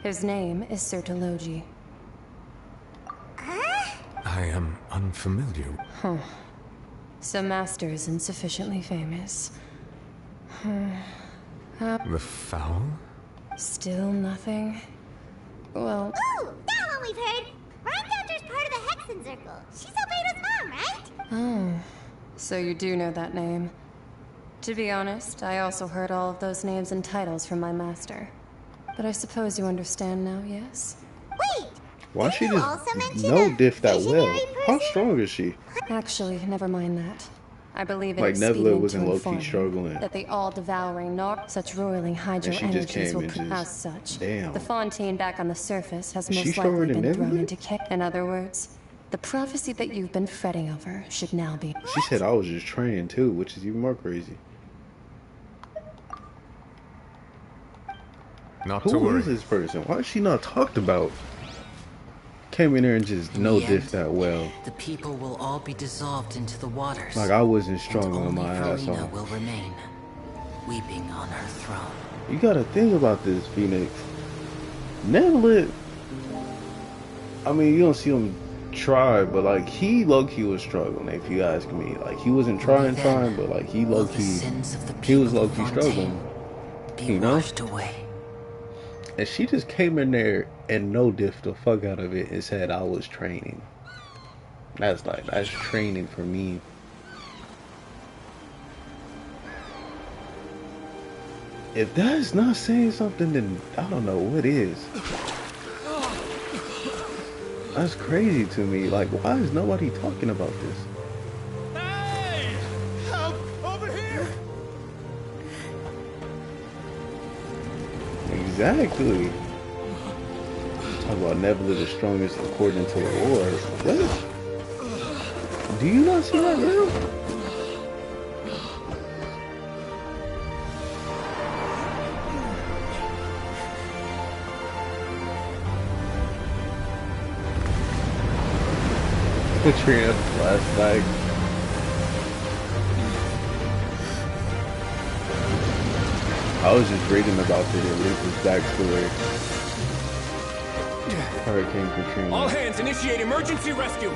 His name is Sertologi. I am unfamiliar. Huh. So Master is insufficiently famous. The foul? Still nothing? Well... Ooh, that one we've heard. Rhymedotter's part of the Hexen Circle. She's Albedo's mom, right? Oh. So you do know that name. To be honest, I also heard all of those names and titles from my master. But I suppose you understand now, yes? Wait! Why she just also mention no a diff that well? visionary How strong is she? Actually, never mind that. I believe it Like Nebula expedient wasn't to low-key inform you struggling. that the all-devouring such roiling hydro And she just energies came will and just- as such. damn. The Fontaine back on the surface has Is she most stronger likely than been thrown Nebula? into kick. In other words, the prophecy that you've been fretting over should now be... She said I was just training too, which is even more crazy. Not to Who worry. is this person? Why is she not talked about? Came in there and just In no the diff end, that well. The people will all be dissolved into the waters. Like I wasn't and strong on only my ass Verena off. will remain, weeping on her throne. You gotta think about this, Phoenix. Nebula, I mean, you don't see him try, but like he low-key was struggling, if you ask me. Like he wasn't trying, but like he low-key, he was low-key struggling. You know? Washed away. And she just came in there and no diff the fuck out of it and said I was training. That's training for me. If that's not saying something, then I don't know what is. That's crazy to me. Like, why is nobody talking about this? Hey! Help! Over here! Exactly. Talk about Nebula the strongest according to the lore. What? Do you not see that, girl? Katrina flashback. I was just reading about the Olympus backstory. Hurricane Katrina. All hands, initiate emergency rescue!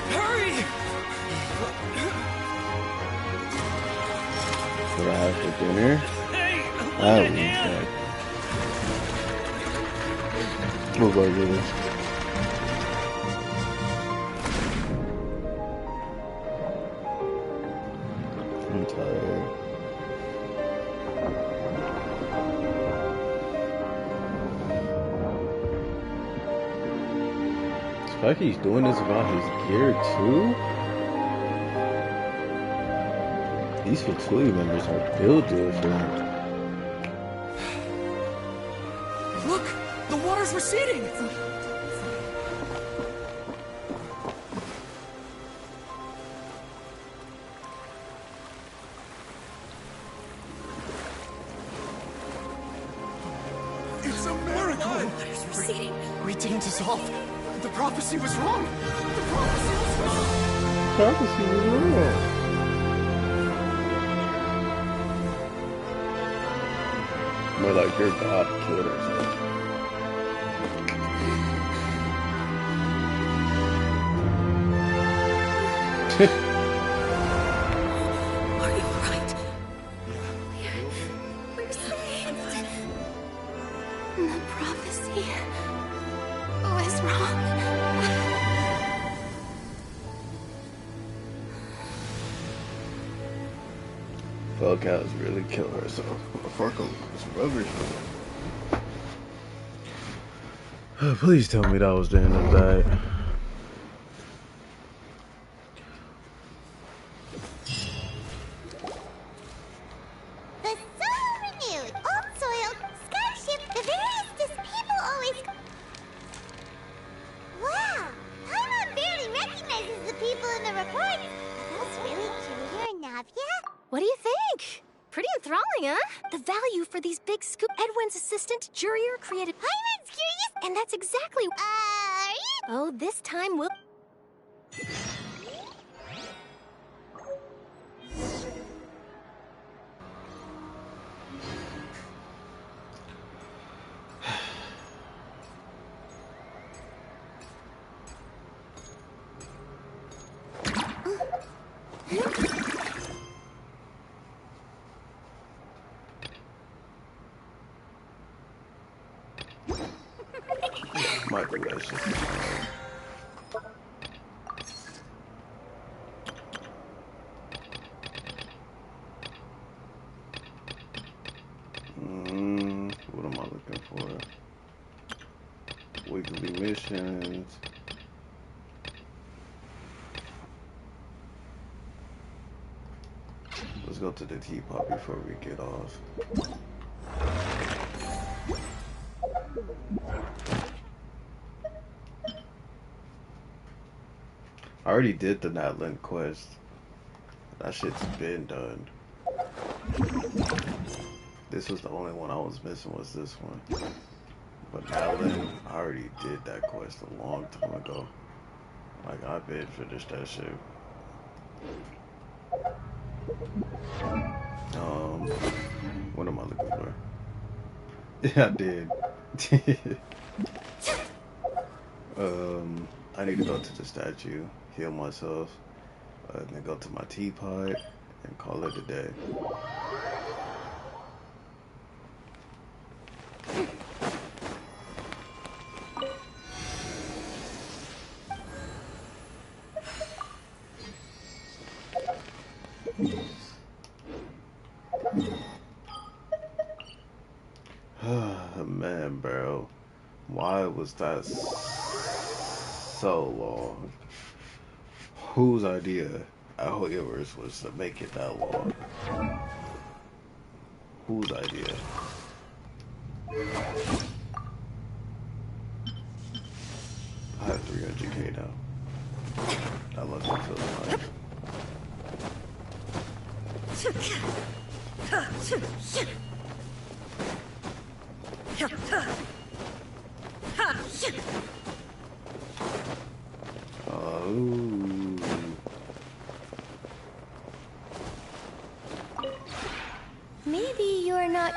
Hurry! What I have for dinner? I'll eat that. What about this? I'm tired. Spikey's doing this about his gear too? These Fatui members are built different. Look! The water's receding! It's a miracle! Water's receding. We didn't dissolve. The prophecy was wrong. The prophecy was wrong. Prophecy was wrong. More like your god killed herself. Are you right? We're saved. The prophecy was wrong. Bellcats really killed herself. Farco was rubbish. Please tell me that was the end of that. The soul renewed, old soil, scholarship, the various people always. Wow, Paimon barely recognizes the people in the reports. That's really Julia and Navia? What do you think? Pretty enthralling, huh? The value for these big scoop. Edwin's assistant, Jurier, created. Paimon's curious? And that's exactly. Are you? Oh, this time we'll. My delicious. What am I looking for? Weekly missions. Let's go to the teapot before we get off. I already did the Natlan quest. That shit's been done. This was the only one I was missing, was this one. But Natlan, I already did that quest a long time ago. Like, I've been finished that shit. What am I looking for? Yeah, I did. I need to go to the statue, heal myself, and then go to my teapot and call it a day. Man, bro, why was that so long? Whose idea? yours was to make it that long. Whose idea? I have 300k now. I love that feeling like. Maybe you're not...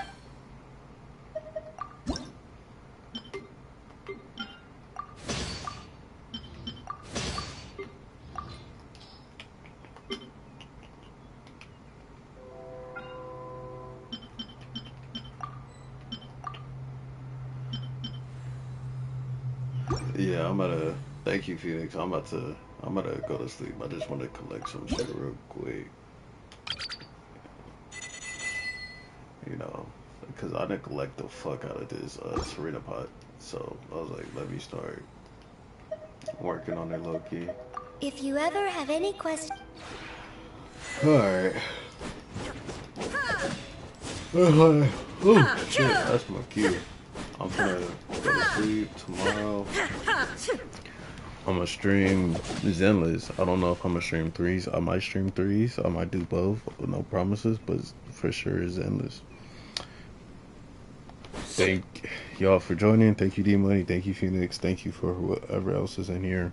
Yeah, I'm gonna thank you, Phoenix. I'm gonna go to sleep. I just want to collect some shit real quick. You know, because I neglect the fuck out of this Serena pot. So I was like, let me start working on it low key. If you ever have any questions... Alright. Oh shit, that's my cue. I'm gonna go to sleep tomorrow. I'm gonna stream Zenless. I don't know if I'm gonna stream 3s. I might stream 3s. I might do both. No promises, but for sure Zenless. Thank y'all for joining. Thank you, D-Money. Thank you, Phoenix. Thank you for whoever else is in here.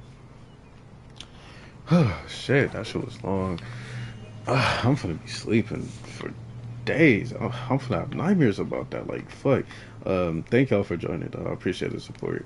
Shit, that shit was long. I'm gonna be sleeping for days. I'm gonna have nightmares about that. Like, fuck. Thank y'all for joining, though. I appreciate the support.